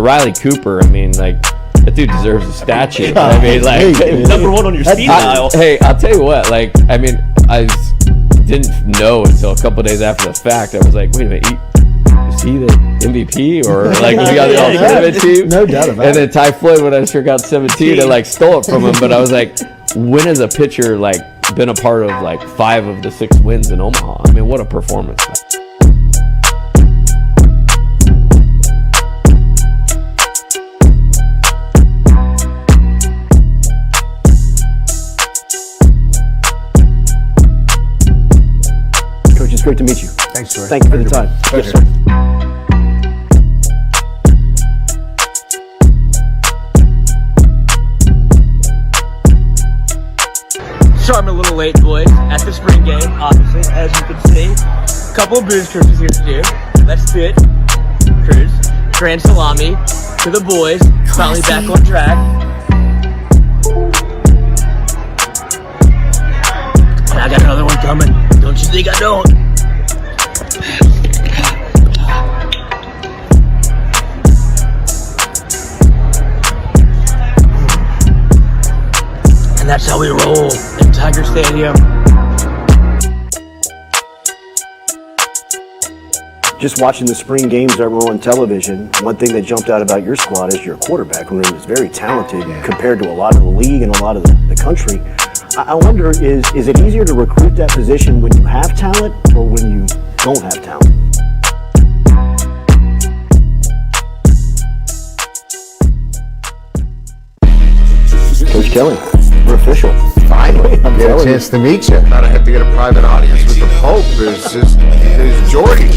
Riley Cooper, I mean, like, that dude deserves a statue. I mean, like, number one on your speed dial. Hey, I'll tell you what, like, I mean, I didn't know until a couple days after the fact. I was like, wait a minute, is he the MVP or like we got the all-tournament team? No doubt about it. And then Ty Floyd, when I sure got 17, I like stole it from him. But I was like, when has a pitcher like been a part of like 5 of the 6 wins in Omaha? I mean, what a performance! Coach, it's great to meet you. Thanks, Jordy. Thank you for the time. Pleasure. Yes, sir. Sorry I'm a little late, boys. At the spring game, obviously, as you can see. A couple of booze cruises here to do. Let's do it. Cruise. Grand salami to the boys. Finally back on track. And I got another one coming. Don't you think I don't? And that's how we roll in Tiger Stadium. Just watching the spring games that were on television, one thing that jumped out about your squad is your quarterback room is very talented compared to a lot of the league and a lot of the country. I wonder, is it easier to recruit that position when you have talent or when you don't have talent? Coach Kelly, we're official. Finally, I'm get a telling chance to meet you. Thought I had to get a private audience with the Pope. Is Jordy.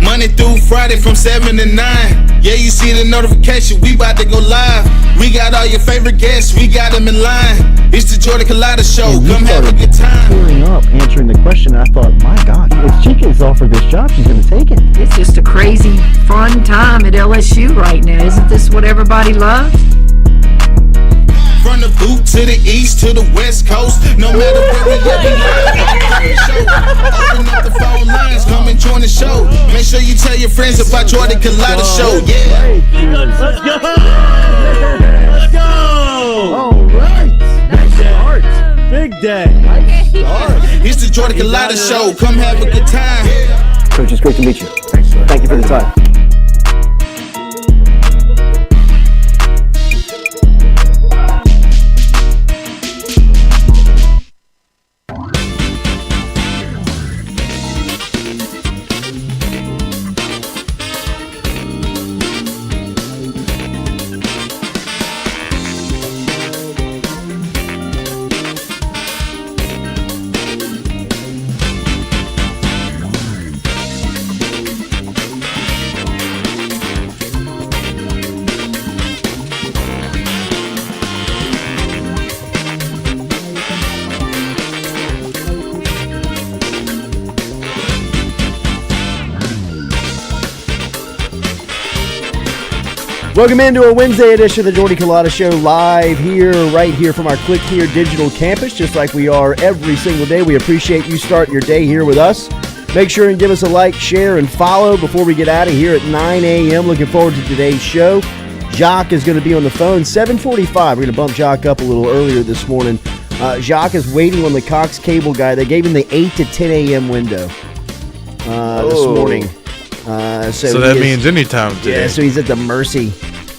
Monday through Friday from 7 to 9. Yeah, you see the notification, we about to go live. We got all your favorite guests, we got them in line. It's the Jordy Culotta Show, come have a good time. Tearing up, answering the question, I thought, my God, if she gets offered this job, she's going to take it. It's just a crazy, fun time at LSU right now. Isn't this what everybody loves? From the boot to the east to the west coast, no matter where we at, open up the phone lines, come and join the show. Make sure you tell your friends about Jordy Culotta Show. Yeah. Let's go! Let's go! All right. Big day. Big day. It's the Jordy Culotta Show. Come have a good time. Coach, it's great to meet you. Thank you for the time. Welcome into a Wednesday edition of the Jordy Culotta Show, live here, right here from our Click Here digital campus, just like we are every single day. We appreciate you starting your day here with us. Make sure and give us a like, share, and follow before we get out of here at 9 a.m. Looking forward to today's show. Jacques is going to be on the phone, 7:45. We're going to bump Jacques up a little earlier this morning. Jacques is waiting on the Cox cable guy. They gave him the 8 to 10 a.m. window this morning. So that means anytime today. Yeah, so he's at the mercy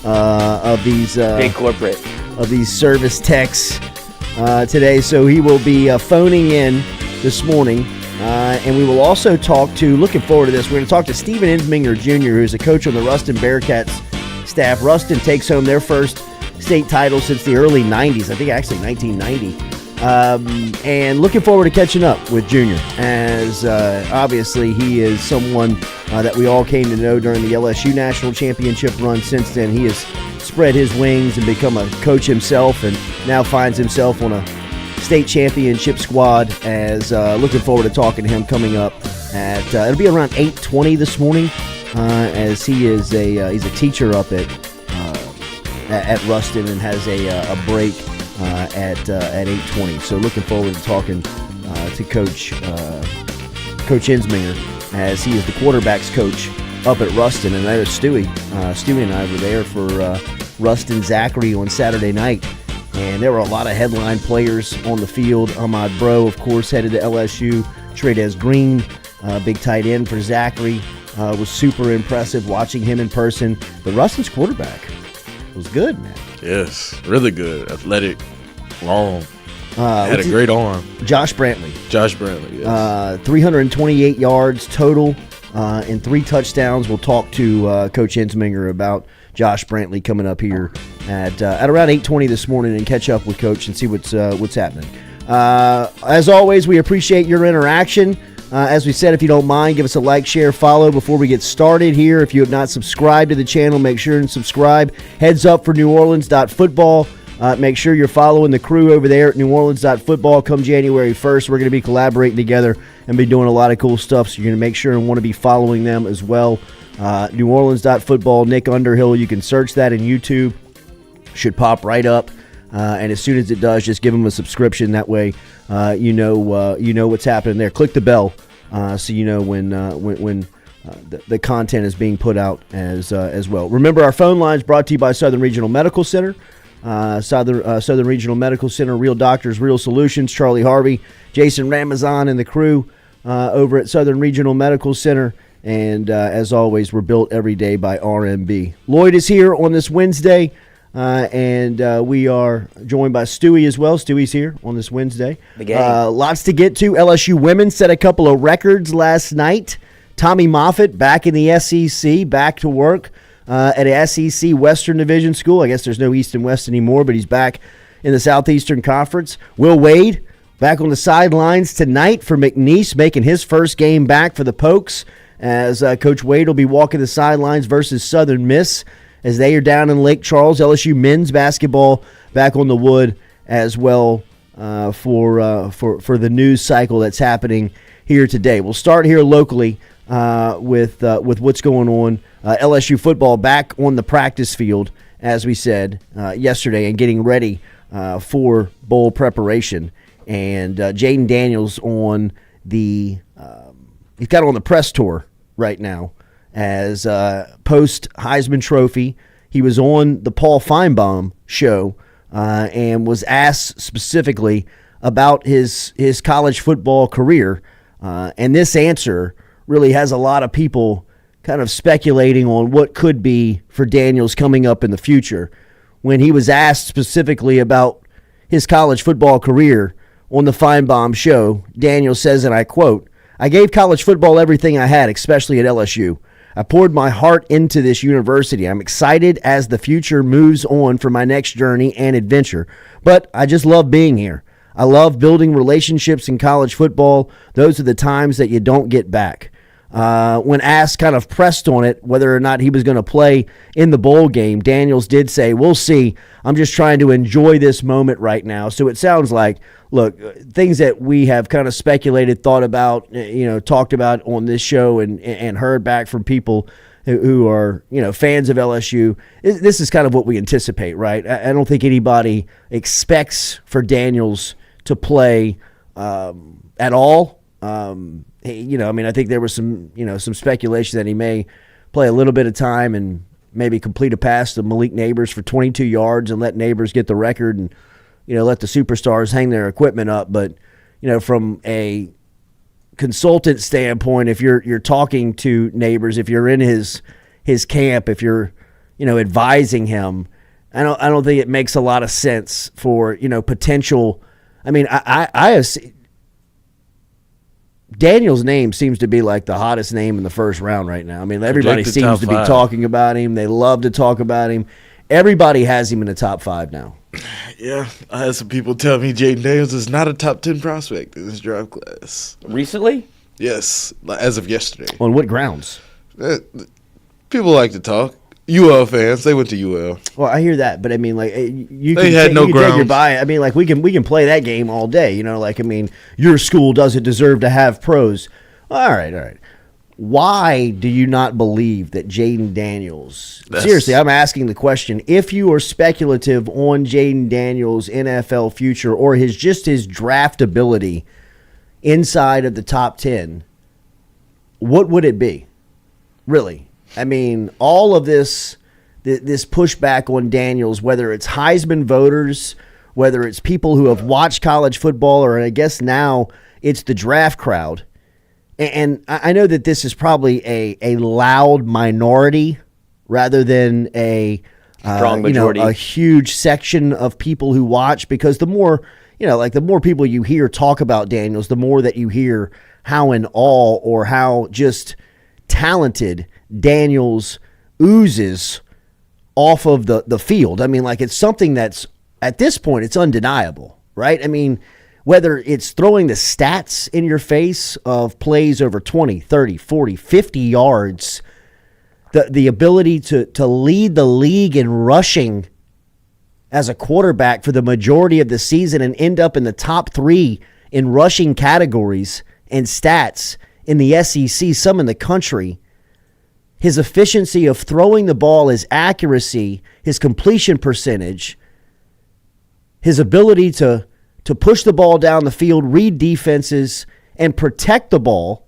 of these Big corporate. of these service techs today. So he will be phoning in this morning, and we will also talk to. Looking forward to this. We're going to talk to Stephen Ensminger Jr., who's a coach on the Ruston Bearcats staff. Ruston takes home their first state title since the early '90s. I think actually 1990. And looking forward to catching up with Junior, as obviously he is someone that we all came to know during the LSU National Championship run. Since then, he has spread his wings and become a coach himself, and now finds himself on a state championship squad. As looking forward to talking to him coming up at it'll be around 8:20 this morning, as he is he's a teacher up at Ruston and has a break at 8:20. So looking forward to talking to Coach Ensminger, as he is the quarterback's coach up at Ruston, and there's Stewie. Stewie and I were there for Ruston Zachary on Saturday night, and there were a lot of headline players on the field. Ahmad Bro, of course, headed to LSU. Trades Green, big tight end for Zachary, was super impressive watching him in person. But Ruston's quarterback was good, man. Yes, really good. Athletic, long. Had a great arm. Josh Brantley, yes. 328 yards total and 3 touchdowns. We'll talk to Coach Ensminger about Josh Brantley coming up here at around 8:20 this morning and catch up with Coach and see what's happening. As always, we appreciate your interaction. As we said, if you don't mind, give us a like, share, follow before we get started here. If you have not subscribed to the channel, make sure and subscribe. Heads up for NewOrleans.football. Make sure you're following the crew over there at NewOrleans.football. Come January 1st, we're going to be collaborating together and be doing a lot of cool stuff, so you're going to make sure and want to be following them as well. NewOrleans.football, Nick Underhill. You can search that in YouTube. Should pop right up. And as soon as it does, just give them a subscription. That way, you know what's happening there. Click the bell so you know when the content is being put out as well. Remember, our phone line is brought to you by Southern Regional Medical Center. Southern Regional Medical Center, real doctors, real solutions. Charlie Harvey, Jason Ramazan, and the crew over at Southern Regional Medical Center. And as always, we're built every day by RMB. Lloyd is here on this Wednesday, and we are joined by Stewie as well. Stewie's here on this Wednesday. Lots to get to. LSU women set a couple of records last night. Tommy Moffett back in the SEC, back to work. At a SEC Western Division school. I guess there's no East and West anymore, but he's back in the Southeastern Conference. Will Wade back on the sidelines tonight for McNeese, making his first game back for the Pokes, as Coach Wade will be walking the sidelines versus Southern Miss as they are down in Lake Charles. LSU men's basketball back on the wood as well for the news cycle that's happening here today. We'll start here locally with what's going on. LSU football back on the practice field, as we said yesterday, and getting ready for bowl preparation. And Jaden Daniels on he's got on the press tour right now as post Heisman Trophy. He was on the Paul Feinbaum show and was asked specifically about his college football career, and this answer really has a lot of people kind of speculating on what could be for Daniels coming up in the future. When he was asked specifically about his college football career on the Feinbaum show, Daniels says, and I quote, "I gave college football everything I had, especially at LSU. I poured my heart into this university. I'm excited as the future moves on for my next journey and adventure. But I just love being here. I love building relationships in college football. Those are the times that you don't get back." When asked, kind of pressed on it, whether or not he was going to play in the bowl game, Daniels did say, "We'll see. I'm just trying to enjoy this moment right now." So it sounds like, look, things that we have kind of speculated, thought about, talked about on this show and heard back from people who are, fans of LSU. This is kind of what we anticipate, right? I don't think anybody expects for Daniels to play at all. I think there was some speculation that he may play a little bit of time and maybe complete a pass to Malik Neighbors for 22 yards and let Neighbors get the record and, let the superstars hang their equipment up. But, from a consultant standpoint, if you're talking to Neighbors, if you're in his camp, if you're, advising him, I don't think it makes a lot of sense for, potential. I mean, I have seen Daniel's name seems to be like the hottest name in the first round right now. I mean, everybody seems to be talking about him. They love to talk about him. Everybody has him in the top 5 now. Yeah, I had some people tell me Jayden Daniels is not a top 10 prospect in this draft class. Recently? Yes, as of yesterday. On what grounds? People like to talk. UL fans, they went to UL. Well, I hear that, but I mean, like, you they can had no take grounds. your bias. I mean, like, we can play that game all day. Your school doesn't deserve to have pros. All right. Why do you not believe that Jaden Daniels? Seriously, I'm asking the question. If you are speculative on Jaden Daniels' NFL future or his draft ability inside of the top 10, what would it be? Really? I mean, all of this pushback on Daniels, whether it's Heisman voters, whether it's people who have watched college football, or I guess now it's the draft crowd. And I know that this is probably a loud minority rather than a strong majority, a huge section of people who watch, because the more, the more people you hear talk about Daniels, the more that you hear how in awe or how just talented Daniels oozes off of the field. I mean, like, it's something that's, at this point, it's undeniable, right? I mean, whether it's throwing the stats in your face of plays over 20, 30, 40, 50 yards, the ability to lead the league in rushing as a quarterback for the majority of the season and end up in the top 3 in rushing categories and stats in the SEC, some in the country. His efficiency of throwing the ball, his accuracy, his completion percentage, his ability to push the ball down the field, read defenses, and protect the ball,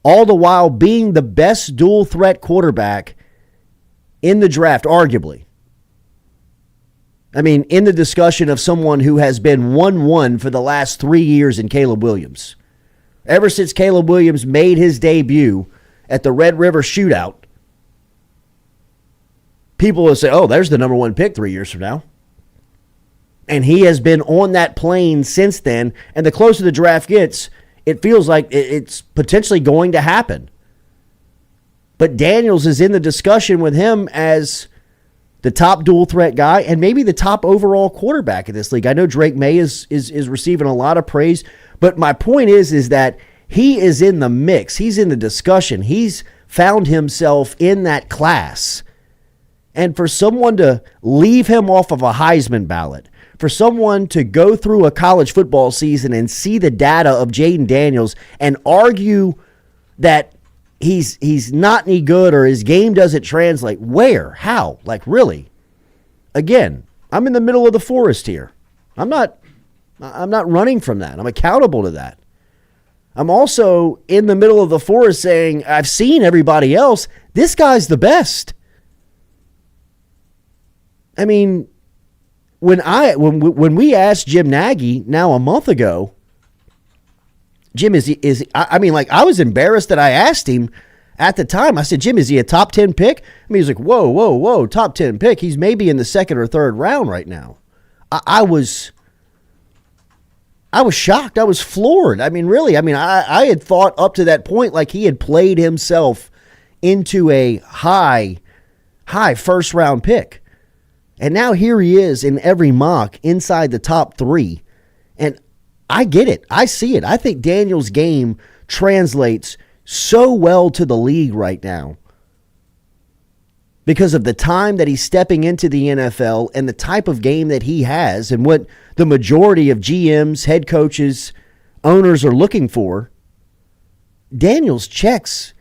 all the while being the best dual threat quarterback in the draft, arguably. I mean, in the discussion of someone who has been 1-1 for the last 3 years in Caleb Williams. Ever since Caleb Williams made his debut at the Red River Shootout, people will say, oh, there's the number 1 pick 3 years from now. And he has been on that plane since then, and the closer the draft gets, it feels like it's potentially going to happen. But Daniels is in the discussion with him as the top dual threat guy and maybe the top overall quarterback in this league. I know Drake May is receiving a lot of praise, but my point is that he is in the mix. He's in the discussion. He's found himself in that class. And for someone to leave him off of a Heisman ballot, for someone to go through a college football season and see the data of Jayden Daniels and argue that he's not any good or his game doesn't translate. Where? How? Like, really? Again, I'm in the middle of the forest here. I'm not running from that. I'm accountable to that. I'm also in the middle of the forest saying, I've seen everybody else. This guy's the best. I mean, when we asked Jim Nagy now a month ago, Jim, I was embarrassed that I asked him at the time. I said, Jim, is he a top 10 pick? I mean, he's like, whoa, top 10 pick. He's maybe in the 2nd or 3rd round right now. I was shocked. I was floored. I mean, really, I had thought up to that point like he had played himself into a high 1st round pick. And now here he is in every mock inside the top 3. And I get it. I see it. I think Daniel's game translates so well to the league right now because of the time that he's stepping into the NFL and the type of game that he has and what the majority of GMs, head coaches, owners are looking for. Daniel's checks.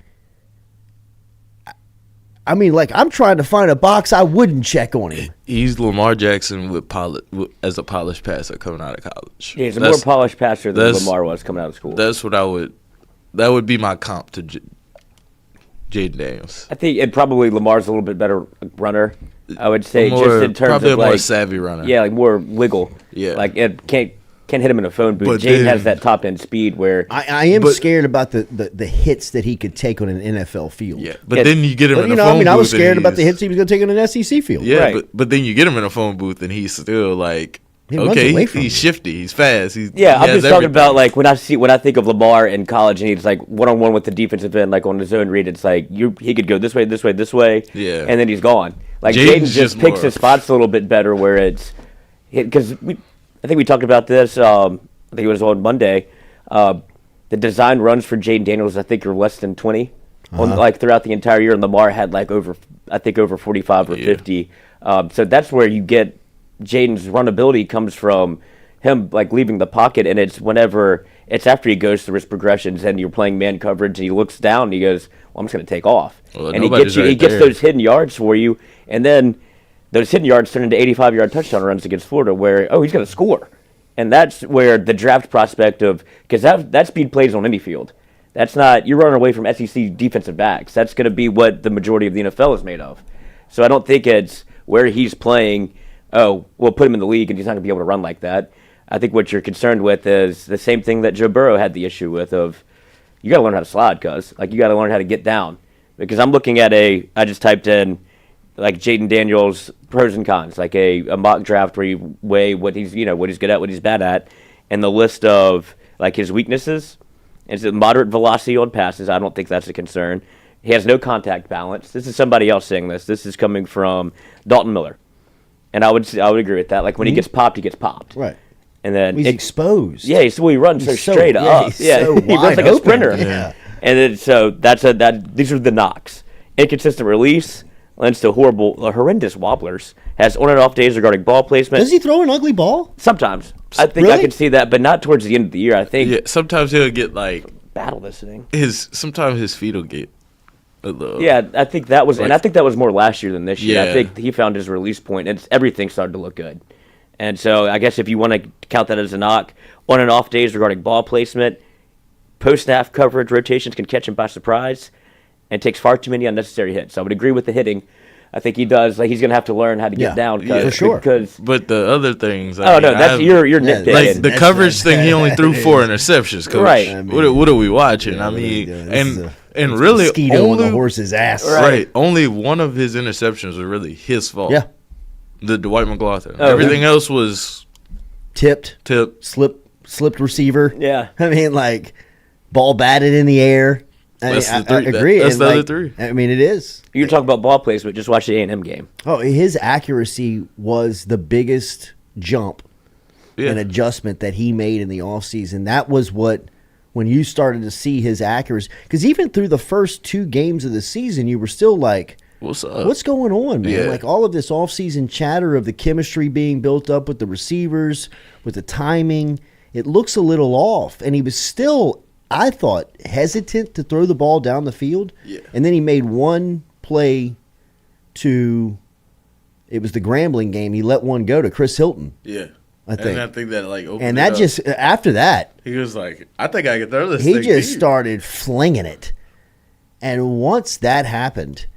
I mean, like, I'm trying to find a box I wouldn't check on him. He's Lamar Jackson as a polished passer coming out of college. Yeah, he's a more polished passer than Lamar was coming out of school. That's what that would be my comp to Jayden Daniels. I think probably Lamar's a little bit better runner, I would say, just in terms probably of a more savvy runner. Yeah, like more legal. Yeah. Like, it can't hit him in a phone booth. Jayden has that top end speed where I am scared about the hits that he could take on an NFL field. Yeah, but then you get him in a phone booth. I was scared about the hits he was going to take on an SEC field. Yeah, right. but then you get him in a phone booth and he's still like, he's shifty, he's fast. I'm just talking about like when I think of Lamar in college and he's like one-on-one with the defensive end, like on his own read, it's like he could go this way, yeah, and then he's gone. Like Jayden just picks his spots a little bit better where it's because I think we talked about this. I think it was on Monday. The design runs for Jayden Daniels, I think, are less than 20 on like throughout the entire year, and Lamar had like over 45 or 50. So that's where you get Jayden's runability comes from him like leaving the pocket, and it's whenever it's after he goes through his progressions and you're playing man coverage and he looks down and he goes, well, I'm just going to take off, and he gets those hidden yards for you, and then those hidden yards turn into 85-yard touchdown runs against Florida where he's going to score. And that's where the draft prospect of, because that speed plays on any field. That's not, you're running away from SEC defensive backs. That's going to be what the majority of the NFL is made of. So I don't think it's where he's playing, oh, we'll put him in the league and he's not going to be able to run like that. I think what you're concerned with is the same thing that Joe Burrow had the issue with of, you got to learn how to slide, cuz. Like, you got to learn how to get down. Because I'm looking at I just typed in, like, Jaden Daniels pros and cons, like a mock draft where you weigh what he's good at, what he's bad at, and the list of, like, his weaknesses. It's a moderate velocity on passes. I don't think that's a concern. He has no contact balance. This is somebody else saying this. This is coming from Dalton Miller. And I would agree with that. Like, when he gets popped, he gets popped. Right. And then he's exposed. Yeah, he runs so straight up. Yeah, so he runs like a sprinter. Yeah. And then these are the knocks. Inconsistent release lends to horrendous wobblers. Has on and off days regarding ball placement. Does he throw an ugly ball? Sometimes. I think I can see that, but not towards the end of the year. I think sometimes he'll get like battle this thing. Sometimes his feet will get a little. Yeah, I think that was, and I think that was more last year than this year. Yeah. I think he found his release point, and everything started to look good. And so I guess if you want to count that as a knock, on and off days regarding ball placement, post-snap coverage rotations can catch him by surprise, and takes far too many unnecessary hits. I would agree with the hitting. I think he does. Like, he's going to have to learn how to get down. For sure. But the other things. You're nitpicking. Like the coverage thing, he only threw 4 interceptions. Coach. Right. I mean, what are we watching? Yeah, I mean, and really, mosquito only, on the horse's ass. Right. Only one of his interceptions was really his fault. Yeah. The Dwight McGlothern. Oh, Everything else was tipped, slipped receiver. Yeah. I mean, like, ball batted in the air. I agree. That's the other three. I mean, it is. You talk about ball placement, just watch the A&M game. Oh, his accuracy was the biggest jump and adjustment that he made in the offseason. That was when you started to see his accuracy. Because even through the first 2 games of the season, you were still like, what's up? What's going on, man? Yeah. Like, all of this offseason chatter of the chemistry being built up with the receivers, with the timing, it looks a little off. And he was still, I thought, hesitant to throw the ball down the field. Yeah. And then he made one play it was the Grambling game. He let one go to Chris Hilton. Yeah. I think. And I think that, like, opened and it that up. just, after that, He was like, I think I can throw this he thing just deep. started flinging it. And once that happened,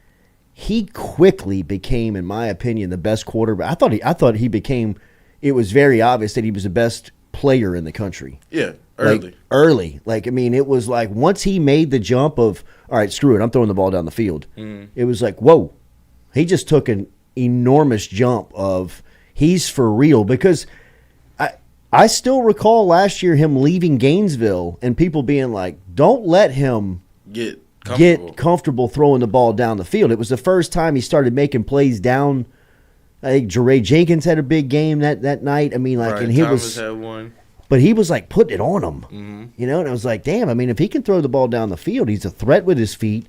he quickly became, in my opinion, the best quarterback. I thought he became, it was very obvious that he was the best player in the country. Yeah, early. Like, I mean, it was like once he made the jump of, all right, screw it, I'm throwing the ball down the field. It was like, whoa. He just took an enormous jump of he's for real. Because I still recall last year him leaving Gainesville and people being like, don't let him Get comfortable throwing the ball down the field. It was the first time he started making plays down. I think Jeray Jenkins had a big game that night. I mean, like, Brian and he Thomas had one. but he was like putting it on him, you know. And I was like, damn. I mean, if he can throw the ball down the field, he's a threat with his feet.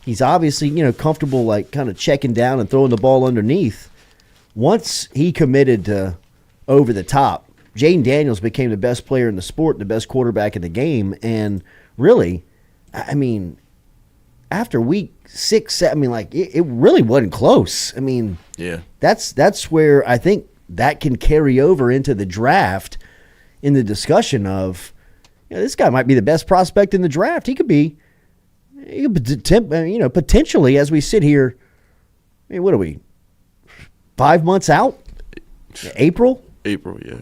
He's obviously, comfortable, like, kind of checking down and throwing the ball underneath. Once he committed to over the top, Jayden Daniels became the best player in the sport, the best quarterback in the game, and really, I mean, after week 6, 7, I mean, like, it really wasn't close. I mean, Yeah. that's where I think that can carry over into the draft in the discussion of, this guy might be the best prospect in the draft. He could potentially, as we sit here, I mean, what are we, 5 months out? April, yeah.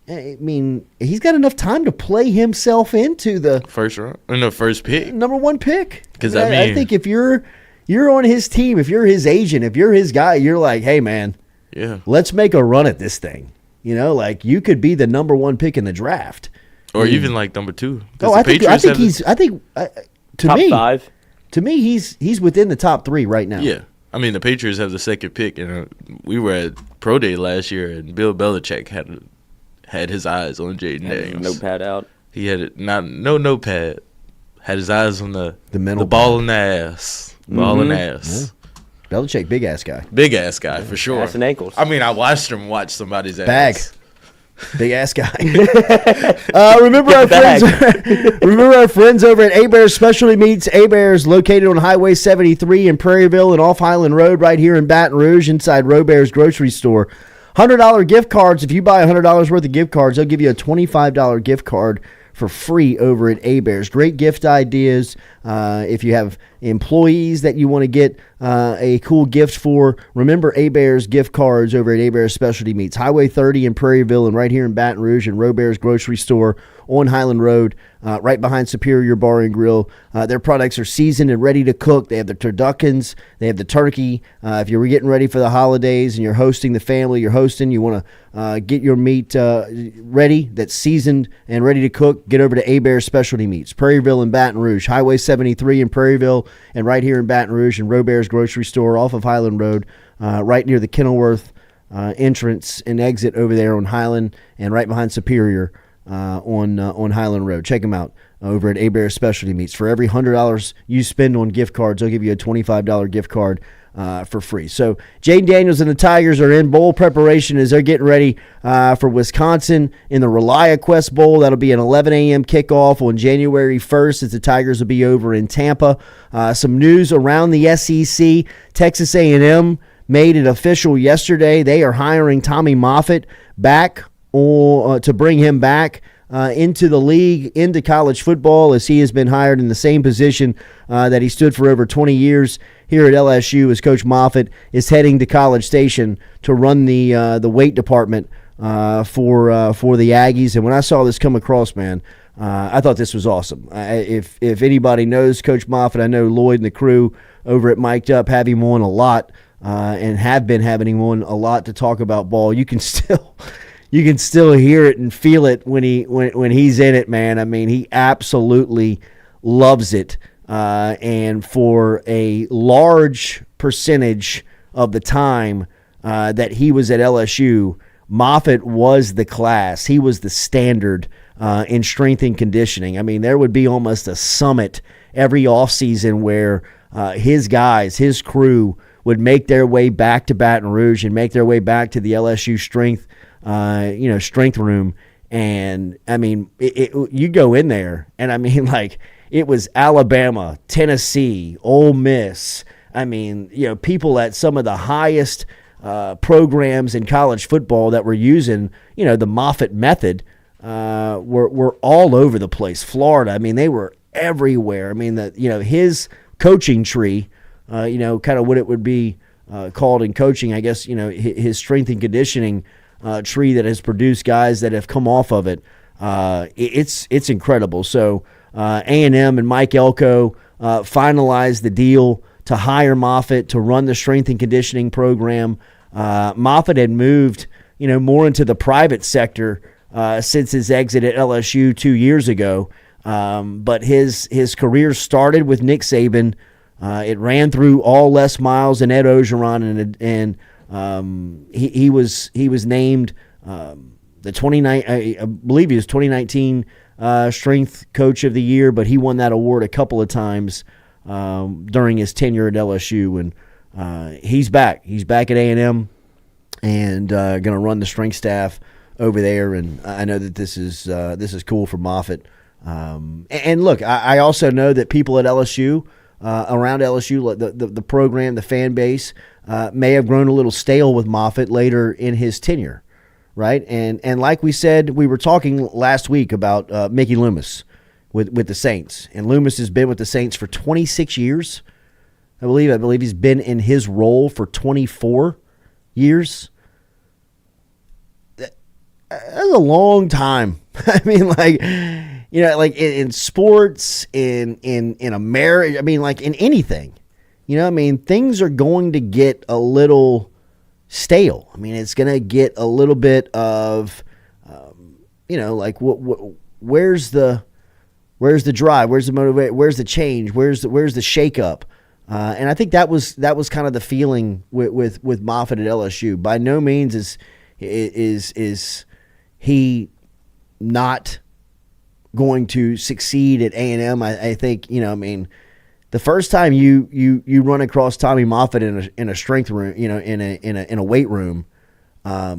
I mean, he's got enough time to play himself into the First round, in the first pick. number 1 pick. 'Cause, I think if you're on his team, if you're his agent, if you're his guy, you're like, hey man, let's make a run at this thing. Like, you could be the number 1 pick in the draft, or even like number 2. I think to Top me, 5. To me, he's within the top 3 right now. Yeah. I mean, the Patriots have the 2nd pick, and we were at Pro Day last year, and Bill Belichick had his eyes on Jaden Daniels. Notepad out. He had it, no notepad. Had his eyes on the mental ball in the ass. Ball in the ass. Yeah. Belichick, big ass guy. Big ass guy, for sure. Ass and ankles. I mean, I watched him watch somebody's ass. Bag. Big ass guy. Remember our friends over at A-Bears Specialty Meats. A-Bears located on Highway 73 in Prairieville and off Highland Road right here in Baton Rouge inside Robert's grocery store. $100 gift cards. If you buy $100 worth of gift cards, they'll give you a $25 gift card for free over at A-Bears. Great gift ideas. If you have employees that you want to get a cool gift for, remember A-Bears gift cards over at A-Bears Specialty Meats. Highway 30 in Prairieville and right here in Baton Rouge and Robert's Grocery Store on Highland Road, right behind Superior Bar and Grill. Their products are seasoned and ready to cook. They have the turduckens. They have the turkey. If you're getting ready for the holidays and you're hosting the family, you want to get your meat ready that's seasoned and ready to cook, get over to A-Bears Specialty Meats. Prairieville and Baton Rouge. Highway 73 in Prairieville and right here in Baton Rouge and Robert's Grocery Store off of Highland Road, right near the Kenilworth entrance and exit over there on Highland and right behind Superior on Highland Road. Check them out over at A-Bears Specialty Meats. For every $100 you spend on gift cards, they'll give you a $25 gift card for free. So Jaden Daniels and the Tigers are in bowl preparation as they're getting ready for Wisconsin in the ReliaQuest Bowl. That'll be an 11 a.m. kickoff on January 1st as the Tigers will be over in Tampa. Some news around the SEC. Texas A&M made it official yesterday. They are hiring Tommy Moffett back to bring him back into the league, into college football, as he has been hired in the same position that he stood for over 20 years here at LSU, as Coach Moffett is heading to College Station to run the weight department for the Aggies. And when I saw this come across, man, I thought this was awesome. If anybody knows Coach Moffett, I know Lloyd and the crew over at Mic'd Up have him on a lot and have been having him on a lot to talk about ball. You can still hear it and feel it when he's in it, man. I mean, he absolutely loves it. And for a large percentage of the time that he was at LSU, Moffett was the class. He was the standard in strength and conditioning. I mean, there would be almost a summit every offseason where his guys, his crew, would make their way back to Baton Rouge and make their way back to the LSU strength room. And I mean, you go in there and I mean, like, it was Alabama, Tennessee, Ole Miss. I mean, people at some of the highest programs in college football that were using, the Moffett method were all over the place. Florida, I mean, they were everywhere. I mean, his coaching tree, kind of what it would be called in coaching, I guess, his strength and conditioning tree that has produced guys that have come off of it. It's incredible. So A&M and Mike Elko finalized the deal to hire Moffett to run the strength and conditioning program. Moffett had moved, more into the private sector since his exit at LSU 2 years ago. But his career started with Nick Saban. It ran through all Les Miles and Ed Ogeron, and he was named the 2019 Strength Coach of the Year, but he won that award a couple of times during his tenure at LSU, and he's back. He's back at A&M and going to run the strength staff over there. And I know that this is cool for Moffett. And look, I also know that people at LSU, around LSU, the program, the fan base, may have grown a little stale with Moffett later in his tenure, right? And like we said, we were talking last week about Mickey Loomis with the Saints, and Loomis has been with the Saints for 26 years. I believe he's been in his role for 24 years. That's a long time. I mean, like, like in sports, in a marriage, I mean, like in anything, I mean, things are going to get a little stale. I mean, it's going to get a little bit of, like where's the drive? Where's the motivation? Where's the change? Where's the shakeup? And I think that was kind of the feeling with Moffett at LSU. By no means is he not going to succeed at A&M. I think, I mean, the first time you run across Tommy Moffett in a strength room, in a weight room, I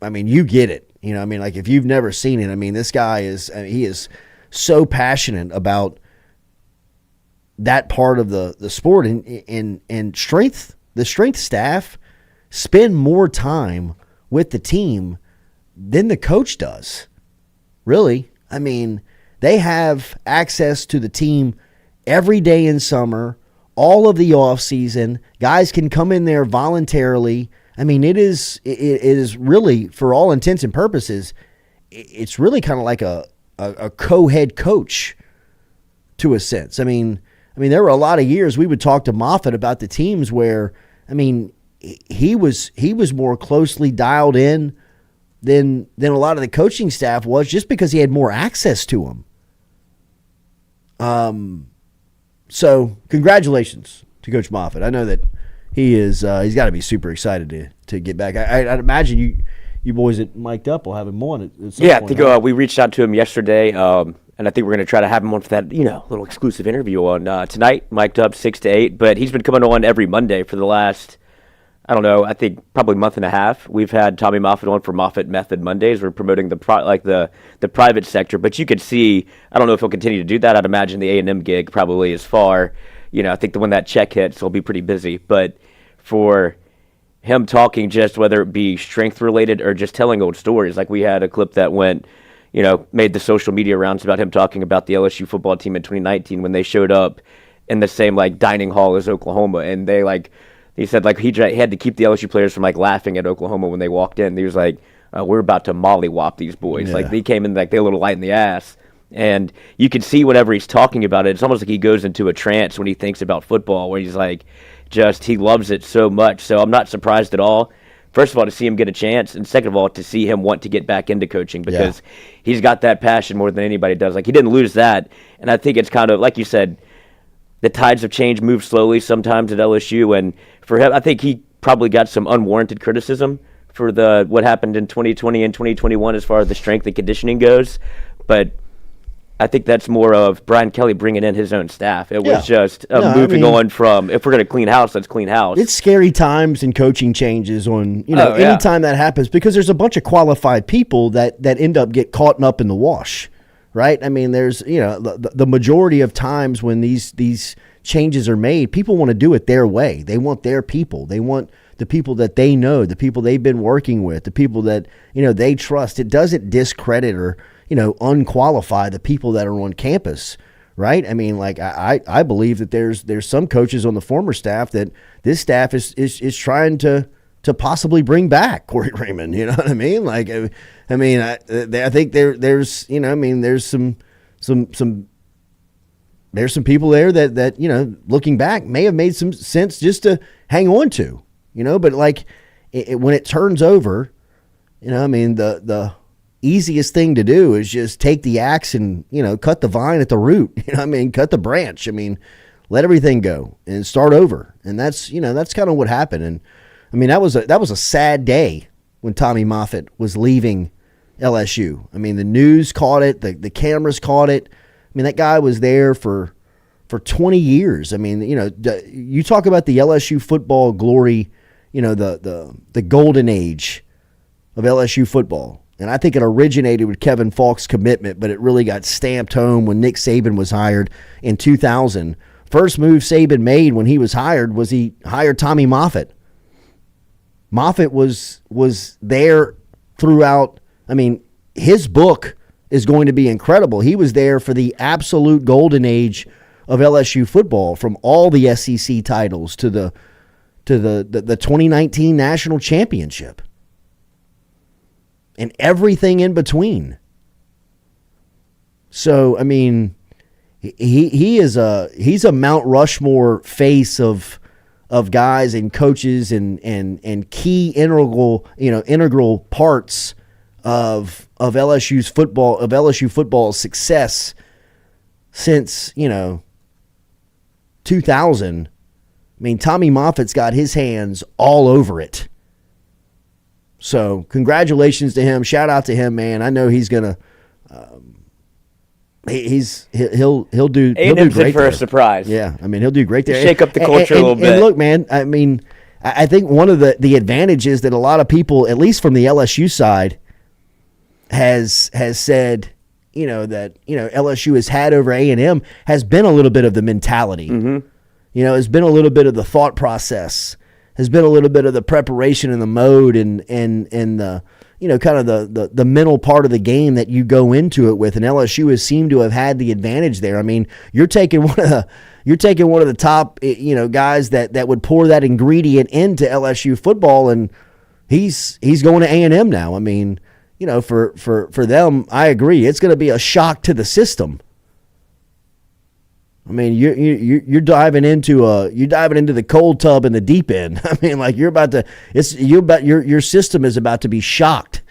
mean, you get it. I mean, like, if you've never seen it, I mean, this guy he is so passionate about that part of the sport, and strength. The strength staff spend more time with the team than the coach does. Really, I mean, they have access to the team every day in summer, all of the off season. Guys can come in there voluntarily. I mean, it is really, for all intents and purposes, it's really kind of like a co-head coach to a sense. I mean, there were a lot of years we would talk to Moffett about the teams where, I mean, he was more closely dialed in than a lot of the coaching staff was, just because he had more access to them. So congratulations to Coach Moffett. I know that he's got to be super excited to get back. I'd imagine you boys at Mic'd Up will have him on at some point. I think we reached out to him yesterday, and I think we're going to try to have him on for that, little exclusive interview on tonight, Mic'd Up 6 to 8. But he's been coming on every Monday for the last, I don't know, I think probably month and a half. We've had Tommy Moffett on for Moffett Method Mondays. We're promoting the private sector, but you could see, I don't know if he'll continue to do that. I'd imagine the A&M gig probably is far. I think when that check hits, he'll be pretty busy. But for him talking, just whether it be strength related or just telling old stories, like we had a clip that went, made the social media rounds about him talking about the LSU football team in 2019 when they showed up in the same dining hall as Oklahoma, and he said he had to keep the LSU players from laughing at Oklahoma when they walked in. He was like, we're about to mollywop these boys. Yeah. They came in they're a little light in the ass. And you can see whenever he's talking about it, it's almost like he goes into a trance when he thinks about football, where he's he loves it so much. So I'm not surprised at all. First of all, to see him get a chance, and second of all, to see him want to get back into coaching, because he's got that passion more than anybody does. He didn't lose that. And I think it's kind of, like you said, the tides of change move slowly sometimes at LSU. And for him, I think he probably got some unwarranted criticism for what happened in 2020 and 2021 as far as the strength and conditioning goes. But I think that's more of Brian Kelly bringing in his own staff. It was just moving on from, if we're going to clean house, let's clean house. It's scary times and coaching changes on, anytime that happens, because there's a bunch of qualified people that end up get caught up in the wash, right? I mean, there's, the majority of times when these changes are made, people want to do it their way. They want their people. They want the people that they know, the people they've been working with, the people that, they trust. It doesn't discredit or, unqualify the people that are on campus, right? I mean, I believe that there's some coaches on the former staff that this staff is trying to possibly bring back Corey Raymond. You know what I mean? I think there's some people there that looking back may have made some sense just to hang on to, but when it turns over, the easiest thing to do is just take the axe and, cut the vine at the root, cut the branch. Let everything go and start over. And that's kind of what happened. And that was a sad day when Tommy Moffett was leaving LSU. The news caught it, the cameras caught it. That guy was there for 20 years. You talk about the LSU football glory, the golden age of LSU football. And I think it originated with Kevin Falk's commitment, but it really got stamped home when Nick Saban was hired in 2000. First move Saban made when he was hired was he hired Tommy Moffett. Moffett was there throughout. His book is going to be incredible. He was there for the absolute golden age of LSU football, from all the SEC titles to the 2019 national championship. And everything in between. So, he's a Mount Rushmore face of guys and coaches and key integral parts of LSU football's success since 2000. Tommy Moffett's got his hands all over it. So congratulations to him. Shout out to him, man. I know he's gonna. He'll do great for there. A surprise. Yeah, he'll do great there. Shake up the culture a little bit. And look, man. I think one of the advantages that a lot of people, at least from the LSU side, has said, that LSU has had over A&M has been a little bit of the mentality. Mm-hmm. Has been a little bit of the thought process. Has been a little bit of the preparation and the mode and the kind of the mental part of the game that you go into it with, and LSU has seemed to have had the advantage there. I mean, you're taking one of the top, guys that would pour that ingredient into LSU football, and he's going to A&M now. I mean, for them, I agree. It's going to be a shock to the system. I mean, you're diving into the cold tub in the deep end. I mean, like your system is about to be shocked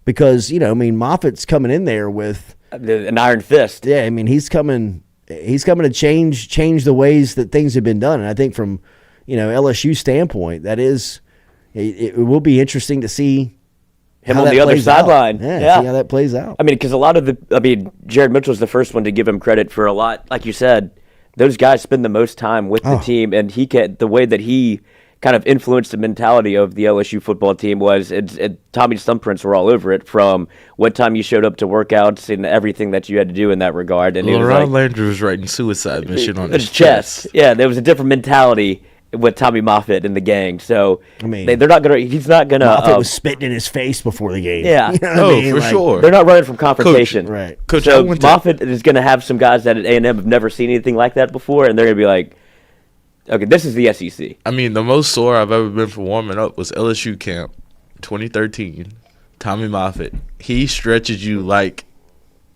because Moffett's coming in there with an iron fist. Yeah, I mean he's coming to change the ways that things have been done, and I think from LSU standpoint, that is it will be interesting to see him on the other sideline. Yeah, see how that plays out. I mean, because Jared Mitchell's the first one to give him credit for a lot. Like you said, those guys spend the most time with the team, and the way that he kind of influenced the mentality of the LSU football team was Tommy's thumbprints were all over it from what time you showed up to workouts and everything that you had to do in that regard. And LaRon Landry was writing suicide mission on his chest. Yeah, there was a different mentality with Tommy Moffett and the gang. So I mean, they're not gonna. He's not gonna. Moffett was spitting in his face before the game. Yeah, for sure. They're not running from confrontation. Coach, right? Coach, so Moffett is gonna have some guys that at A&M have never seen anything like that before, and they're gonna be like, "Okay, this is the SEC." I mean, the most sore I've ever been for warming up was LSU camp, 2013. Tommy Moffett, he stretches you like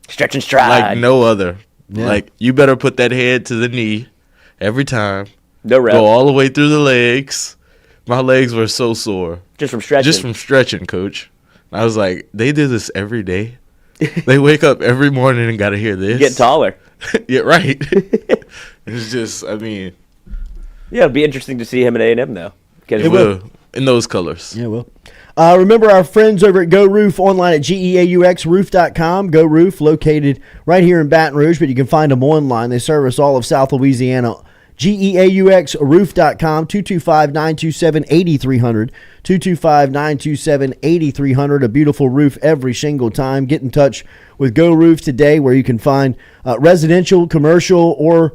stretch and stride, like no other. Yeah. Like you better put that head to the knee every time. No rep. Go all the way through the legs. My legs were so sore. Just from stretching. Just from stretching, Coach. I was like, they do this every day. They wake up every morning and got to hear this. Get taller. Yeah, right. It's just, I mean. Yeah, it'll be interesting to see him at A&M, though. It will. In those colors. Yeah, it will. Remember our friends over at Go Roof online at GEAUXroof.com. Go Roof, located right here in Baton Rouge, but you can find them online. They service all of South Louisiana. GEAUXroof.com, 225-927-8300, 225-927-8300, a beautiful roof every single time. Get in touch with Go Roof today where you can find residential, commercial, or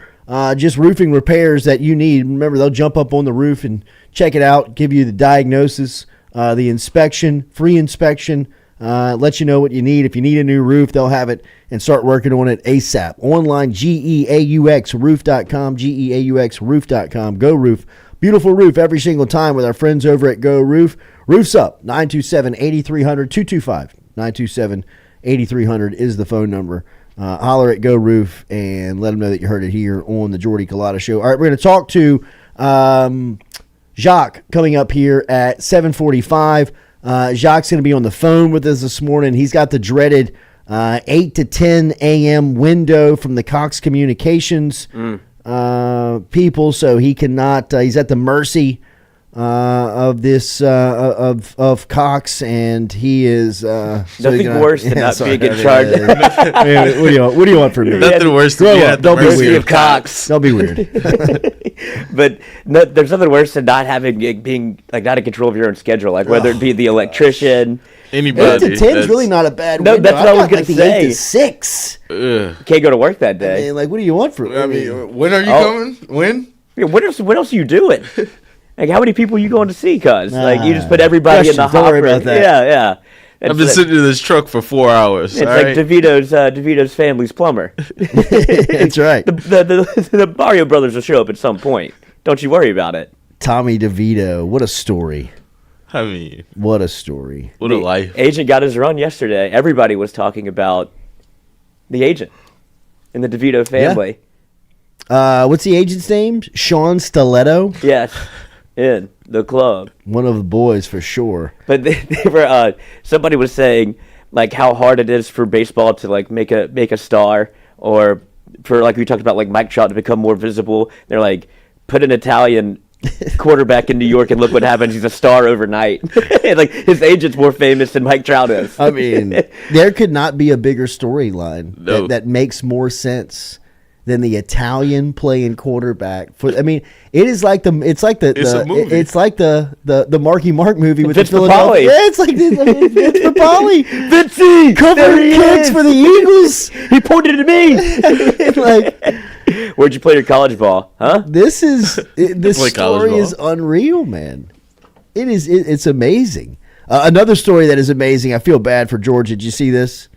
just roofing repairs that you need. Remember, they'll jump up on the roof and check it out, give you the diagnosis, the inspection, free inspection, let you know what you need. If you need a new roof, they'll have it and start working on it ASAP. Online, GEAUXroof.com, GEAUXroof.com. Go Roof. Beautiful roof every single time with our friends over at Go Roof. Roofs up, 927-8300, 225-927-8300 is the phone number. Holler at Go Roof and let them know that you heard it here on the Jordy Culotta Show. All right, we're going to talk to Jacques coming up here at 7:45. Jacques going to be on the phone with us this morning. He's got the dreaded 8 to 10 a.m. window from the Cox Communications people, so he cannot. He's at the mercy of this of Cox, and he is nothing worse than not being in charge. What do you want from me? Nothing worse than being at the mercy of Cox. Don't be weird. But no, there's nothing worse than not being like not in control of your own schedule, like whether it be the electrician. Anybody. 8 to 10 is really not a bad window. No, that's what I was going to say. 8 to 6. Can't go to work that day. I mean, like, what do you want from me? I mean, when are you coming? When? Yeah, what else are you doing? Like, how many people are you going to see, cuz? Like, you just put everybody in the hopper. Don't worry about that. Yeah. I've been sitting in this truck for 4 hours. It's like DeVito's family's plumber. That's right. The Mario Brothers will show up at some point. Don't you worry about it. Tommy DeVito, what a story. I mean, what a story. What a life. Agent got his run yesterday. Everybody was talking about the agent in the DeVito family. Yeah. What's the agent's name? Sean Stiletto? Yes, in the club. One of the boys for sure. But they were. Somebody was saying like how hard it is for baseball to like make a star, or for like we talked about like Mike Trout to become more visible. They're like, put an Italian quarterback in New York and look what happens. He's a star overnight. Like his agent's more famous than Mike Trout is. I mean, there could not be a bigger storyline that makes more sense than the Italian playing quarterback. It is like the movie. It's like the Marky Mark movie with Vince the Philadelphia. Papale. Yeah, it's like Vince Papale. Vinci covering kicks for the Eagles. He pointed at me. Like, where'd you play your college ball? Huh? This story is unreal, man. It's amazing. Another story that is amazing. I feel bad for Georgia. Did you see this?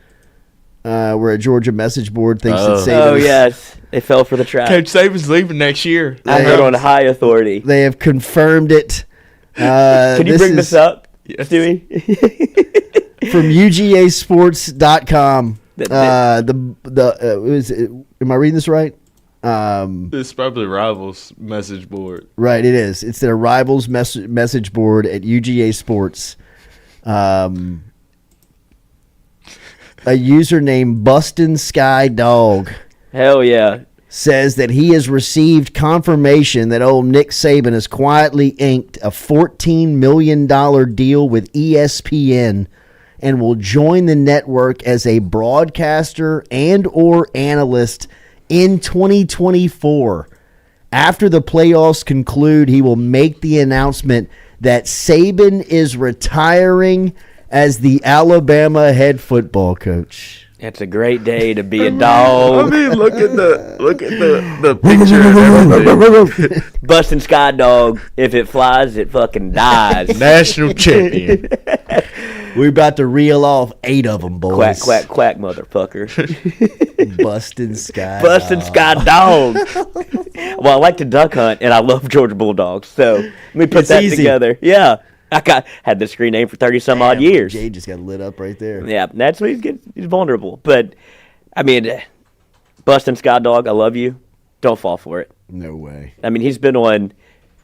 Where a Georgia message board thinks that Saban. Oh yes, they fell for the trap. Coach Saban's leaving next year. I heard on high authority. They have confirmed it. Can you bring this up, Stewie? From UGAsports.com. Am I reading this right? It's probably Rivals message board. Right, it is. It's their Rivals message board at UGA Sports. A user named Bustin' Sky Dog. Hell yeah. Says that he has received confirmation that old Nick Saban has quietly inked a $14 million deal with ESPN and will join the network as a broadcaster and or analyst in 2024. After the playoffs conclude, he will make the announcement that Saban is retiring as the Alabama head football coach. It's a great day to be a dog. I mean, look at the picture and everything. Bustin' Sky Dog. If it flies, it fucking dies. National champion. We're about to reel off 8 of them, boys. Quack, quack, quack, motherfucker. Bustin' Sky Bustin' Sky Dog. Well, I like to duck hunt, and I love Georgia Bulldogs. So let me put that together. Yeah. Had the screen name for 30-some-odd years. Jay just got lit up right there. Yeah, that's what he's vulnerable. But, I mean, Bustin' Sky Dog, I love you. Don't fall for it. No way. I mean, he's been on,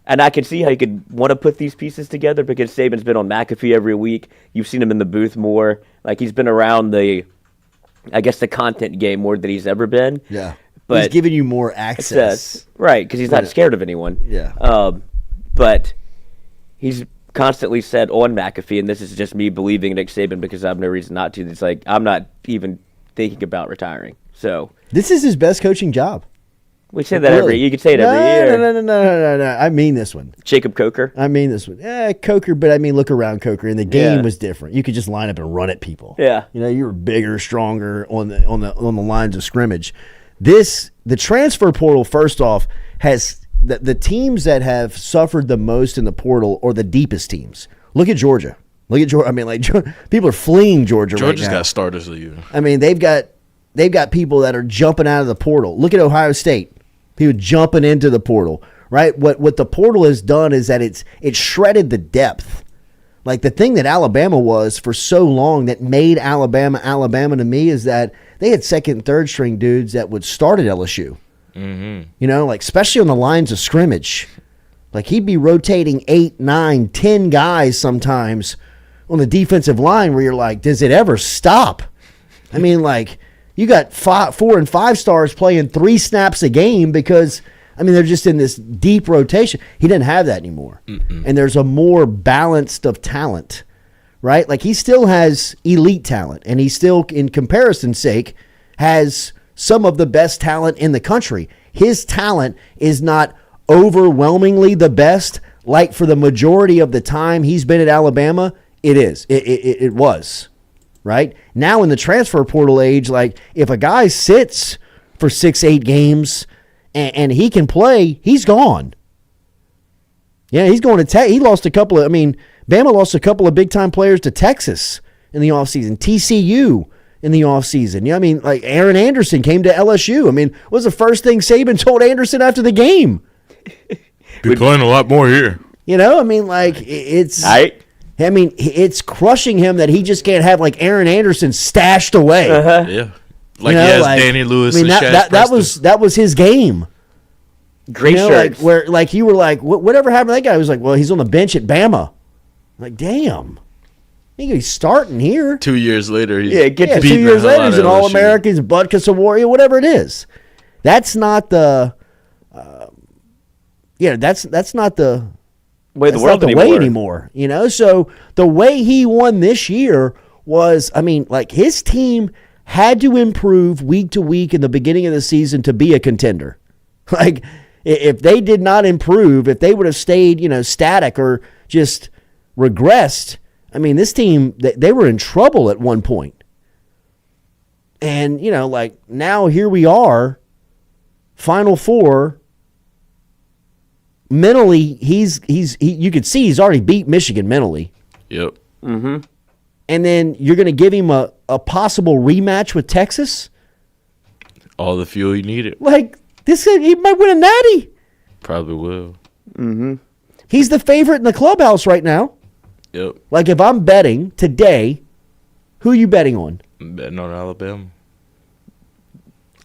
and I can see how you could want to put these pieces together because Saban's been on McAfee every week. You've seen him in the booth more. Like, he's been around the content game more than he's ever been. Yeah. But he's giving you more access. Right, because he's not scared of anyone. Yeah. But he's constantly said on McAfee, and this is just me believing Nick Saban because I have no reason not to. It's like, I'm not even thinking about retiring. So this is his best coaching job. We say that you could say it every year. No. I mean this one. Jacob Coker. I mean this one. Coker, but I mean look around Coker, and the game was different. You could just line up and run at people. Yeah. You know, you were bigger, stronger on the lines of scrimmage. The transfer portal, first off, has the teams that have suffered the most in the portal are the deepest teams. Look at Georgia. I mean, like, people are fleeing Georgia right now. Georgia's got starters of you. I mean, they've got people that are jumping out of the portal. Look at Ohio State. People jumping into the portal, right? What the portal has done is that it's shredded the depth. Like, the thing that Alabama was for so long that made Alabama to me is that they had second and third string dudes that would start at LSU. Mm-hmm. You know, like, especially on the lines of scrimmage. Like, he'd be rotating 8, 9, 10 guys sometimes on the defensive line where you're like, does it ever stop? I mean, like, you got 4 and 5 stars playing 3 snaps a game because, I mean, they're just in this deep rotation. He didn't have that anymore. Mm-mm. And there's a more balanced of talent, right? Like, he still has elite talent, and he still, in comparison's sake, has some of the best talent in the country. His talent is not overwhelmingly the best. Like, for the majority of the time he's been at Alabama, it is. It was. Right? Now in the transfer portal age, like, if a guy sits for 6-8 games and he can play, he's gone. Yeah, he's going to he lost a couple of, Bama lost a couple of big-time players to Texas in the offseason, TCU in the offseason. You know, like, Aaron Anderson came to LSU. What was the first thing Saban told Anderson after the game? Be playing a lot more here. You know, it's... it's crushing him that he just can't have, like, Aaron Anderson stashed away. Uh-huh. Yeah. Like, he has Danny Lewis and Shaq that was his game. Great shirts. Like, where, like, you were like, whatever happened to that guy? I was like, well, he's on the bench at Bama. Like, damn. He's starting here. 2 years later, he's 2 years later, he's an All-American, he's a Butkus Award, whatever it is. That's not the that's not the way the world anymore. You know, so the way he won this year was, his team had to improve week to week in the beginning of the season to be a contender. Like, if they did not improve, if they would have stayed, static or just regressed, this team, they were in trouble at one point. And, now here we are, Final Four. Mentally, you could see he's already beat Michigan mentally. Yep. Mm-hmm. And then you're going to give him a possible rematch with Texas? All the fuel you needed. Like, he might win a natty. Probably will. Mm-hmm. He's the favorite in the clubhouse right now. Yep. Like, if I'm betting today, who are you betting on? I'm betting on Alabama.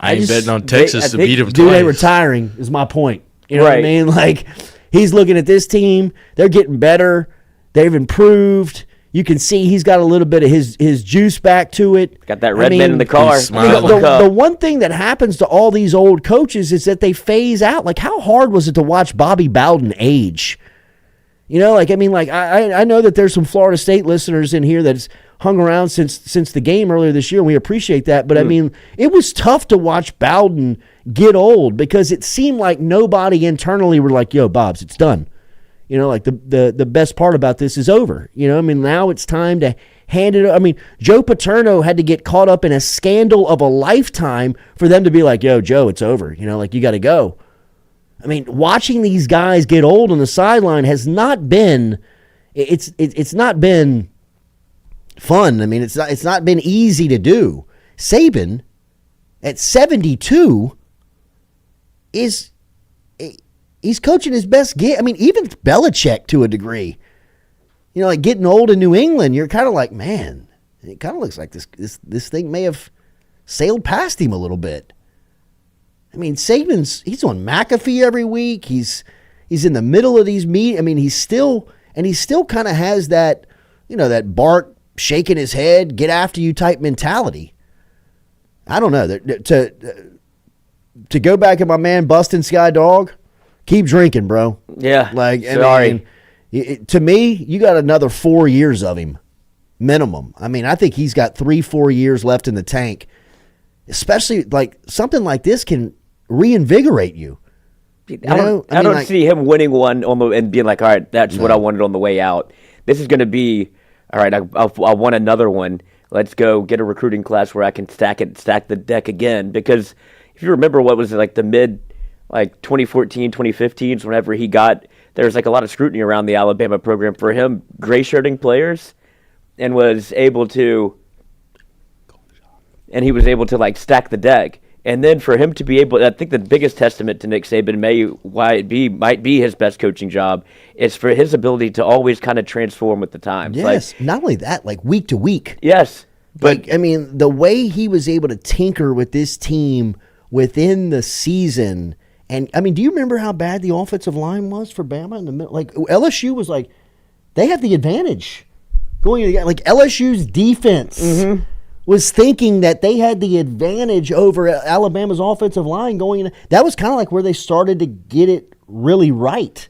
I ain't betting on Texas to beat him twice. Dude, retiring is my point. You know what I mean? Like, he's looking at this team. They're getting better. They've improved. You can see he's got a little bit of his juice back to it. Got that red man in the car. The one thing that happens to all these old coaches is that they phase out. Like, how hard was it to watch Bobby Bowden age? You know, like, I mean, like, I know that there's some Florida State listeners in here that's hung around since the game earlier this year, and we appreciate that. But, I mean, it was tough to watch Bowden get old because it seemed like nobody internally were like, yo, Bobs, it's done. You know, like the best part about this is over. You know, I mean, now it's time to hand it. I mean, Joe Paterno had to get caught up in a scandal of a lifetime for them to be like, yo, Joe, it's over. You know, like, you got to go. I mean, watching these guys get old on the sideline has not been, it's not been fun. I mean, it's not been easy to do. Saban at 72 he's coaching his best game. I mean, even Belichick to a degree. You know, like getting old in New England, you're kind of like, man, it kind of looks like this thing may have sailed past him a little bit. I mean, he's on McAfee every week. He's in the middle of these meetings. I mean, he still kind of has that, you know, that Bart shaking his head, get after you type mentality. I don't know. To go back at my man Bustin' Sky Dog, keep drinking, bro. Yeah. Like, sorry. I mean, to me, you got another 4 years of him, minimum. I mean, I think he's got 3-4 years left in the tank. Especially, like, something like this can reinvigorate you. I don't see him winning one and being like, all right, that's what I wanted on the way out. This is going to be, all right, I want another one. Let's go get a recruiting class where I can stack the deck again. Because if you remember what was it, like the mid, like 2014, 2015s, whenever he got, there was like a lot of scrutiny around the Alabama program for him gray-shirting players, and he was able to like stack the deck. And then for him to be able, I think the biggest testament to Nick Saban might be his best coaching job is for his ability to always kind of transform with the times. Yes, like, not only that, like week to week. Yes. But I mean, the way he was able to tinker with this team within the season, and I mean, do you remember how bad the offensive line was for Bama in the middle? Like LSU was like, they had the advantage going into the, like LSU's defense. Mm-hmm. Was thinking that they had the advantage over Alabama's offensive line going in. That was kind of like where they started to get it really right.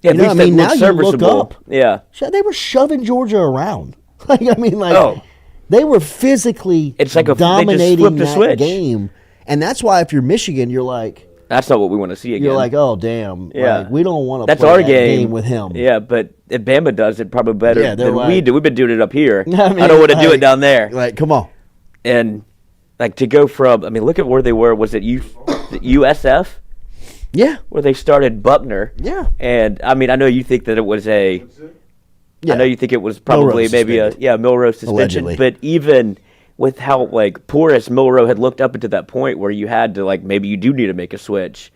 Yeah, you know, I mean, now you look up. Yeah, they were shoving Georgia around. Like, I mean, like they were physically dominating that game, and that's why if you're Michigan, you're like, that's not what we want to see again. You're like, oh damn, yeah, like, we don't want to. That's play our that game with him. Yeah, but if Bama does it probably better than we do. We've been doing it up here. I mean, I don't want to do it down there. Like, come on. And like to go from, I mean, look at where they were. Was it USF? Yeah, where they started Buckner. Yeah, and I mean, I know you think that it was I know you think it was probably Milrose Milrose suspension. Allegedly. But even with how like porous Milroe had looked up until that point, where you had to like maybe you do need to make a switch,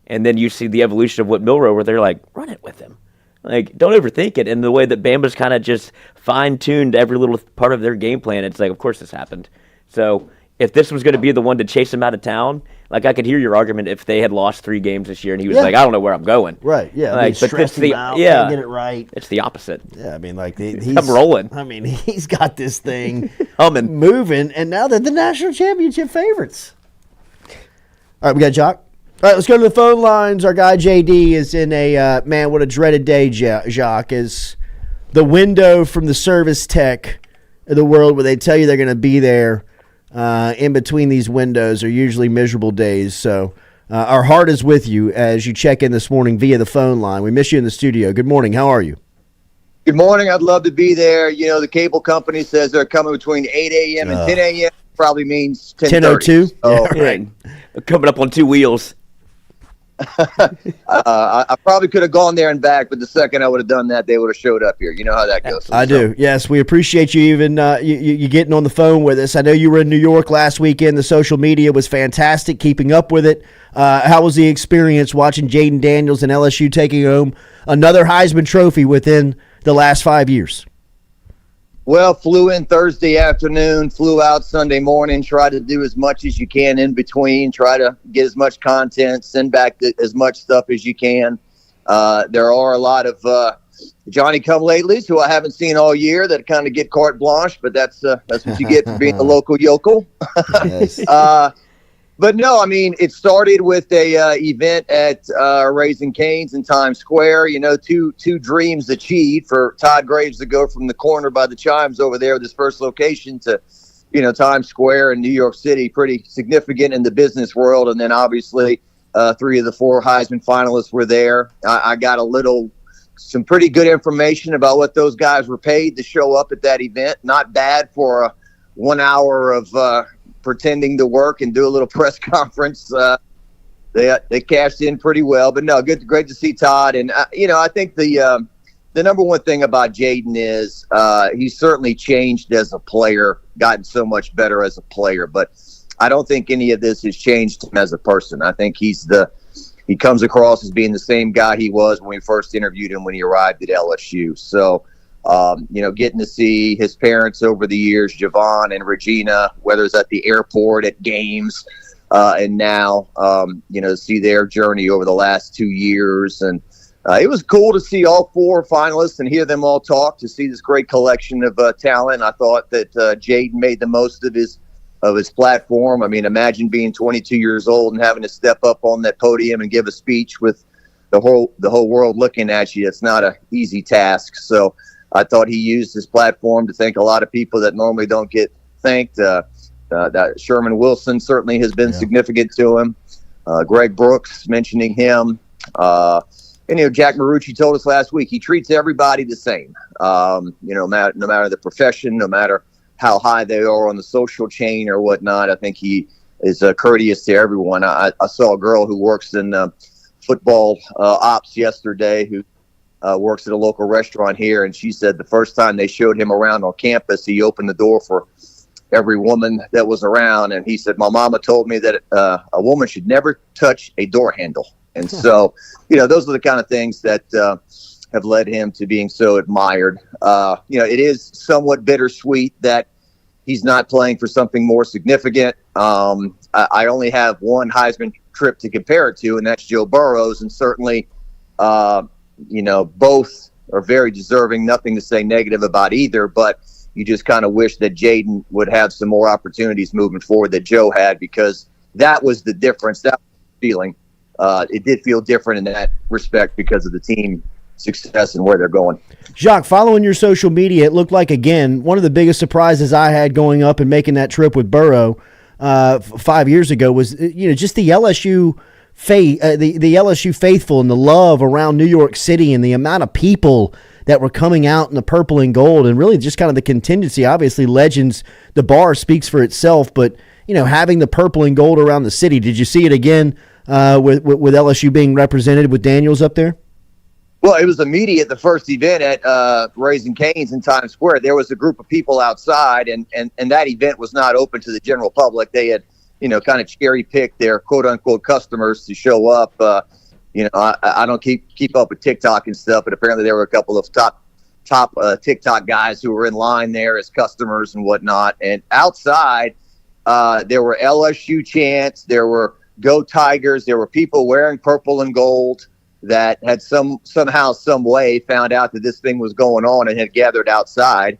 and then you see the evolution of what Milroe, where they're like, run it with him. Like, don't overthink it. And the way that Bama's kind of just fine-tuned every little part of their game plan, it's like, of course this happened. So if this was going to be the one to chase him out of town, like I could hear your argument if they had lost 3 games this year and he was like, I don't know where I'm going. Right, yeah. Like, but it's the get it right. It's the opposite. Yeah, I mean, like I'm rolling. I mean, he's got this thing humming, moving, and now they're the national championship favorites. All right, we got Jacques. All right, let's go to the phone lines. Our guy JD is in a man. What a dreaded day, Jacques, is the window from the service tech of the world where they tell you they're going to be there. In between these windows are usually miserable days. So our heart is with you as you check in this morning via the phone line. We miss you in the studio. Good morning. How are you? Good morning. I'd love to be there. You know, the cable company says they're coming between 8 a.m. and 10 a.m. Probably means 10:02. Yeah, right. Coming up on 2 wheels. I probably could have gone there and back, but the second I would have done that, they would have showed up here. You know how that goes. I do. Yes, we appreciate you even you getting on the phone with us. I know you were in New York last weekend. The social media was fantastic, keeping up with it. How was the experience watching Jayden Daniels and LSU taking home another Heisman Trophy within the last 5 years? Well, flew in Thursday afternoon, flew out Sunday morning, try to do as much as you can in between, try to get as much content, send back as much stuff as you can. There are a lot of Johnny-come-latelys who I haven't seen all year that kind of get carte blanche, but that's what you get for being a local yokel. But no, I mean, it started with a event at Raising Cane's in Times Square. You know, two dreams achieved for Todd Graves to go from the corner by the Chimes over there with his first location to, you know, Times Square in New York City, pretty significant in the business world. And then obviously 3 of the 4 Heisman finalists were there. I got some pretty good information about what those guys were paid to show up at that event. Not bad for a 1 hour of pretending to work and do a little press conference. They cashed in pretty well, but no, great to see Todd. And you know, I think the number one thing about Jayden is he's certainly changed as a player, gotten so much better as a player, but I don't think any of this has changed him as a person. I think he comes across as being the same guy he was when we first interviewed him when he arrived at LSU. So you know, getting to see his parents over the years, Javon and Regina, whether it's at the airport, at games, and now, you know, see their journey over the last 2 years. And it was cool to see all 4 finalists and hear them all talk, to see this great collection of talent. I thought that Jayden made the most of his platform. I mean, imagine being 22 years old and having to step up on that podium and give a speech with the whole world looking at you. It's not an easy task. So I thought he used his platform to thank a lot of people that normally don't get thanked. That Sherman Wilson certainly has been significant to him. Greg Brooks, mentioning him. And, you know, Jack Marucci told us last week, he treats everybody the same. You know, no matter the profession, no matter how high they are on the social chain or whatnot, I think he is courteous to everyone. I saw a girl who works in football ops yesterday who works at a local restaurant here, and she said the first time they showed him around on campus, he opened the door for every woman that was around, and he said, my mama told me that a woman should never touch a door handle. And so, you know, those are the kind of things that have led him to being so admired. You know, it is somewhat bittersweet that he's not playing for something more significant. I only have one Heisman trip to compare it to, and that's Joe Burrow's, and certainly you know, both are very deserving. Nothing to say negative about either, but you just kind of wish that Jayden would have some more opportunities moving forward that Joe had, because that was the difference. That feeling, it did feel different in that respect because of the team success and where they're going. Jacques, following your social media, it looked like, again, one of the biggest surprises I had going up and making that trip with Burrow 5 years ago was, you know, just the LSU the LSU faithful and the love around New York City and the amount of people that were coming out in the purple and gold, and really just kind of the contingency. Obviously, legends, the bar speaks for itself, but, you know, having the purple and gold around the city. Did you see it again with LSU being represented with Daniels up there? Well, it was immediate. The first event at Raising Cane's in Times Square, there was a group of people outside, and that event was not open to the general public. They had, you know, kind of cherry picked their quote unquote customers to show up. You know, I don't keep up with TikTok and stuff, but apparently there were a couple of top TikTok guys who were in line there as customers and whatnot. And outside, there were LSU chants, there were Go Tigers, there were people wearing purple and gold that had somehow, some way found out that this thing was going on and had gathered outside.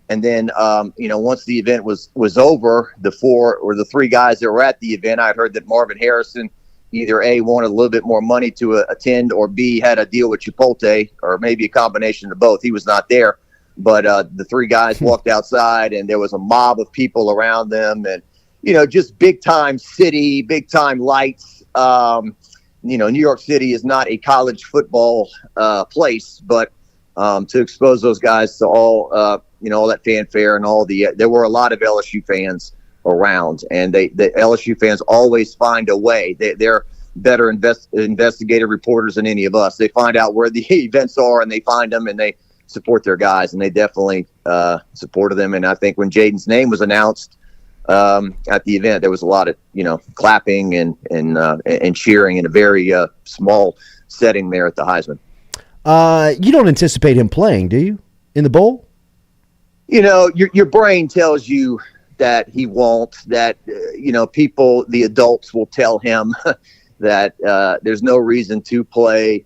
And then, you know, once the event was over, the 4 or the 3 guys that were at the event, I'd heard that Marvin Harrison either A, wanted a little bit more money to attend, or B, had a deal with Chipotle, or maybe a combination of both. He was not there. But the 3 guys walked outside, and there was a mob of people around them. And, you know, just big-time city, big-time lights. You know, New York City is not a college football place, but to expose those guys to all you know, all that fanfare and all there were a lot of LSU fans around, and the LSU fans always find a way. They're better investigative reporters than any of us. They find out where the events are and they find them and they support their guys, and they definitely supported them. And I think when Jayden's name was announced at the event, there was a lot of clapping and cheering in a very small setting there at the Heisman. You don't anticipate him playing, do you, in the bowl? Your brain tells you that he won't. That people, the adults, will tell him that there's no reason to play.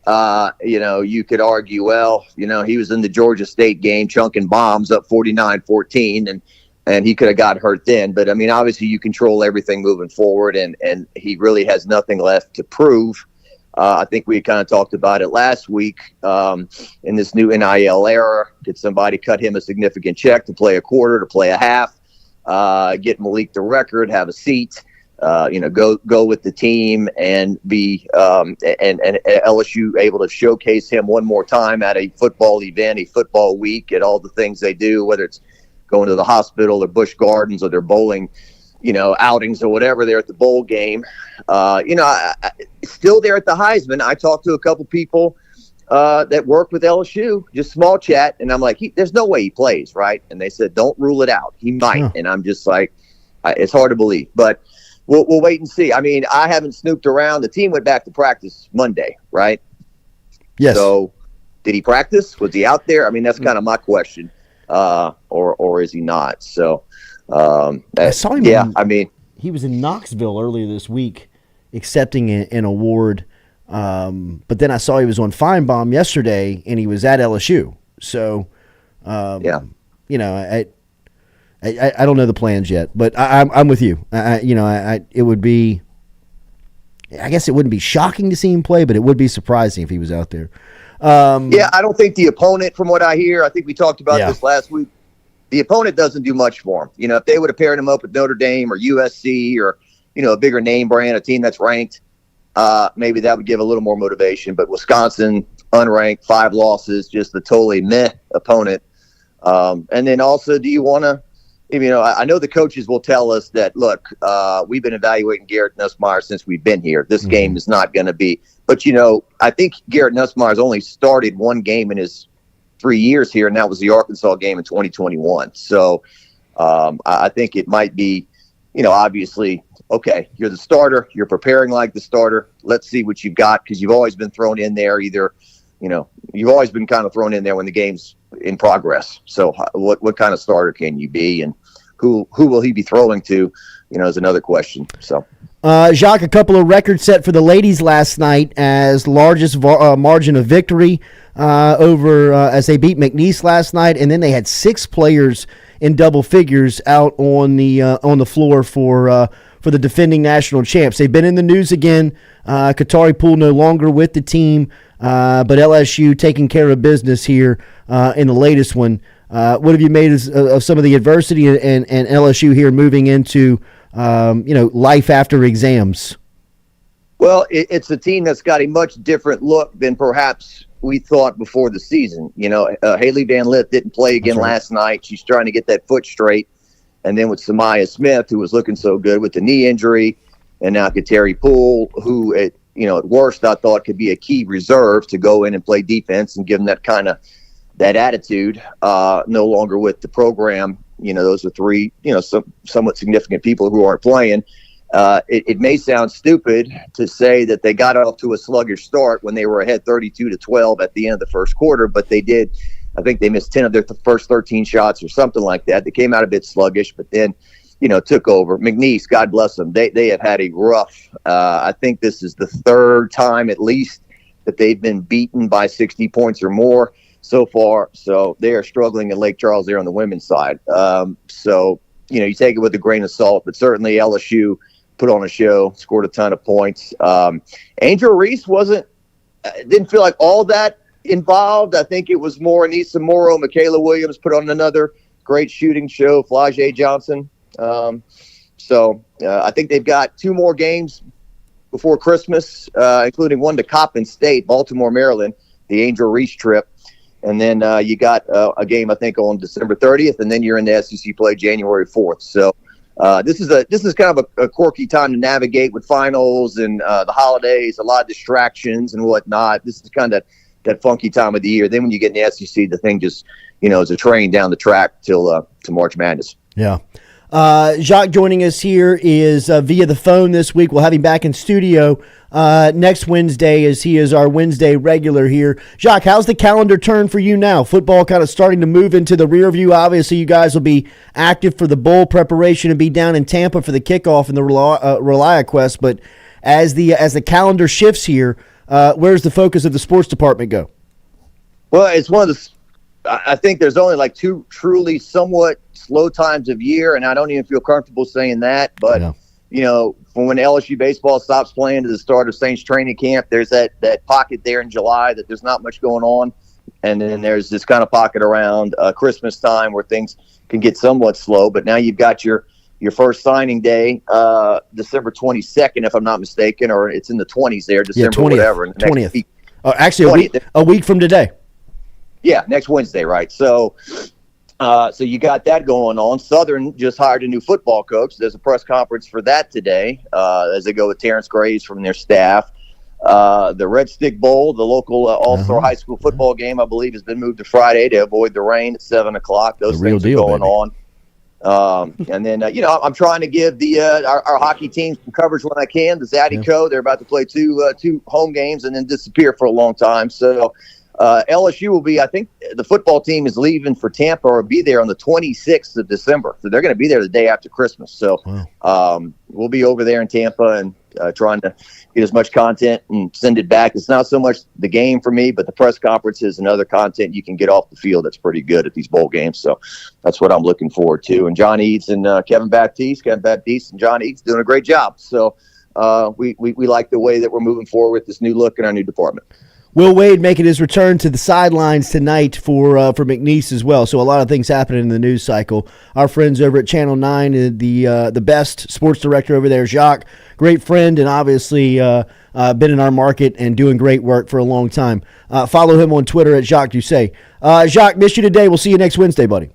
You could argue, well, he was in the Georgia State game chunking bombs up 49-14, and he could have got hurt then. But, I mean, obviously you control everything moving forward, and he really has nothing left to prove. I think we kind of talked about it last week in this new NIL era. Could somebody cut him a significant check to play a quarter, to play a half, get Malik the record, have a seat? Go with the team and be and LSU able to showcase him one more time at a football event, a football week, at all the things they do, whether it's going to the hospital or Busch Gardens or their bowling, outings or whatever. They're at the bowl game. Still there at the Heisman. I talked to a couple people that work with LSU, just small chat, and I'm like, there's no way he plays, right? And they said, don't rule it out. He might. And I'm just like, it's hard to believe, but we'll wait and see. I mean, I haven't snooped around. The team went back to practice Monday, right? Yes. So did he practice? Was he out there? I mean, that's kind of my question. Or is he not? So I saw him. Yeah, I mean, he was in Knoxville earlier this week accepting an award. But then I saw he was on Feinbaum yesterday, and he was at LSU. So, I don't know the plans yet, but I'm with you. It would be, I guess it wouldn't be shocking to see him play, but it would be surprising if he was out there. I don't think the opponent, from what I hear, I think we talked about this last week, the opponent doesn't do much for him. If they would have paired him up with Notre Dame or USC or, a bigger name brand, a team that's ranked, maybe that would give a little more motivation. But Wisconsin, unranked, 5 losses, just a totally meh opponent. And then also, do you want to, I know the coaches will tell us that, look, we've been evaluating Garrett Nussmeier since we've been here. This game is not going to be. But, I think Garrett Nussmeier's only started one game in his 3 years here, and that was the Arkansas game in 2021. So I think it might be, obviously, okay, you're the starter. You're preparing like the starter. Let's see what you've got, because you've always been thrown in there either, you've always been kind of thrown in there when the game's in progress. So what kind of starter can you be, and who will he be throwing to, is another question. So. Jacques, a couple of records set for the ladies last night as largest margin of victory over as they beat McNeese last night, and then they had 6 players in double figures out on the floor for the defending national champs. They've been in the news again. Qatari Poole no longer with the team, but LSU taking care of business here in the latest one. What have you made of some of the adversity and LSU here moving into life after exams? Well, it's a team that's got a much different look than perhaps we thought before the season. Haley Van Lith didn't play again last night. She's trying to get that foot straight. And then with Samaya Smith, who was looking so good with the knee injury, and now Qatari Poole, who at worst I thought could be a key reserve to go in and play defense and give them that kind of that attitude, no longer with the program. Those are 3, somewhat significant people who aren't playing. It may sound stupid to say that they got off to a sluggish start when they were ahead 32-12 at the end of the first quarter, but they did. I think they missed 10 of their first 13 shots or something like that. They came out a bit sluggish, but then, took over. McNeese, God bless them. They have had a rough, I think this is the 3rd time at least that they've been beaten by 60 points or more so far. So they are struggling in Lake Charles there on the women's side. You take it with a grain of salt, but certainly LSU put on a show, scored a ton of points. Angel Reese didn't feel like all that involved. I think it was more Anissa Morrow, Michaela Williams put on another great shooting show, Flajay Johnson. I think they've got 2 more games before Christmas, including one to Coppin State, Baltimore, Maryland, the Angel Reese trip. And then you got a game, I think, on December 30th, and then you're in the SEC play January 4th. So this is kind of a quirky time to navigate with finals and the holidays, a lot of distractions and whatnot. This is kind of that funky time of the year. Then when you get in the SEC, the thing just, is a train down the track till to March Madness. Yeah. Jacques joining us here is via the phone this week. We'll have him back in studio next Wednesday, as he is our Wednesday regular here. Jacques, how's the calendar turn for you now? Football kind of starting to move into the rear view. Obviously, you guys will be active for the bowl preparation and be down in Tampa for the kickoff in the Relia Quest. But as the calendar shifts here, where's the focus of the sports department go? Well, it's one of the. I think there's only like two truly somewhat slow times of year, and I don't even feel comfortable saying that. But, from when LSU baseball stops playing to the start of Saints training camp, there's that pocket there in July that there's not much going on. And then there's this kind of pocket around Christmas time where things can get somewhat slow. But now you've got your first signing day, December 22nd, if I'm not mistaken, or it's in the 20s there, December 20th, whatever. 20th. Actually, a week from today. Yeah, next Wednesday, right? So you got that going on. Southern just hired a new football coach. There's a press conference for that today as they go with Terrence Graves from their staff. The Red Stick Bowl, the local all-star high school football game, I believe, has been moved to Friday to avoid the rain at 7 o'clock. Those things are going on. And then, I'm trying to give our hockey team some coverage when I can. The Zaddy they're about to play two home games and then disappear for a long time. So LSU will be, I think the football team is leaving for Tampa or be there on the 26th of December. So they're going to be there the day after Christmas. So we'll be over there in Tampa and trying to get as much content and send it back. It's not so much the game for me, but the press conferences and other content you can get off the field that's pretty good at these bowl games. So that's what I'm looking forward to. And John Eads and Kevin Baptiste and John Eads doing a great job. So we like the way that we're moving forward with this new look in our new department. Will Wade making his return to the sidelines tonight for McNeese as well. So a lot of things happening in the news cycle. Our friends over at Channel 9, the best sports director over there, Jacques, great friend, and obviously been in our market and doing great work for a long time. Follow him on Twitter at Jacques Doucet. Jacques, miss you today. We'll see you next Wednesday, buddy.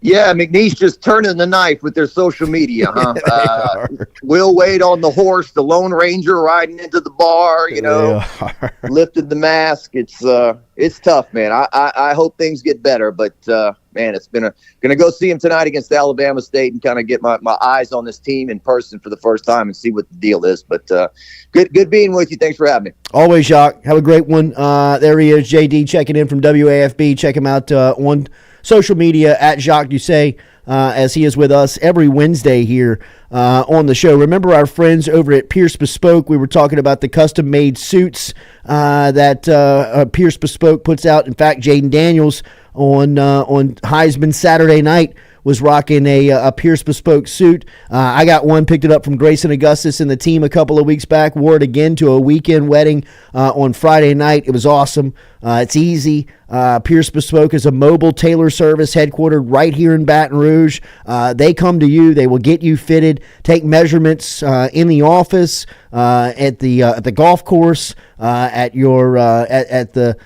Yeah, McNeese just turning the knife with their social media, huh? Will Wade on the horse, the Lone Ranger riding into the bar, lifted the mask. It's tough, man. I hope things get better, but man, it's been gonna go see him tonight against Alabama State and kind of get my eyes on this team in person for the first time and see what the deal is. But good being with you. Thanks for having me. Always, Jacques. Have a great one. There he is, JD, checking in from WAFB. Check him out on social media at Jacques Doucet, as he is with us every Wednesday here on the show. Remember our friends over at Pierce Bespoke. We were talking about the custom-made suits that Pierce Bespoke puts out. In fact, Jaden Daniels on Heisman Saturday night was rocking a Pierce Bespoke suit. I got one, picked it up from Grayson Augustus and the team a couple of weeks back, wore it again to a weekend wedding on Friday night. It was awesome. It's easy. Pierce Bespoke is a mobile tailor service headquartered right here in Baton Rouge. They come to you. They will get you fitted, take measurements in the office, at the golf course, at the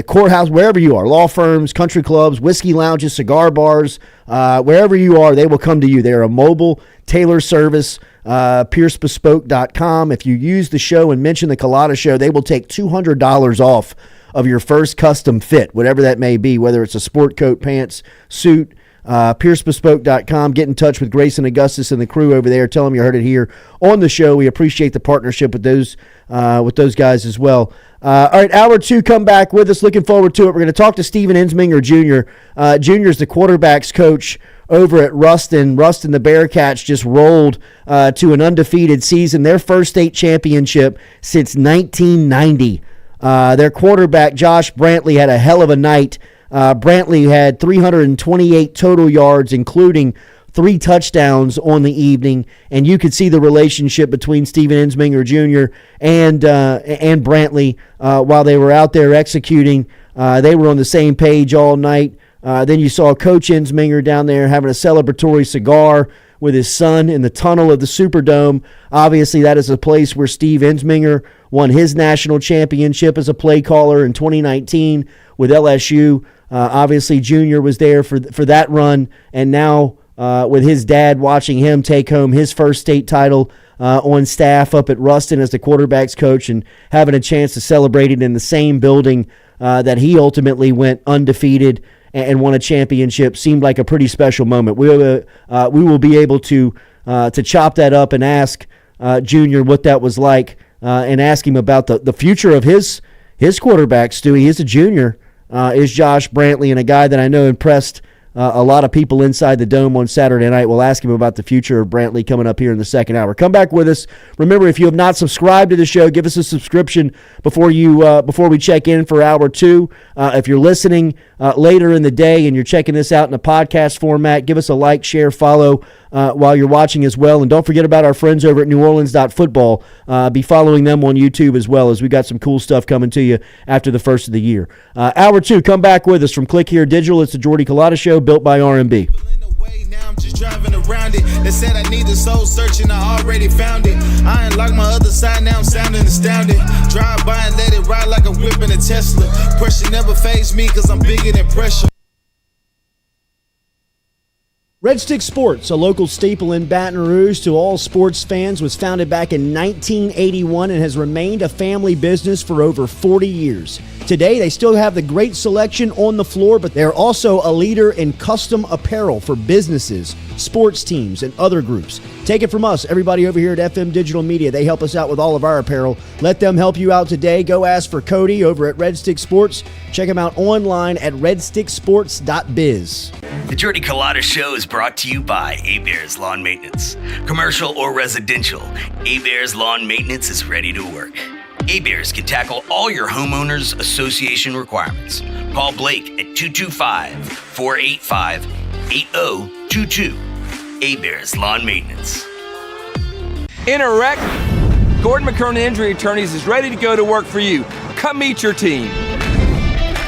courthouse, wherever you are, law firms, country clubs, whiskey lounges, cigar bars, wherever you are, they will come to you. They are a mobile tailor service. PierceBespoke.com. If you use the show and mention the Culotta Show, they will take $200 off of your first custom fit, whatever that may be, whether it's a sport coat, pants, suit. PierceBespoke.com. Get in touch with Grayson Augustus and the crew over there. Tell them you heard it here on the show. We appreciate the partnership with those guys as well. All right, hour two, come back with us. Looking forward to it. We're going to talk to Steven Ensminger Jr. Jr. is the quarterback's coach over at Ruston. Ruston, the Bearcats, just rolled to an undefeated season, their first state championship since 1990. Their quarterback, Josh Brantley, had a hell of a night. Brantley had 328 total yards, including 3 touchdowns on the evening, and you could see the relationship between Steven Ensminger Jr. and Brantley while they were out there executing. They were on the same page all night. Then you saw Coach Ensminger down there having a celebratory cigar with his son in the tunnel of the Superdome. Obviously, that is a place where Steve Ensminger won his national championship as a play caller in 2019 with LSU. Obviously, Junior was there for that run, and now with his dad watching him take home his first state title on staff up at Ruston as the quarterback's coach, and having a chance to celebrate it in the same building that he ultimately went undefeated and won a championship seemed like a pretty special moment. We will be able to chop that up and ask Junior what that was like, and ask him about the future of his quarterback, Stewie. He's a junior, is Josh Brantley, and a guy that I know impressed a lot of people inside the Dome on Saturday night. We'll ask him about the future of Brantley coming up here in the second hour. Come back with us. Remember, if you have not subscribed to the show, give us a subscription before we check in for hour 2. If you're listening later in the day and you're checking this out in a podcast format, give us a like, share, follow while you're watching as well. And don't forget about our friends over at NewOrleans.football. Be following them on YouTube as well, as we got some cool stuff coming to you after the first of the year. Hour 2, come back with us from Click Here Digital. It's the Jordy Culotta Show, built by R&B. Now I'm just driving around it. They said I need a soul searching, I already found it. I unlocked my other side, now I'm sounding astounded. Drive by and let it ride like a whip in a Tesla. Pressure never fazed me, cause I'm bigger than pressure. Red Stick Sports, a local staple in Baton Rouge to all sports fans, was founded back in 1981 and has remained a family business for over 40 years. Today, they still have the great selection on the floor, but they're also a leader in custom apparel for businesses, sports teams, and other groups. Take it from us, everybody over here at FM Digital Media. They help us out with all of our apparel. Let them help you out today. Go ask for Cody over at Red Stick Sports. Check him out online at redsticksports.biz. The Jordy Culotta Show is brought to you by A-Bears Lawn Maintenance. Commercial or residential, A-Bears Lawn Maintenance is ready to work. A-Bears can tackle all your homeowners association requirements. Call Blake at 225-485-8022. A-Bears Lawn Maintenance. In a wreck, Gordon McKernan Injury Attorneys is ready to go to work for you. Come meet your team.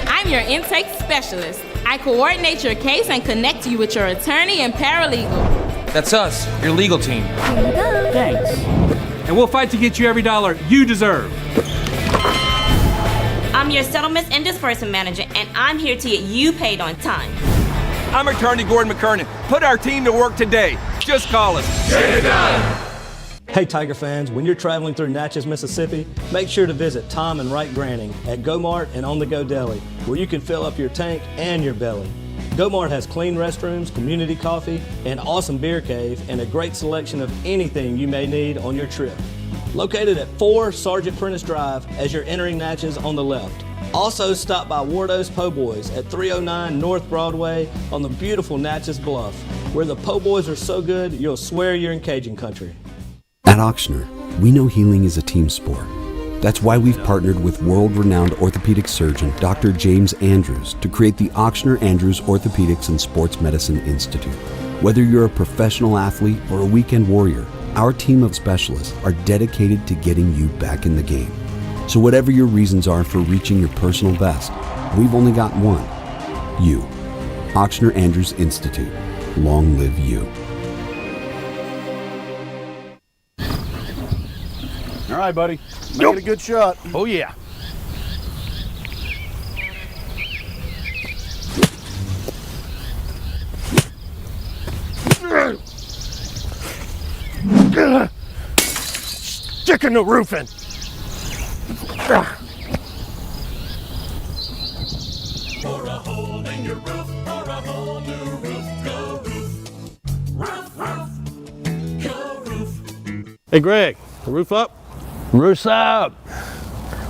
I'm your intake specialist. I coordinate your case and connect you with your attorney and paralegal. That's us, your legal team. Thanks. And we'll fight to get you every dollar you deserve. I'm your settlements and disbursement manager, and I'm here to get you paid on time. I'm attorney Gordon McKernan. Put our team to work today. Just call us. Get it done. Hey Tiger fans, when you're traveling through Natchez, Mississippi, make sure to visit Tom and Wright Granning at Go Mart and On The Go Deli, where you can fill up your tank and your belly. Go Mart has clean restrooms, community coffee, an awesome beer cave, and a great selection of anything you may need on your trip. Located at 4 Sergeant Prentice Drive as you're entering Natchez on the left. Also stop by Wardo's Po' Boys at 309 North Broadway on the beautiful Natchez Bluff, where the Po' Boys are so good you'll swear you're in Cajun country. At Ochsner, we know healing is a team sport. That's why we've partnered with world-renowned orthopedic surgeon Dr. James Andrews to create the Ochsner Andrews Orthopedics and Sports Medicine Institute. Whether you're a professional athlete or a weekend warrior, our team of specialists are dedicated to getting you back in the game. So whatever your reasons are for reaching your personal best, we've only got one. You. Ochsner Andrews Institute. Long live you. All right, buddy. Make it a good shot. Oh, yeah. Sticking the roof in. For a hole in your roof, for a whole new roof, go roof. Roof, roof, go roof. Hey, Greg, roof up? Roof's up.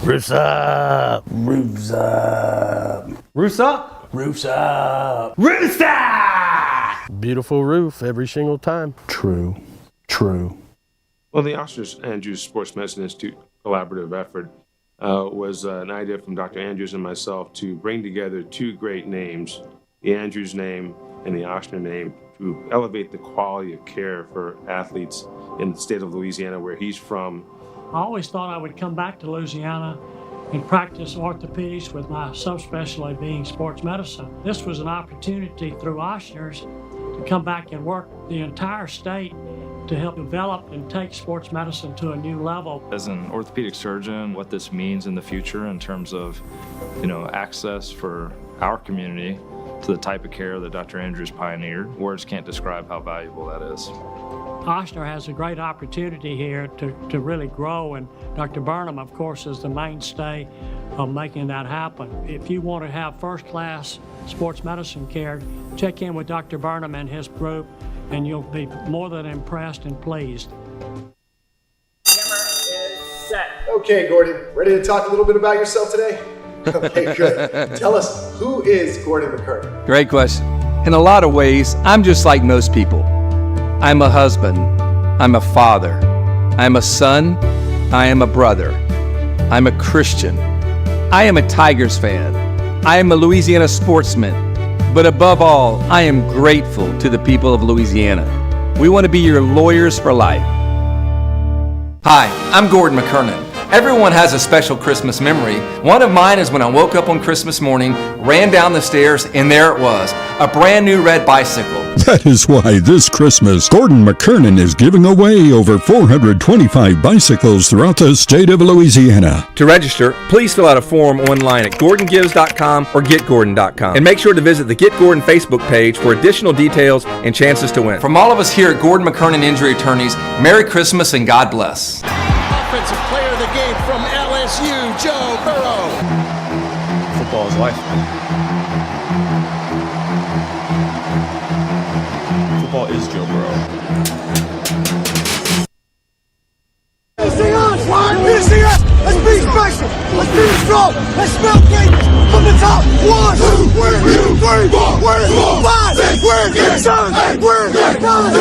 Roof's up. Roof's up. Roof's up? Roof's up. Rooster! Beautiful roof every single time. True. True. Well, the Ochsner Andrews Sports Medicine Institute collaborative effort was an idea from Dr. Andrews and myself to bring together 2 great names, the Andrews name and the Ochsner name, to elevate the quality of care for athletes in the state of Louisiana, where he's from. I always thought I would come back to Louisiana and practice orthopedics with my subspecialty being sports medicine. This was an opportunity through Ochsner's to come back and work the entire state to help develop and take sports medicine to a new level. As an orthopedic surgeon, what this means in the future in terms of, access for our community to the type of care that Dr. Andrews pioneered. Words can't describe how valuable that is. Ochsner has a great opportunity here to really grow, and Dr. Burnham, of course, is the mainstay of making that happen. If you want to have first-class sports medicine care, check in with Dr. Burnham and his group, and you'll be more than impressed and pleased. Okay, Gordon, ready to talk a little bit about yourself today? Okay, good. Tell us, who is Gordon McKernan? Great question. In a lot of ways, I'm just like most people. I'm a husband. I'm a father. I'm a son. I am a brother. I'm a Christian. I am a Tigers fan. I am a Louisiana sportsman. But above all, I am grateful to the people of Louisiana. We want to be your lawyers for life. Hi, I'm Gordon McKernan. Everyone has a special Christmas memory. One of mine is when I woke up on Christmas morning, ran down the stairs, and there it was, a brand new red bicycle. That is why this Christmas, Gordon McKernan is giving away over 425 bicycles throughout the state of Louisiana. To register, please fill out a form online at GordonGives.com or GetGordon.com. And make sure to visit the Get Gordon Facebook page for additional details and chances to win. From all of us here at Gordon McKernan Injury Attorneys, Merry Christmas and God bless. Offensive player of the game from LSU, Joe Burrow. Football is life. Football is Joe Burrow. Finishing us! Let's be special! Let's be strong! Let's smell greatness from the top! 1, 2, 3, 4, 5, 6, 7, 8, 9,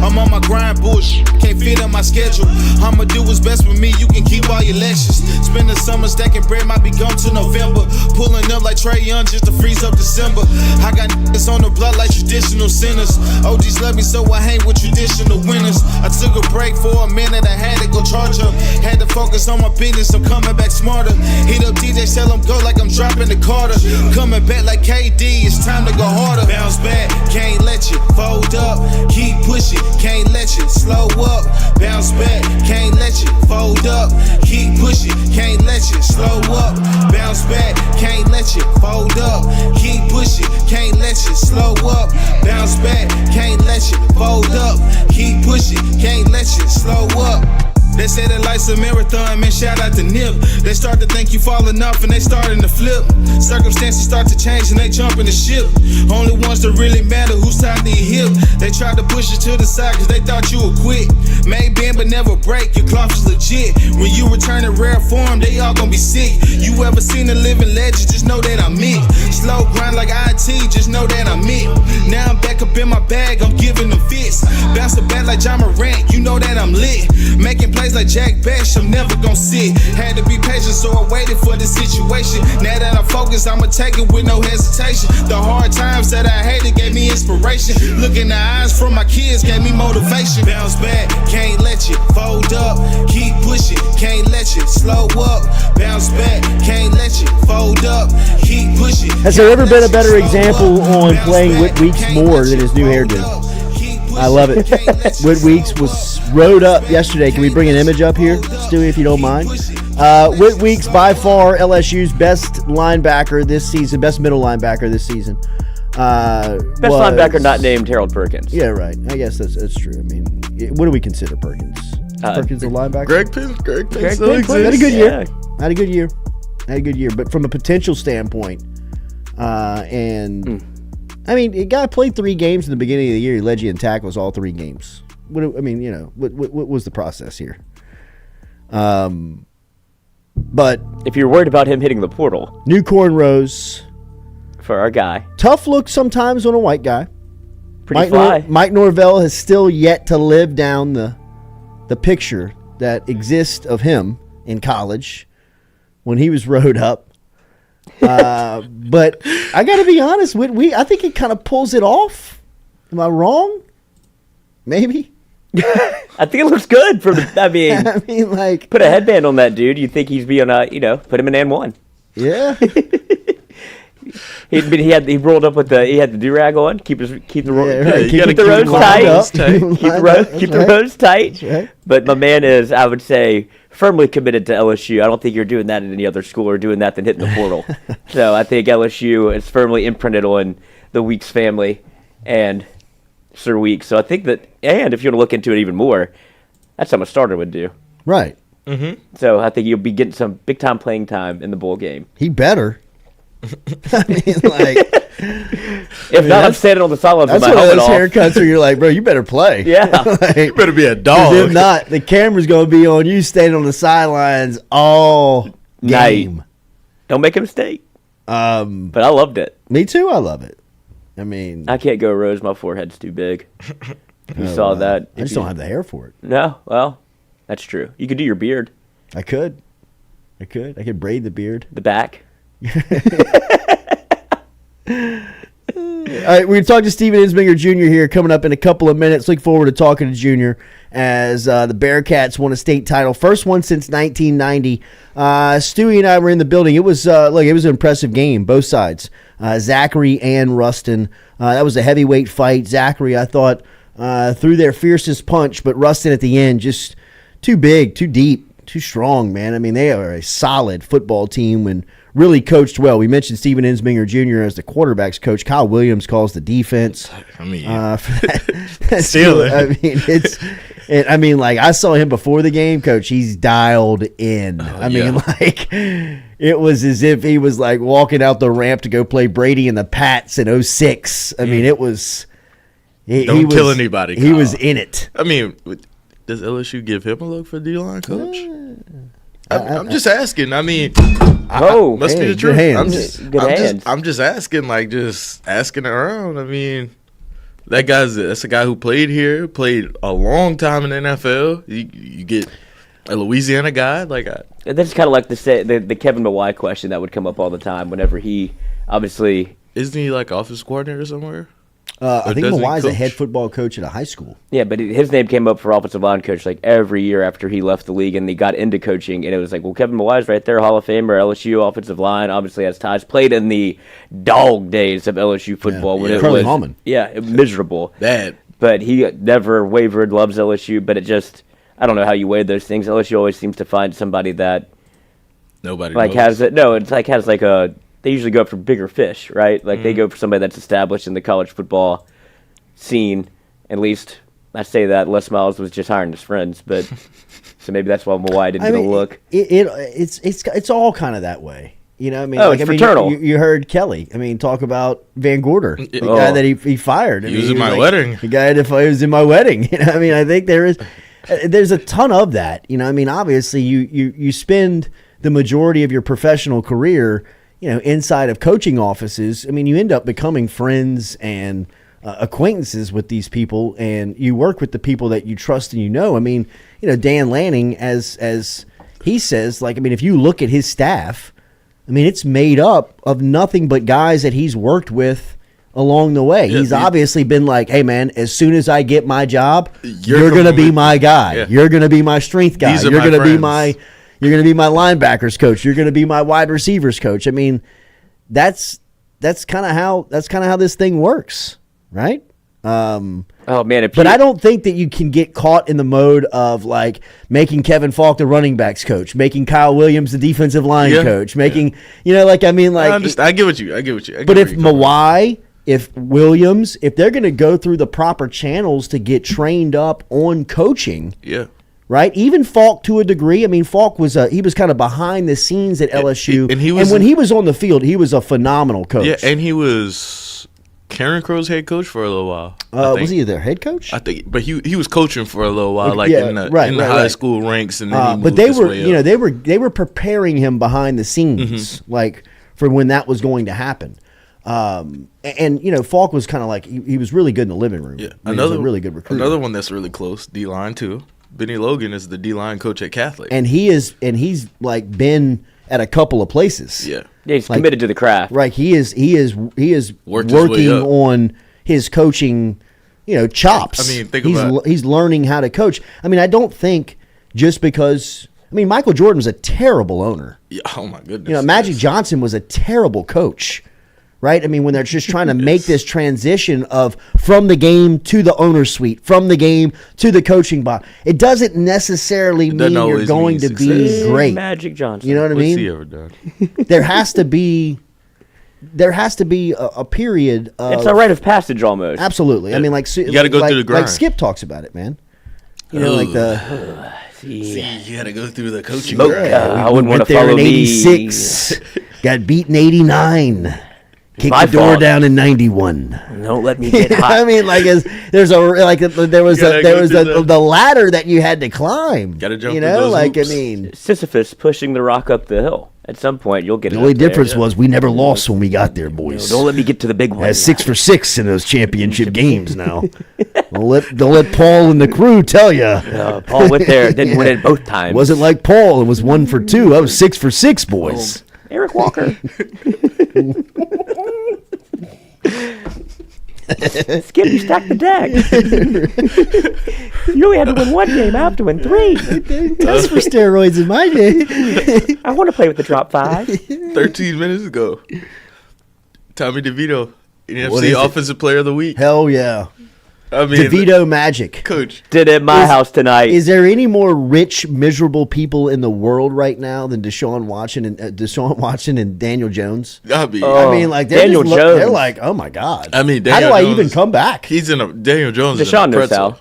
I'm on my grind, bullshit. Can't fit on my schedule. I'ma do what's best with me. You can keep all your lectures. Spend the summer stacking bread, might be gone till November. Pulling up like Trae Young just to freeze up December. I got niggas on the block like traditional sinners. OGs love me, so I hang with traditional winners. I took a break for a minute, I had to go charge up. Had to focus on my business, I'm coming back smarter. Hit up DJ, tell him go like I'm dropping the Carter. Coming back like KD, it's time to go harder. Bounce back, can't let you fold up. Keep pushing, can't let you slow up. Bounce back, can't let you fold up. Keep pushing, can't let you slow up. Bounce back, can't let you fold up. Keep pushing, can't let you slow up. Bounce back, can't let you fold up. Keep pushing, can't let you slow up. They say that life's a marathon, man, shout out to Nip. They start to think you falling off and they starting to flip. Circumstances start to change and they jumping the ship. Only ones that really matter who's tied to your hip. They tried to push you to the side cause they thought you would quit. May bend but never break, your cloth is legit. When you return in rare form, they all gonna be sick. You ever seen a living legend, just know that I'm it. Slow grind like IT, just know that I'm it. Now I'm back up in my bag, I'm giving them fits. Bouncing back like John Morant, you know that I'm lit. Making plays like Jack Bash, I'm never gon' sit. Had to be patient, so I waited for the situation. Now that I'm focused, I'ma take it with no hesitation. The hard times that I hated gave me inspiration. Look in the eyes from my kids gave me motivation. Bounce back, can't let you fold up. Keep pushing, can't let you slow up. Bounce back, can't let you fold up. Keep pushing. Has there ever been a better example on playing Whit Weeks more than his new hairdo? I love it. Whit Weeks was rode up yesterday. Can we bring an image up here, Stewie, if you don't mind? Whit Weeks, by far LSU's best linebacker this season, best middle linebacker this season. Best linebacker not named Harold Perkins. Yeah, right. I guess that's true. I mean, what do we consider Perkins? Perkins a linebacker? Greg Penn still exists. Had a good year. Had a good year. But from a potential standpoint, I mean, a guy played 3 games in the beginning of the year. He led you in tackles all 3 games. What was the process here? But if you're worried about him hitting the portal, new cornrows for our guy. Tough look sometimes on a white guy. Pretty fly. Mike Norvell has still yet to live down the picture that exists of him in college when he was rode up. But I got to be honest, I think he kind of pulls it off. Am I wrong? Maybe. I think it looks good. I mean, like, put a headband on that dude. You think he's being, put him in N1. Yeah. He rolled up with he had the do-rag on. Keep the roads tight. Keep the roads tight. Right. But my man is, I would say, firmly committed to LSU. I don't think you're doing that at any other school or doing that than hitting the portal. So I think LSU is firmly imprinted on the Weeks family and Sir Weeks. So I think that, and if you want to look into it even more, that's something a starter would do. Right. Mm-hmm. So I think you'll be getting some big-time playing time in the bowl game. He better. I mean, like, if not, I'm standing on the sidelines with that's my one of helmet those off. haircuts where you're like, bro, you better play. Yeah. Like, You better be a dog. If not, the camera's going to be on you standing on the sidelines all game. Night. Don't make a mistake. But I loved it. Me too. I love it. I mean, I can't go Rose. My forehead's too big. You saw that. I just don't have the hair for it. No. Well, that's true. You could do your beard. I could braid the beard. The back. All right, we're talking to Steven Ensminger Jr. here coming up in a couple of minutes. Look forward to talking to Junior as the Bearcats won a state title, first one since 1990. Stewie and I were in the building. It was it was an impressive game, both sides. Zachary and Ruston. That was a heavyweight fight. Zachary, I thought, threw their fiercest punch, but Ruston at the end just too big, too deep, too strong, man. I mean, they are a solid football team when really coached well. We mentioned Steven Ensminger Jr. as the quarterback's coach. Kyle Williams calls the defense. I mean, stealing. I mean, I saw him before the game, Coach. He's dialed in. It was as if he was like walking out the ramp to go play Brady and the Pats in 2006. I mean, it was. Don't kill anybody. He was in it. I mean, does LSU give him a look for D-line coach? I'm just asking. I mean, must be the truth. I'm just asking, just asking around. I mean, that's a guy who played here, played a long time in the NFL. You get a Louisiana guy that's kind of like the Kevin Mawai question that would come up all the time whenever he obviously isn't he offensive coordinator somewhere? I think Mawai's a head football coach at a high school. Yeah, but his name came up for offensive line coach every year after he left the league and he got into coaching. And it was Kevin Mawai's right there, Hall of Famer, LSU offensive line, obviously has ties. Played in the dog days of LSU football when it was Hallman. Miserable. Bad. But he never wavered, loves LSU. But it just, I don't know how you weigh those things. LSU always seems to find somebody that nobody knows. They usually go for bigger fish, right? They go for somebody that's established in the college football scene. At least I say that Les Miles was just hiring his friends, but so maybe that's why Mawai didn't get a look. It's all kind of that way. You know, it's fraternal. You heard Kelly. talk about Van Gorder, the guy that he fired. He was in my wedding. The guy that was in my wedding. I think there's a ton of that. Obviously you spend the majority of your professional career, inside of coaching offices. You end up becoming friends and acquaintances with these people, and you work with the people that you trust and Dan Lanning, as he says, if you look at his staff, it's made up of nothing but guys that he's worked with along the way. He's obviously been hey man, as soon as I get my job, you're going to be my guy. Yeah. You're going to be my strength guy. You're going to be my linebackers coach. You're going to be my wide receivers coach. That's kind of how this thing works, right? But I don't think that you can get caught in the mode of making Kevin Falk the running backs coach, making Kyle Williams the defensive line coach, making I get what you. But if Mawai, if Williams, if they're going to go through the proper channels to get trained up on coaching, right? Even Falk to a degree. Falk was he was kind of behind the scenes at LSU, and when he was on the field, he was a phenomenal coach. Yeah, and he was Karen Crow's head coach for a little while. Was he their head coach? I think, but he was coaching for a little while, in the high school ranks, and then but they were they were preparing him behind the scenes, for when that was going to happen. And Falk was kind of he was really good in the living room. Yeah, he was a really good recruiter. Another one that's really close, D-line too. Benny Logan is the D-line coach at Catholic, and he's been at a couple of places. Yeah, he's committed to the craft. Right. He is working on his coaching, chops. I mean, he's learning how to coach. I mean, I don't think just because. I mean, Michael Jordan was a terrible owner. Yeah, oh my goodness. Magic Johnson was a terrible coach. Right? I mean, when they're just trying to make this transition from the game to the owner's suite, from the game to the coaching box, it doesn't necessarily mean you're going to be great. Magic Johnson. You know what I mean? What's he ever done? There has to be a period of... It's a rite of passage almost. Absolutely. Yeah. I mean, like... You got to go through the grind. Like Skip talks about it, man. Like the... See, you got to go through the coaching grind. Yeah, I wouldn't want to there follow in 86. Got beaten 89. Kicked the door down in 91. Don't let me get hot. I mean, there was the ladder that you had to climb. Got to jump. Sisyphus pushing the rock up the hill. At some point, you'll get it. The only difference was we never lost when we got there, boys. Don't let me get to the big one. Has 6 for 6 in those championship games now. Don't let Paul and the crew tell you. Paul went there, didn't win it both times. It wasn't like Paul. It was 1 for 2. I was 6 for 6, boys. Eric Walker. Skip, you stacked the deck. You only had to win 1 game. I have to win 3. That's for steroids in my day. I want to play with the drop 5. 13 minutes ago, Tommy DeVito, NFC Offensive Player of the Week. Hell yeah. I mean, DeVito magic. Coach. Did it at my house tonight. Is there any more rich, miserable people in the world right now than Deshaun Watson and Daniel Jones? Gotta be. I mean, like Daniel Jones. They're like, oh my god. I mean, how do I even come back? He's in a Daniel Jones. Deshaun knows how.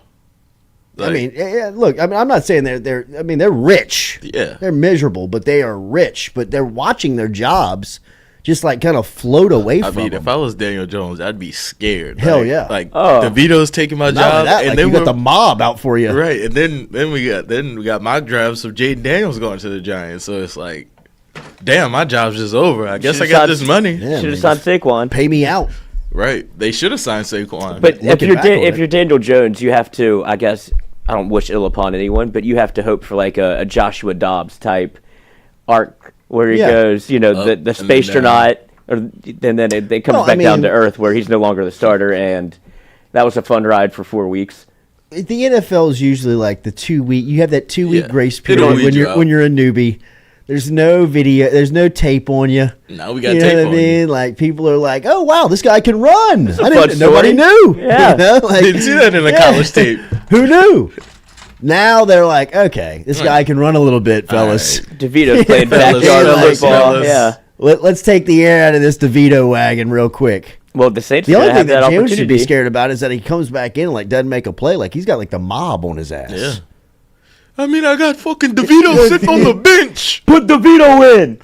I mean, look. I mean, I'm not saying they're. I mean, they're rich. Yeah. They're miserable, but they are rich. But they're watching their jobs just like kind of float away from them. I mean, if I was Daniel Jones, I'd be scared. Hell yeah. DeVito's taking my job, and then you got the mob out for you. Right, and then we got mock drafts of Jayden Daniels going to the Giants. So it's like, damn, my job's just over. I guess I got this money. Yeah, should have signed Saquon. Pay me out. Right, they should have signed Saquon. But if you're Daniel Jones, you have to. I guess I don't wish ill upon anyone, but you have to hope for like a Joshua Dobbs type arc. Where he goes, the spaced or not, then it comes back down to earth where he's no longer the starter, and that was a fun ride for 4 weeks. The NFL is usually like the 2 week. You have that 2 week grace period when you're a newbie. There's no video. There's no tape on you. No, we got tape on you. know what I mean? Like people are like, "Oh wow, this guy can run." Nobody knew. Yeah, didn't see that in the college tape. Who knew? Now they're like, okay, this guy can run a little bit, fellas. Right. DeVito's playing backyard football. Yeah. Let's take the air out of this DeVito wagon real quick. Well, the Saints. The only thing that James should be scared about is that he comes back in and doesn't make a play. Like he's got like the mob on his ass. Yeah. I mean, I got fucking DeVito sitting on the bench. Put DeVito in.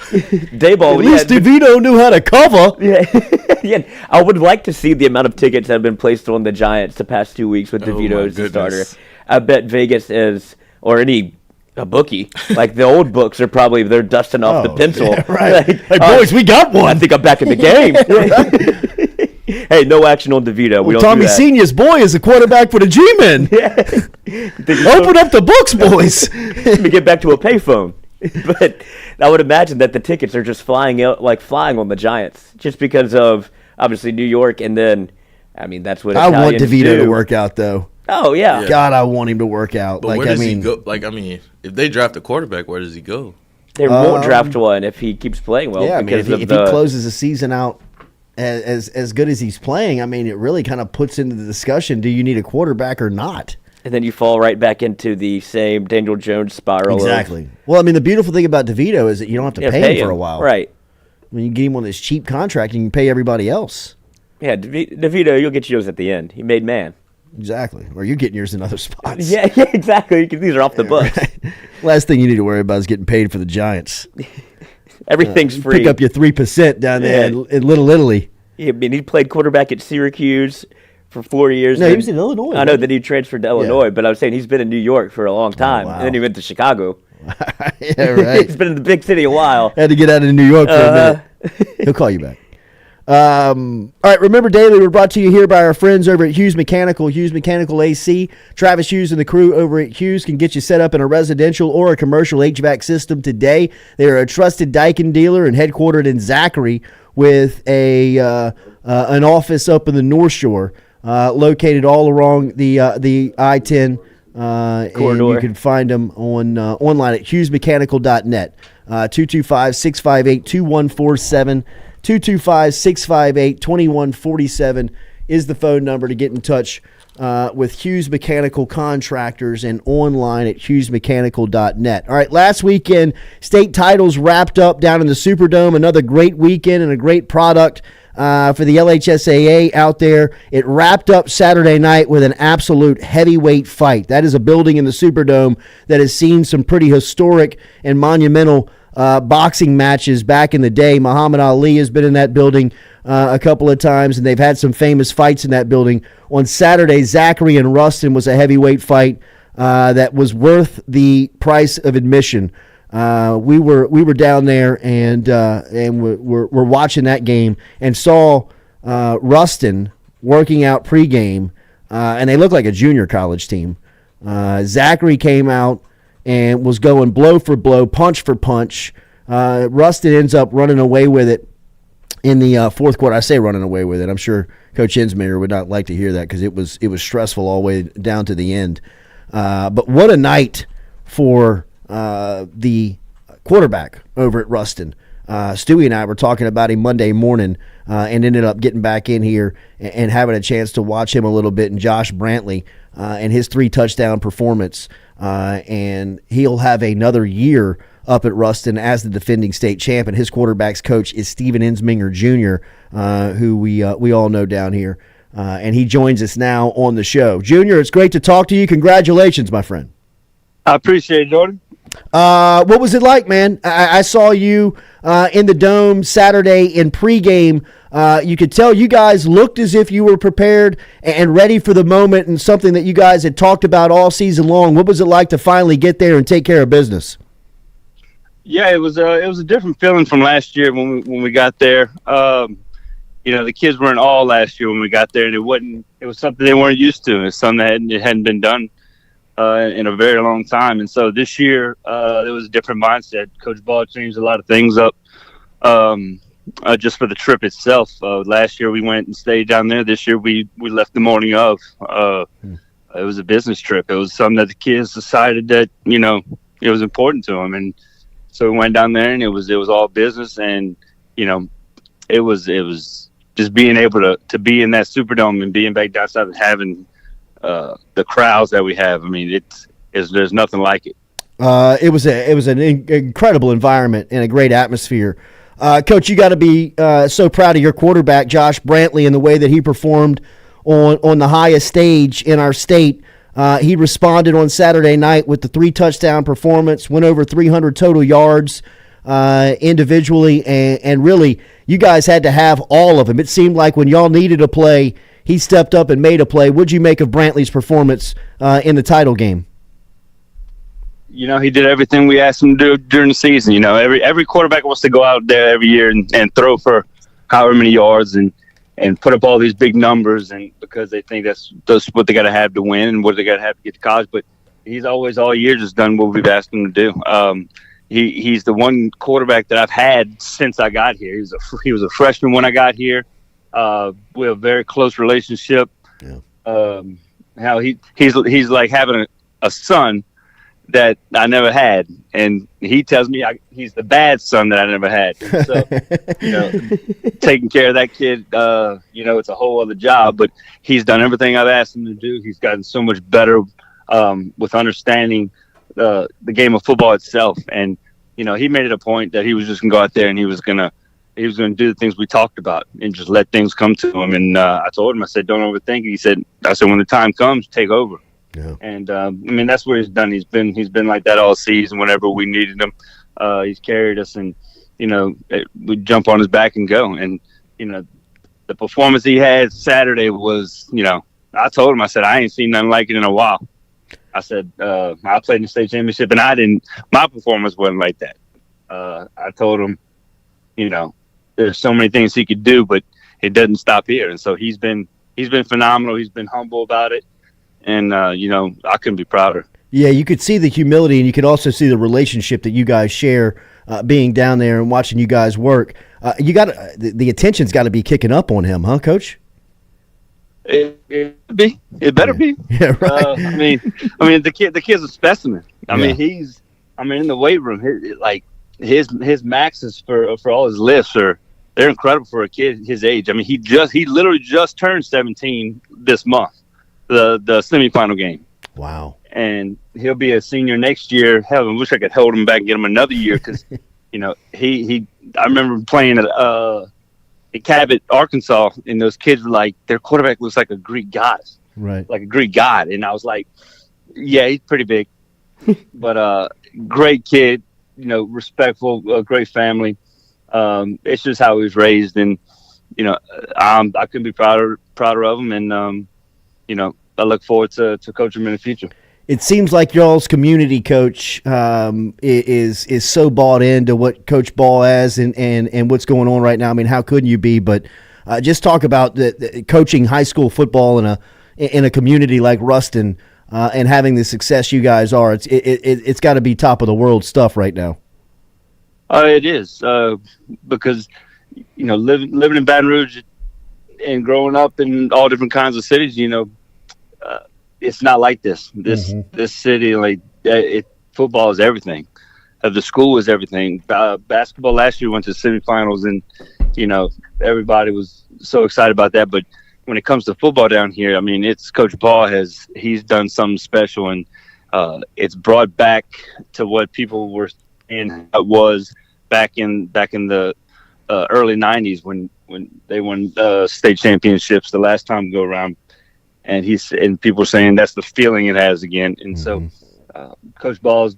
Dayball. At least DeVito knew how to cover. Yeah. I would like to see the amount of tickets that have been placed on the Giants the past 2 weeks with DeVito as the starter. I bet Vegas is, or a bookie, like the old books are probably, they're dusting off the pencil. Yeah, right. Like, boys, we got one. I think I'm back in the game. Hey, no action on DeVito. We don't Tommy do that. Senior's boy is a quarterback for the G-Men. Open up the books, boys. Let me get back to a payphone. But I would imagine that the tickets are just flying out, like flying on the Giants, just because of obviously New York, and then I mean that's what I Italians want DeVito do. to work out though. Oh yeah. God, I want him to work out. But where does he go? Like I mean, if they draft a quarterback, where does he go? They won't draft one if he keeps playing well. Yeah, because if he closes the season out as good as he's playing, I mean, it really kind of puts into the discussion: do you need a quarterback or not? And then you fall right back into the same Daniel Jones spiral. Exactly. Well, I mean, the beautiful thing about DeVito is that you don't have to pay him for a while. Right. I mean, you get him on this cheap contract and you can pay everybody else. Yeah, DeVito, you'll get yours at the end. He made man. Exactly. Or you're getting yours in other spots. Yeah, exactly. These are off the books. Right. Last thing you need to worry about is getting paid for the Giants. Everything's free. Pick up your 3% down there in Little Italy. Yeah, I mean, he played quarterback at Syracuse for 4 years. No, he was in Illinois. I know that he transferred to Illinois, but I was saying he's been in New York for a long time. Oh, wow. And then he went to Chicago. Yeah, right. He's been in the big city a while. Had to get out of New York for a minute. He'll call you back. All right, remember daily, we're brought to you here by our friends over at Hughes Mechanical AC. Travis Hughes and the crew over at Hughes can get you set up in a residential or a commercial HVAC system today. They are a trusted Daikin dealer and headquartered in Zachary with an office up in the North Shore, located all along the I-10 corridor. And you can find them online at hughesmechanical.net. 225-658-2147. 225-658-2147 is the phone number to get in touch with Hughes Mechanical Contractors and online at hughesmechanical.net. All right, last weekend, state titles wrapped up down in the Superdome. Another great weekend and a great product for the LHSAA out there. It wrapped up Saturday night with an absolute heavyweight fight. That is a building in the Superdome that has seen some pretty historic and monumental boxing matches back in the day. Muhammad Ali has been in that building a couple of times, and they've had some famous fights in that building. On Saturday, Zachary and Ruston was a heavyweight fight that was worth the price of admission. We were down there and we're watching that game and saw Ruston working out pregame, and they look like a junior college team. Zachary came out and was going blow for blow, punch for punch. Ruston ends up running away with it in the fourth quarter. I say running away with it. I'm sure Coach Ensminger would not like to hear that because it was stressful all the way down to the end. But what a night for the quarterback over at Ruston. Stewie and I were talking about him Monday morning and ended up getting back in here and having a chance to watch him a little bit, and Josh Brantley and his 3-touchdown performance. And he'll have another year up at Ruston as the defending state champ, and his quarterback's coach is Steven Ensminger Jr., who we all know down here. And he joins us now on the show. Junior, it's great to talk to you. Congratulations, my friend. I appreciate it, Jordan. What was it like, man? I saw you in the Dome Saturday in pregame. You could tell you guys looked as if you were prepared and ready for the moment, and something that you guys had talked about all season long. What was it like to finally get there and take care of business? Yeah, it was a different feeling from last year when we got there. The kids were in awe last year when we got there, and it was something they weren't used to. It's something that hadn't been done in a very long time. And so this year, there was a different mindset. Coach Ball changed a lot of things up just for the trip itself. Last year we went and stayed down there. This year we left the morning of. It was a business trip. It was something that the kids decided that, it was important to them. And so we went down there, and it was all business. And, it was just being able to be in that Superdome and being back down south and having the crowds that we have. I mean, there's nothing like it. It was an incredible environment and a great atmosphere. Coach, you got to be so proud of your quarterback, Josh Brantley, and the way that he performed on the highest stage in our state. He responded on Saturday night with the 3-touchdown performance, went over 300 total yards individually, and really, you guys had to have all of them. It seemed like when y'all needed a play, he stepped up and made a play. What'd you make of Brantley's performance in the title game? He did everything we asked him to do during the season. Every quarterback wants to go out there every year and throw for however many yards and put up all these big numbers, and because they think that's what they got to have to win and what they got to have to get to college. But he's always all year just done what we've asked him to do. He's the one quarterback that I've had since I got here. He was a freshman when I got here. We have a very close relationship. Yeah. How he's like having a son that I never had, and he tells me he's the bad son that I never had. So, taking care of that kid, it's a whole other job. But he's done everything I've asked him to do. He's gotten so much better with understanding the game of football itself. And he made it a point that he was just gonna go out there and he was gonna do the things we talked about and just let things come to him. And I told him, I said, don't overthink it. I said, when the time comes, take over. Yeah. And that's what he's done. He's been like that all season. Whenever we needed him, he's carried us, and we jump on his back and go. And the performance he had Saturday was, I told him, I said, I ain't seen nothing like it in a while. I said, I played in the state championship, and my performance wasn't like that. I told him, there's so many things he could do, but it doesn't stop here. And so he's been phenomenal. He's been humble about it, and I couldn't be prouder. Yeah, you could see the humility, and you could also see the relationship that you guys share, being down there and watching you guys work. You got the attention's got to be kicking up on him, huh, Coach? It better be. Yeah, right. I mean, the kid's a specimen. I mean, in the weight room, his maxes for all his lifts they're incredible for a kid his age. I mean, he literally just turned 17 this month, the semifinal game. Wow. And he'll be a senior next year. Hell, I wish I could hold him back and get him another year because, I remember playing at Cabot, Arkansas, and those kids were like, their quarterback looks like a Greek goddess. Right. Like a Greek god. And I was like, yeah, he's pretty big. But great kid, respectful, great family. It's just how he was raised. And, I couldn't be prouder of him. And, I look forward to coaching him in the future. It seems like y'all's community, Coach, is so bought into what Coach Ball has and what's going on right now. I mean, how couldn't you be? But just talk about the coaching high school football in a community like Ruston and having the success you guys are. It's got to be top of the world stuff right now. It is because living in Baton Rouge and growing up in all different kinds of cities, it's not like this. This city, football is everything. The school is everything. Basketball last year went to semifinals, and everybody was so excited about that. But when it comes to football down here, I mean, it's Coach Ball he's done something special, and it's brought back to what people were saying it was back in the early '90s when they won state championships the last time go around. And people are saying that's the feeling it has again. And so Coach Ball's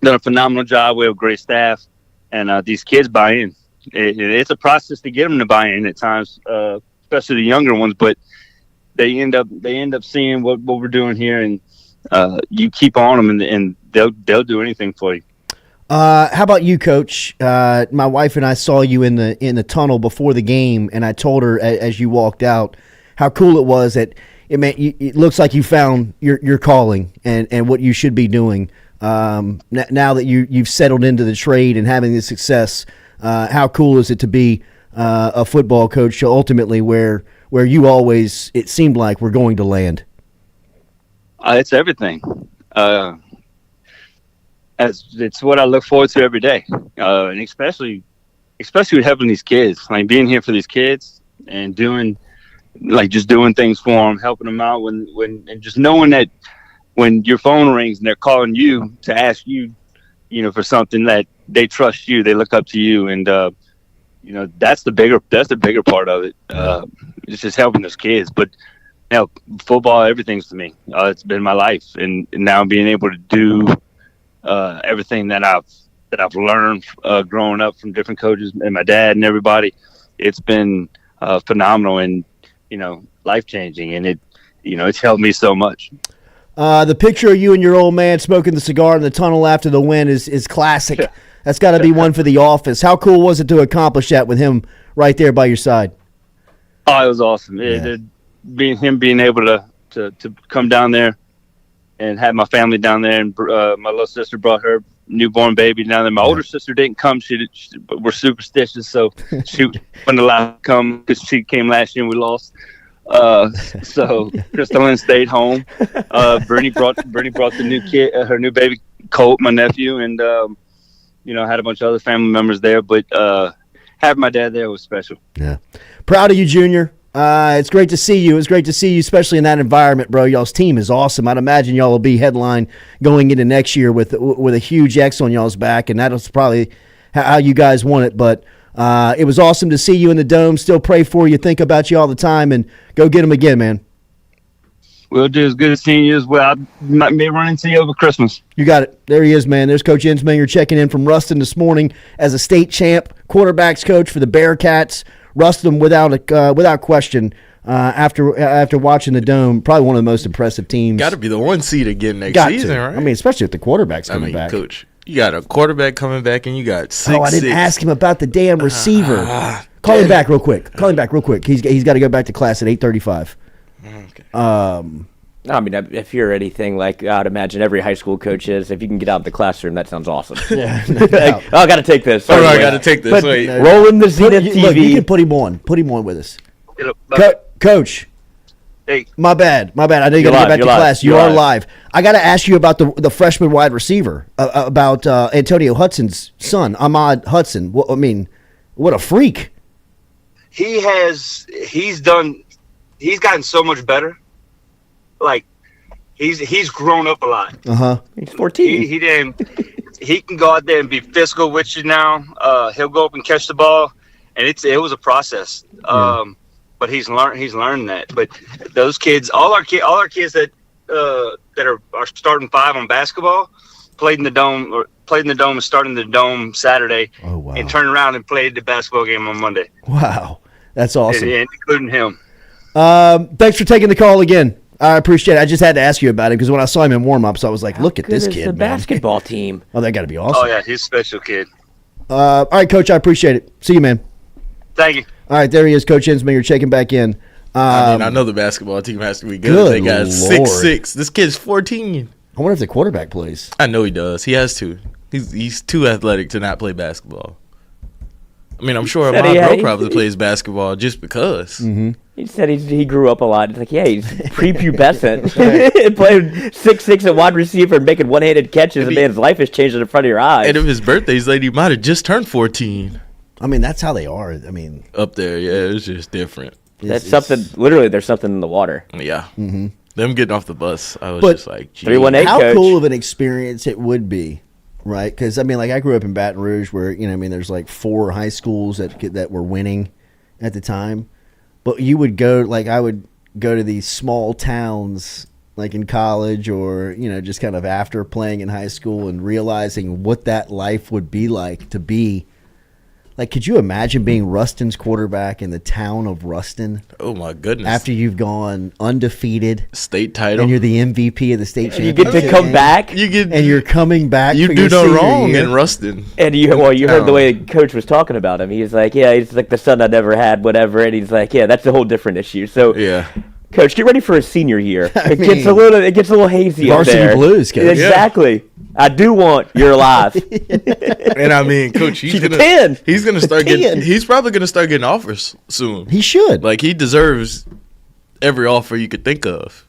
done a phenomenal job. We have a great staff, and these kids buy in. It's a process to get them to buy in at times, especially the younger ones. But they end up seeing what we're doing here, and you keep on them, and they'll do anything for you. How about you, Coach? My wife and I saw you in the tunnel before the game, and I told her as you walked out how cool it was that. It looks like you found your calling and what you should be doing. Now that you've settled into the trade and having the success, how cool is it to be a football coach ultimately where you always, it seemed like, we're going to land? It's everything. It's what I look forward to every day, and especially with helping these kids, like being here for these kids and doing things for them, helping them out and just knowing that when your phone rings and they're calling you to ask you, for something, that they trust you, they look up to you. And, that's the bigger part of it. It's just helping those kids, but football, everything's to me. It's been my life. And now being able to do, everything that I've learned, growing up from different coaches and my dad and everybody, it's been, phenomenal and, life-changing, and it's helped me so much. The picture of you and your old man smoking the cigar in the tunnel after the win is classic. That's got to be one for the office. How cool was it to accomplish that with him right there by your side? Oh, it was awesome. Yeah. Being able to come down there and have my family down there, and my little sister brought her newborn baby down there. My older sister didn't come. We're superstitious, so she wasn't allowed to come because she came last year and we lost. So Crystalline stayed home. Brittany brought the new kid, her new baby Colt, my nephew, and had a bunch of other family members there. But having my dad there was special. Yeah, proud of you, Junior. It's great to see you. It's great to see you, especially in that environment, bro. Y'all's team is awesome. I'd imagine y'all will be headline going into next year with a huge X on y'all's back, and that's probably how you guys want it. But it was awesome to see you in the Dome. Still pray for you, think about you all the time, and go get them again, man. Will do. It's good seeing you as well. I may run into you over Christmas. You got it. There he is, man. There's Coach Ensminger checking in from Ruston this morning as a state champ, quarterbacks coach for the Bearcats. Ruston, without question, after watching the Dome, probably one of the most impressive teams. Got to be the one seed again next season, right? I mean, especially if the quarterback's coming back. Coach, you got a quarterback coming back, and you got 6'6". I didn't ask him about the damn receiver. Call him back real quick. He's got to go back to class at 8:35. Okay. I mean, if you're anything like I'd imagine every high school coach is, if you can get out of the classroom, that sounds awesome. Yeah. Like, I got to take this. I got to take this. Wait. Rolling the Zenith TV. Look, you can put him on with us. Coach. Hey. My bad. I know you got to get back to class. You are live. I got to ask you about the freshman wide receiver, about Antonio Hudson's son, Ahmad Hudson. What a freak. He's gotten so much better. Like he's grown up a lot. He's 14. He can go out there and be physical with you now. He'll go up and catch the ball, and it was a process. But he's learned that. But those kids, all our kids that are starting 5 on basketball played in the dome and started in the dome Saturday. Oh, wow. And turned around and played the basketball game on Monday. Wow, that's awesome. And including him. Thanks for taking the call again. I appreciate it. I just had to ask you about it because when I saw him in warm-ups, I was like, look at this kid, the basketball team. Oh, that got to be awesome. Oh, yeah, he's a special kid. All right, Coach, I appreciate it. See you, man. Thank you. All right, there he is, Coach Ensminger, checking back in. I know the basketball team has to be good. They got 6'6". This kid's 14. I wonder if the quarterback plays. I know he does. He has to. He's too athletic to not play basketball. I mean, I'm sure my bro probably plays basketball just because. Mm-hmm. He said he grew up a lot. It's like, he's prepubescent. Playing 6'6" at wide receiver and making one-handed catches, and man's life has changed in front of your eyes. And if his birthday's late, he might have just turned 14. I mean, that's how they are. I mean, up there, yeah, it's just different. There's something in the water. Yeah. Mm-hmm. Them getting off the bus, I was just like, gee. 318 how coach. Cool of an experience it would be, right? Because, I mean, like, I grew up in Baton Rouge where, there's like 4 high schools that were winning at the time. But you would go, like, I would go to these small towns, like in college or, just kind of after playing in high school and realizing what that life would be like to be. Like, could you imagine being Ruston's quarterback in the town of Ruston? Oh, my goodness. After you've gone undefeated. State title. And you're the MVP of the state championship. You get to come back. And you're coming back. You do no wrong in Ruston. And you heard the way Coach was talking about him. He's like, he's like the son I never had, whatever. And he's like, that's a whole different issue. So, yeah. Coach, get ready for a senior year. It gets a little hazy up there. Varsity Blues, Coach. Exactly. Yeah. I do want you're alive. And I mean, Coach, he's probably gonna start getting offers soon. He should. Like, he deserves every offer you could think of.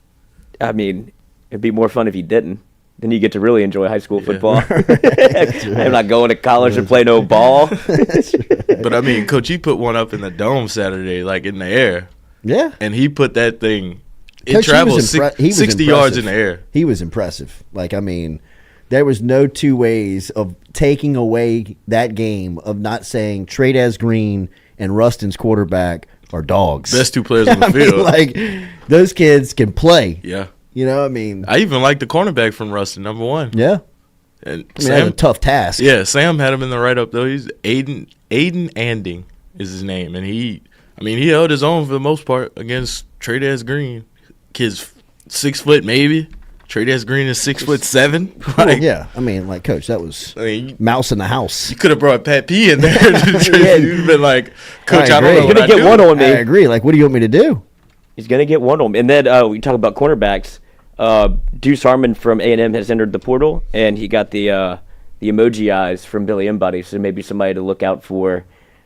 I mean, it'd be more fun if he didn't. Then you get to really enjoy high school football. I'm not going to college and play no ball. But I mean, Coach, he put one up in the dome Saturday, like in the air. Yeah. And he put that thing, Coach, traveled 60 yards in the air. He was impressive. Like, I mean, there was no two ways of taking away that game of not saying Trades Green and Ruston's quarterback are dogs. Best 2 players on the field. Like, those kids can play. Yeah. I mean. I even like the cornerback from Ruston, number 1. Yeah. And Sam had a tough task. Yeah, Sam had him in the write-up, though. He's Aiden Anding is his name. And he held his own for the most part against Trades Green. Kid's 6 foot maybe. Trades Green is 6'7". Like, yeah, I mean, like, Coach, that was mouse in the house. You could have brought Pat P in there. You'd been like, Coach, I don't know. He's gonna get one on me. I agree. Like, what do you want me to do? He's gonna get one on me. And then we talk about cornerbacks. Deuce Harmon from A&M has entered the portal, and he got the emoji eyes from Billy Embody. So maybe somebody to look out for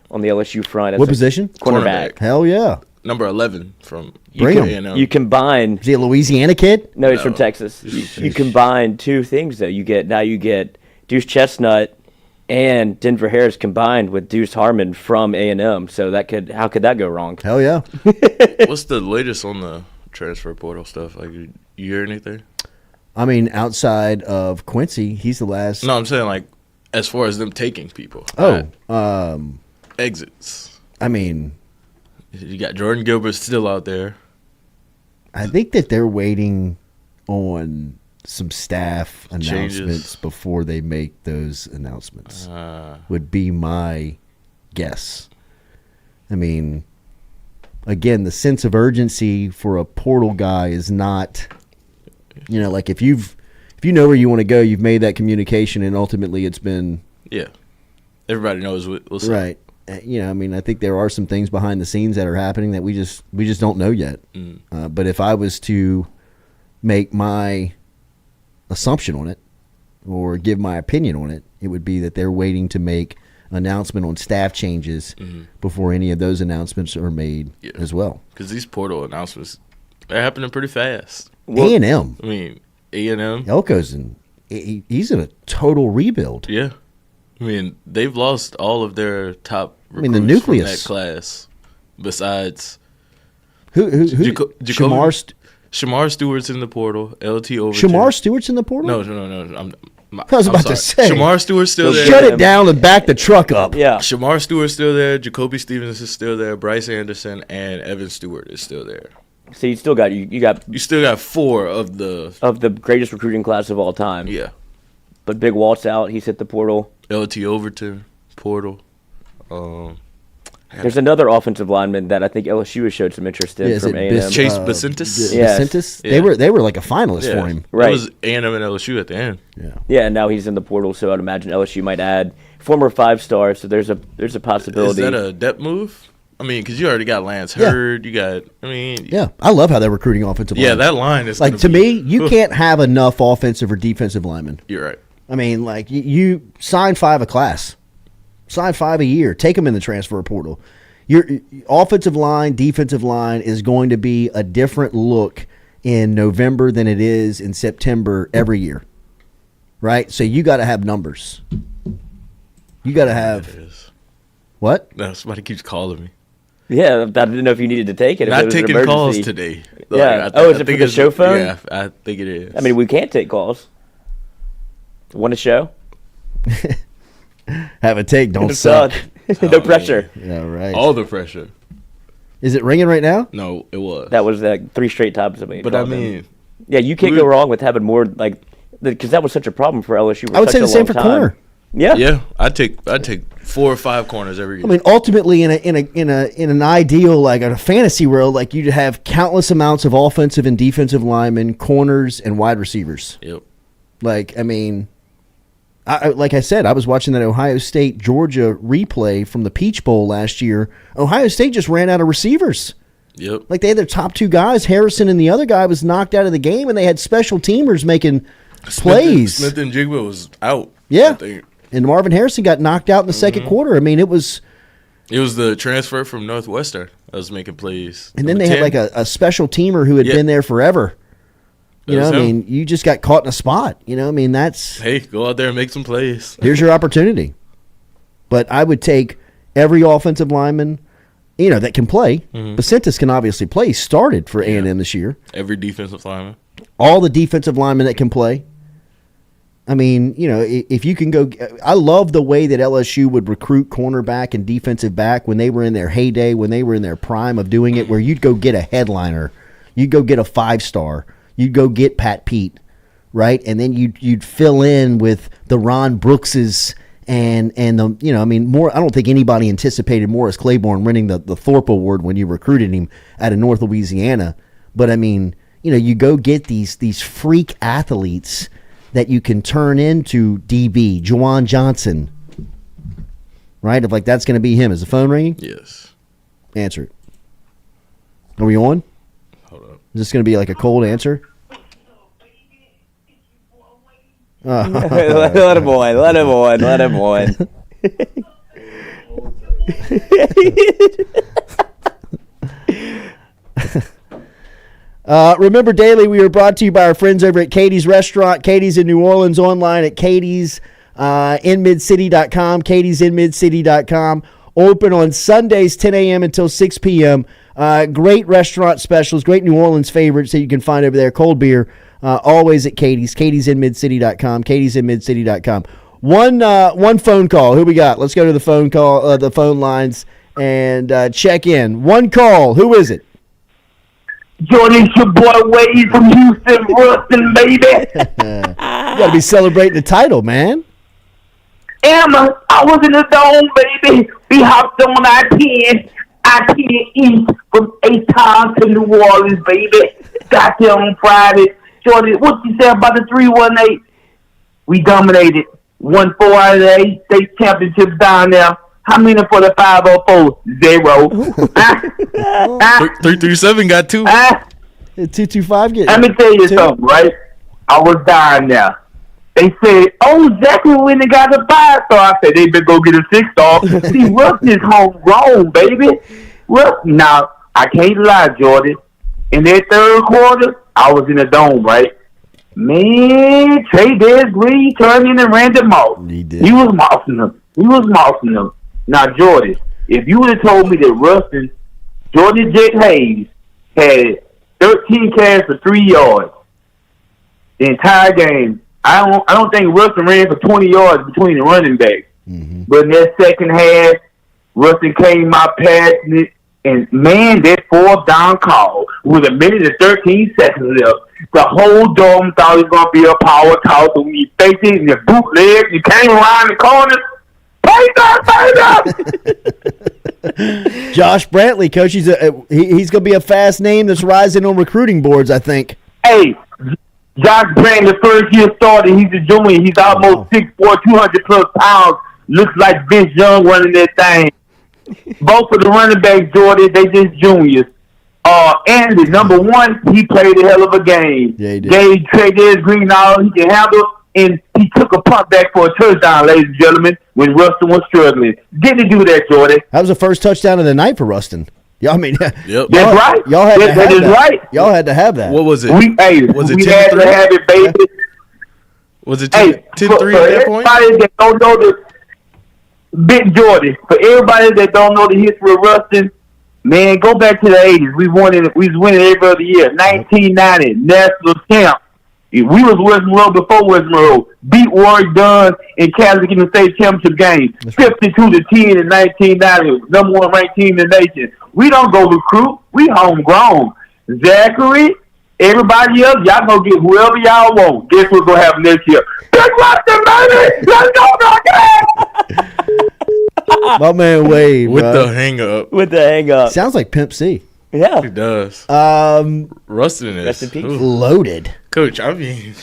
on the LSU front. What position? Cornerback. Hell yeah. Number 11 from A&M. You combine. Is he a Louisiana kid? No, he's from Texas. You combine 2 things though. You get Deuce Chestnut and Denver Harris combined with Deuce Harmon from A&M. So how could that go wrong? Hell yeah. What's the latest on the transfer portal stuff? Like, you hear anything? I mean, outside of Quincy, he's the last. No, I'm saying, like, as far as them taking people. Exits. I mean, you got Jordan Gilbert still out there. I think that they're waiting on some staff announcements Changes before they make those announcements. Would be my guess. I mean, again, the sense of urgency for a portal guy is not, like if you know where you want to go, you've made that communication, and ultimately it's been everybody knows what's right. I think there are some things behind the scenes that are happening that we just don't know yet. But if I was to make my assumption on it or give my opinion on it, it would be that they're waiting to make announcement on staff changes before any of those announcements are made as well. Because these portal announcements, they're happening pretty fast. A&M. I mean, A&M. Elko's he's in a total rebuild. Yeah. I mean, they've lost all of their top recruits the nucleus from that class. Besides, who Shamar Stewart's in the portal. LT Overton. Shamar Stewart's in the portal? No. I was about to say. Shamar Stewart's still there. Shut it down and back the truck up. Yeah. Shamar Stewart's still there. Jacoby Stevens is still there. Bryce Anderson and Evan Stewart is still there. So you still got you still got 4 of the greatest recruiting class of all time. Yeah. But Big Walt's out. He's hit the portal. LT Overton, portal. There's another offensive lineman that I think LSU has showed some interest in from A&M. Chase Bacentis? Bacentis? Yeah. They were like a finalist for him. Right. It was A&M and LSU at the end. Yeah, and now he's in the portal, so I'd imagine LSU might add former 5-star, so there's a possibility. Is that a depth move? I mean, because you already got Lance Hurd. You got, Yeah, I love how they're recruiting offensive linemen. Yeah, that line is like, to me, you can't have enough offensive or defensive linemen. You're right. I mean, like, you sign 5 a class. Sign 5 a year. Take them in the transfer portal. Your offensive line, defensive line is going to be a different look in November than it is in September every year. Right? So you got to have numbers. You got to have. What? No, somebody keeps calling me. Yeah, I didn't know if you needed to take it. Not taking calls today. Yeah. Is it for the show phone? Yeah, I think it is. I mean, we can't take calls. Want a show? Have a take, don't suck. No pressure. Yeah, right. All the pressure. Is it ringing right now? No, it was. That was 3 straight times. But I mean, yeah, you can't go wrong with having more, like, because that was such a problem for LSU. I would say the same for corner. Yeah, yeah. I'd take 4 or 5 corners every year. I mean, ultimately, in an ideal, like in a fantasy world, like you'd have countless amounts of offensive and defensive linemen, corners, and wide receivers. Yep. Like, I mean, like I said, I was watching that Ohio State Georgia replay from the Peach Bowl last year. Ohio State just ran out of receivers. Yep. Like, they had their top 2 guys. Harrison and the other guy was knocked out of the game, and they had special teamers making plays. Smith and Jigba was out. Yeah. And Marvin Harrison got knocked out in the second quarter. I mean, it was the transfer from Northwestern that was making plays. And then they had like a special teamer who had been there forever. You know, I mean, you just got caught in a spot. You know, I mean, that's... Hey, go out there and make some plays. Here's your opportunity. But I would take every offensive lineman, you know, that can play. Bacentis can obviously play. He started for A&M this year. Every defensive lineman. All the defensive linemen that can play. I mean, you know, if you can go... I love the way that LSU would recruit cornerback and defensive back when they were in their heyday, when they were in their prime of doing it, where you'd go get a headliner. You'd go get a 5-star. You'd go get Pat Pete, right? And then you'd fill in with the Ron Brookses and the, you know, I mean, more. I don't think anybody anticipated Morris Claiborne winning the Thorpe Award when you recruited him out of North Louisiana. But I mean, you know, you go get these freak athletes that you can turn into DB, Juwan Johnson, right? If like that's going to be him. Is the phone ringing? Yes. Answer it. Are we on? Is this going to be like a cold answer? Let him on. Let him on. Let him on. Remember, daily, we are brought to you by our friends over at Katie's Restaurant. Katie's in New Orleans, online at Katie's in midcity.com, katie'sinmidcity.com. Open on Sundays, 10 a.m. until 6 p.m. Great restaurant specials, great New Orleans favorites that you can find over there. Cold beer, always at Katie's, katie'sinmidcity.com, katie'sinmidcity.com. One phone call. Who we got? Let's go to the phone call, the phone lines, and check in. One call. Who is it? Jordy, it's your boy Wade from Houston, Ruston, baby. You got to be celebrating the title, man. Emma, I was in the dome, baby. We hopped on I-10 East from A-Town to New Orleans, baby. Got there on Friday. Jordy, what you say about the 318? We dominated. Won 4 out of the 8 state championships down there. How many for the 504? 0. 337 got 2. 225 get. Let me tell you something, right? I was dying now. They said, "Oh, Zachary went and got a 5-star." I said, "They better go get a 6-star." See, Ruston is homegrown, baby. Now I can't lie, Jordy. In that third quarter, I was in the dome, right? Man, Trey Green turned in and ran them off. He did. He was mossing them. Now, Jordy, if you would have told me that Ruston, Jordy Jet Hayes, had 13 carries for 3 yards the entire game, I don't think Ruston ran for 20 yards between the running backs. Mm-hmm. But in that second half, Ruston came out passing it, and man, that 4th down call with 1 minute and 13 seconds left. The whole dome thought it was going to be a power toss. So when you faked it in the bootleg, you came around the corner. Josh Brantley, coach, he's going to be a fast name that's rising on recruiting boards, I think. Hey, Josh Brantley, the first year started, he's a junior. He's almost 6'4", 200+ pounds. Looks like Vince Young running that thing. Both of the running backs, Jordy, they just juniors. Andy, number 1, he played a hell of a game. Yeah, he did. Gave Trey Green all he can handle, and he took a punt back for a touchdown, ladies and gentlemen, when Ruston was struggling. Didn't he do that, Jordy? That was the first touchdown of the night for Ruston. Yep. That's right. Y'all had to have that. Right. Y'all had to have that. What was it? We had to have it, baby. Was it 10-3 at that point? Everybody that don't know the Big Jordy, for everybody that don't know the history of Ruston, man, go back to the 80s. We was winning every other year. 1990, national champ. We was Western Road before Western Road. Beat Warwick Dunn in Catholic in the state championship game. 52-10 in 1990. Number 1 ranked team in the nation. We don't go recruit. We homegrown. Zachary, everybody else, y'all go get whoever y'all want. Guess what's going to happen next year? Big Ruston, baby! Let's go, Rocket! My man Wade. With the hang up. Sounds like Pimp C. Yeah. He does. Ruston is loaded. Coach, I mean,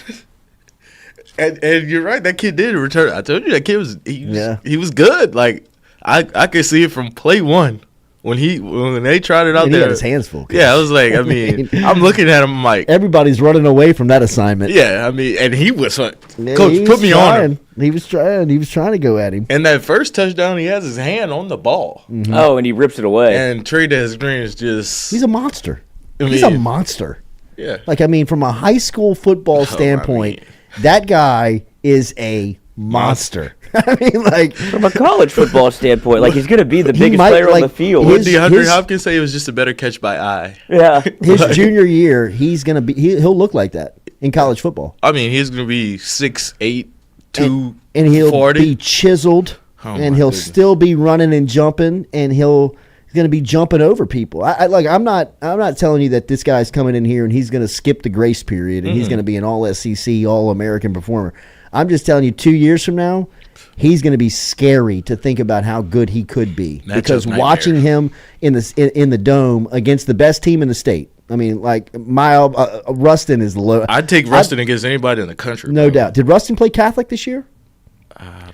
and you're right. That kid did return. I told you that kid was he was good. Like I could see it from play 1 when they tried it out there. He had his hands full. Yeah, I was like, I mean, I'm looking at him like everybody's running away from that assignment. Yeah, I mean, and he was Coach, put me on him. He was trying to go at him. And that first touchdown, he has his hand on the ball. Mm-hmm. Oh, and he rips it away. And Trey Green is just—he's a monster. He's a monster. Yeah. Like, I mean, from a high school football standpoint, that guy is a monster. I mean, like, from a college football standpoint, like, he's going to be the biggest player on the field. What did DeAndre Hopkins say? It was just a better catch by eye. Yeah. His junior year, he's going to be he'll look like that in college football. I mean, he's going to be 6'8", 240. And he'll be chiseled, and he'll still be running and jumping, and he's going to be jumping over people. I'm not telling you that this guy's coming in here and he's going to skip the grace period and he's going to be an all-SEC, all-American performer. I'm just telling you, 2 years from now, he's going to be scary to think about how good he could be. Because watching him in the dome against the best team in the state, I mean, like, Ruston is low. I'd take Ruston against anybody in the country. No doubt. Did Ruston play Catholic this year?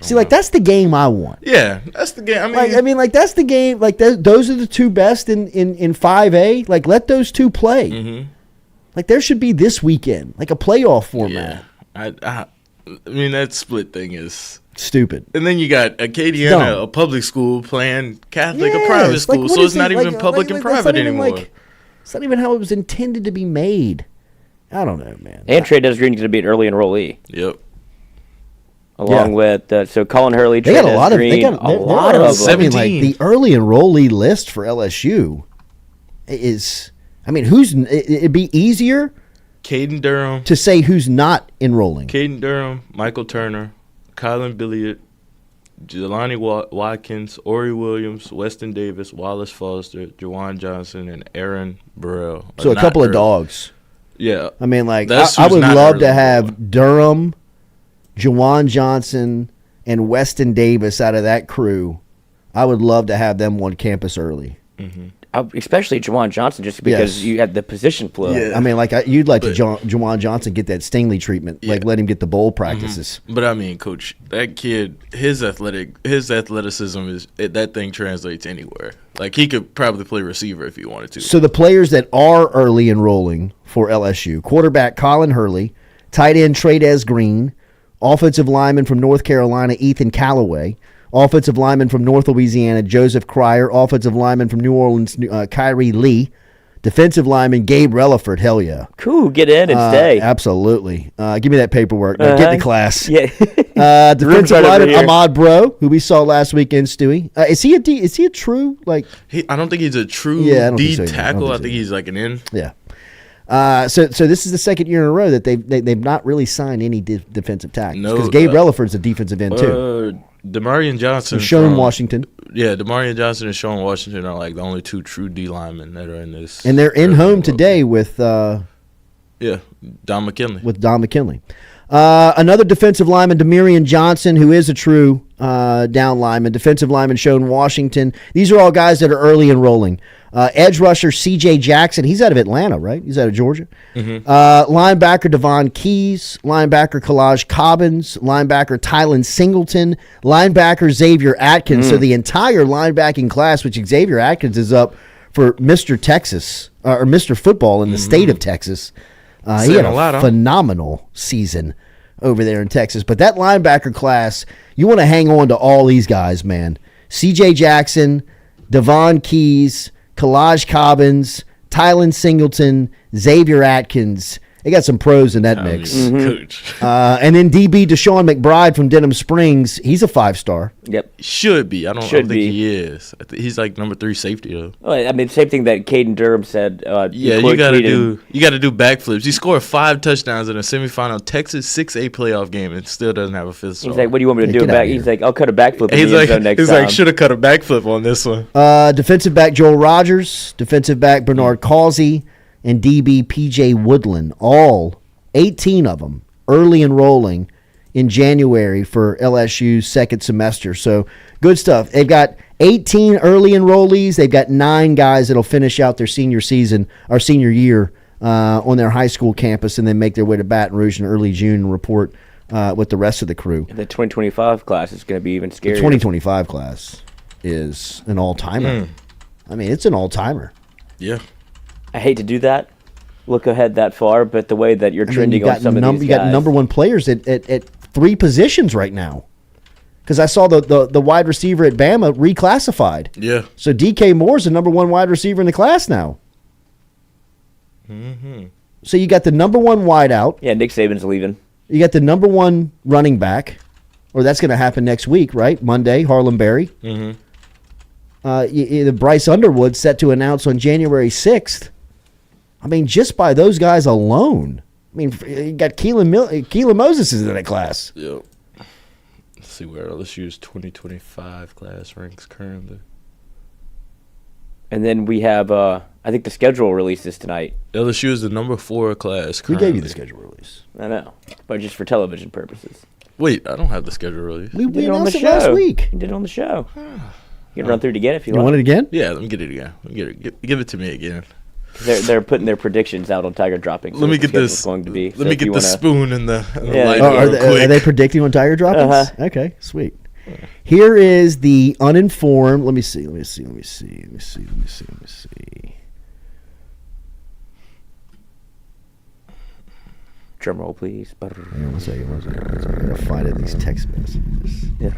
See, like, that's the game I want. Yeah, that's the game. That's the game. Like, those are the two best in 5A. Like, let those two play. Mm-hmm. Like, there should be this weekend, like a playoff format. Yeah. I mean, that split thing is stupid. And then you got Acadiana, a public school, playing Catholic, a private school. Like, so it's not even public and private anymore. It's not even how it was intended to be made. I don't know, man. And Trey Green is going to be an early enrollee. Yep. Along with Colin Hurley, they got a lot Green, of them. 17. I mean, like, the early enrollee list for LSU is. I mean, it'd be easier. Caden Durham to say who's not enrolling. Caden Durham, Michael Turner, Kylan Billiard, Jelani Watkins, Ori Williams, Weston Davis, Wallace Foster, Jawan Johnson, and Aaron Burrell. So a couple of dogs. Yeah. I mean, like, I would love to have Durham, Jawan Johnson, and Weston Davis out of that crew. I would love to have them on campus early. Mm-hmm. especially Juwan Johnson, just because you had the position flow. Yeah. I mean, you'd like to Juwan Johnson get that Stingley treatment, let him get the bowl practices. But I mean, Coach, that kid, his athleticism that thing translates anywhere. Like he could probably play receiver if he wanted to. So the players that are early enrolling for LSU: quarterback Colin Hurley, tight end Tradez Green, offensive lineman from North Carolina Ethan Callaway, offensive lineman from North Louisiana, Joseph Cryer. Offensive lineman from New Orleans, Kyrie Lee. Defensive lineman, Gabe Relaford. Hell yeah. Cool. Get in and stay. Absolutely. Give me that paperwork. Get to class. Yeah. Defensive lineman, Ahmad Bro, who we saw last weekend, Stewie. Is he a true, I don't think he's a true D tackle. I think he's like an end. Yeah. So this is the second year in a row that they've not really signed any defensive tackles. Because Gabe Relaford's a defensive end, too. Demarion Johnson, Sean Washington. Yeah, Demarion Johnson and Sean Washington are like the only two true D linemen that are in this. And they're in home today with Don McKinley. With Don McKinley. Another defensive lineman, Demarion Johnson, who is a true down lineman. Defensive lineman, Sean Washington. These are all guys that are early enrolling. Edge rusher, C.J. Jackson. He's out of Atlanta, right? He's out of Georgia. Mm-hmm. Linebacker, Devon Keys. Linebacker, Kalaj Cobbins. Linebacker, Tylen Singleton. Linebacker, Xavier Atkins. So the entire linebacking class, which Xavier Atkins is up for Mr. Texas, or Mr. Football in the state of Texas. He had a phenomenal season over there in Texas. But that linebacker class, you want to hang on to all these guys, man. C.J. Jackson, Devon Keys, Kalaj Cobbins, Tylen Singleton, Xavier Atkins. They got some pros in that mix. Coach. And then DB Deshaun McBride from Denham Springs. He's a 5-star. Yep. Should be. I don't think he is. He's like number 3 safety though. Oh, I mean, same thing that Caden Durham said. You got to do backflips. He scored 5 touchdowns in a semifinal Texas 6A playoff game and still doesn't have a 5th star. He's like, "What do you want me to do?" He's like, "I'll cut a backflip." He's like, should have cut a backflip on this one. Defensive back Joel Rogers, defensive back Bernard Causey, and DB PJ Woodland. All 18 of them early enrolling in January for LSU's second semester. So good stuff. They've got 18 early enrollees. They've got 9 guys that'll finish out their senior year on their high school campus and then make their way to Baton Rouge in early June and report with the rest of the crew. The 2025 class is going to be even scarier. The 2025 class is an all-timer. I mean, it's an all-timer. Yeah. I hate to do that, look ahead that far, but the way that you're trending on some of these guys. You got number 1 players at 3 positions right now. Because I saw the wide receiver at Bama reclassified. Yeah. So DK Moore's the number 1 wide receiver in the class now. Mm-hmm. So you got the number 1 wideout. Yeah, Nick Saban's leaving. You got the number 1 running back, or that's going to happen next week, right? Monday, Harlem Berry. Mm-hmm. The Bryce Underwood set to announce on January 6th. I mean, just by those guys alone. I mean, you got Keelan Moses is in that class. Yep. Let's see where LSU's 2025 class ranks currently. And then we have, I think the schedule releases tonight. LSU is the number 4 class currently. We gave you the schedule release. I know, but just for television purposes. Wait, I don't have the schedule release. We announced it last week. You did it on the show. You can run through it again if you want. You want it again? Yeah, let me get it again. Give it to me again. They're putting their predictions out on Tiger Dropping. So let me get this. Going to be. Let me get the spoon in the light. Are they predicting on Tiger Droppings? Uh-huh. Okay, sweet. Here is the uninformed. Let me see. Drum roll, please. Hang on one second. I'm going to find it in these text messages. Yeah.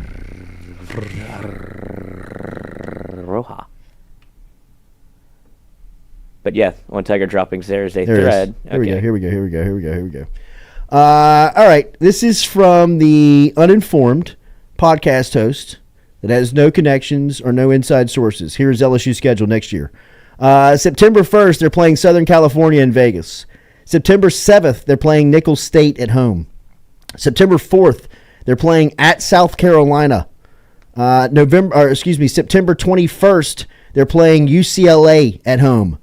Roja. But yeah, on Tiger Droppings, there's a thread. Here we go. All right. This is from the uninformed podcast host that has no connections or no inside sources. Here's LSU schedule next year. September 1st, they're playing Southern California in Vegas. September 7th, they're playing Nicholls State at home. September 4th, they're playing at South Carolina. September 21st, they're playing UCLA at home.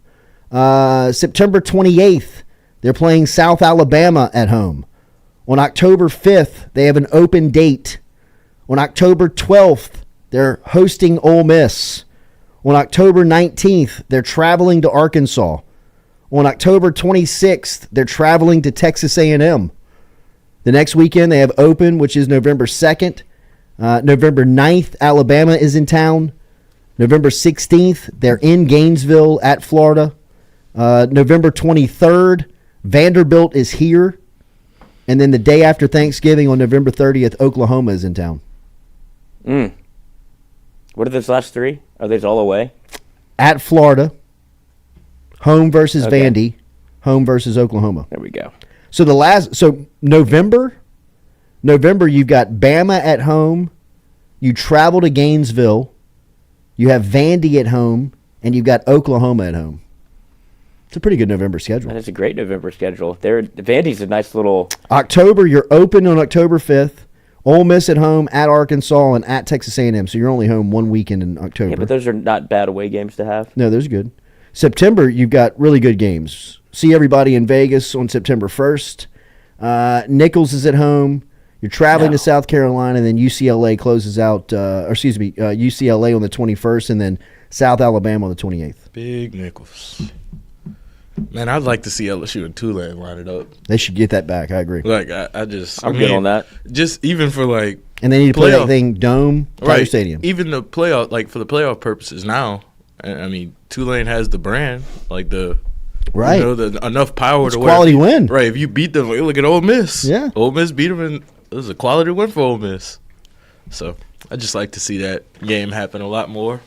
September 28th, they're playing South Alabama at home. On October 5th, they have an open date. On October 12th, they're hosting Ole Miss. On October 19th, they're traveling to Arkansas. On October 26th, they're traveling to Texas A&M. The next weekend, they have open, which is November 2nd. November 9th, Alabama is in town. November 16th, they're in Gainesville at Florida. November 23rd, Vanderbilt is here. And then the day after Thanksgiving on November 30th, Oklahoma is in town. What are those last three? Are these all away? At Florida, home versus Vandy, home versus Oklahoma. There we go. So November, you've got Bama at home. You travel to Gainesville. You have Vandy at home, and you've got Oklahoma at home. It's a pretty good November schedule. That is a great November schedule. Vandy's a nice little... October, you're open on October 5th. Ole Miss at home, at Arkansas, and at Texas A&M. So you're only home one weekend in October. Yeah, but those are not bad away games to have. No, those are good. September, you've got really good games. See everybody in Vegas on September 1st. Nichols is at home. You're traveling to South Carolina, and then UCLA closes out, UCLA on the 21st, and then South Alabama on the 28th. Big Nichols. Man, I'd like to see LSU and Tulane line it up. They should get that back. I agree. Like, I'm good on that. Just even for like, and they need to play that thing dome, Tiger Stadium. Even the playoff, like for the playoff purposes now. I mean, Tulane has the brand, like right, enough power it's to quality win. Right, if you beat them, look at Ole Miss. Yeah, Ole Miss beat them, and it was a quality win for Ole Miss. So I just like to see that game happen a lot more.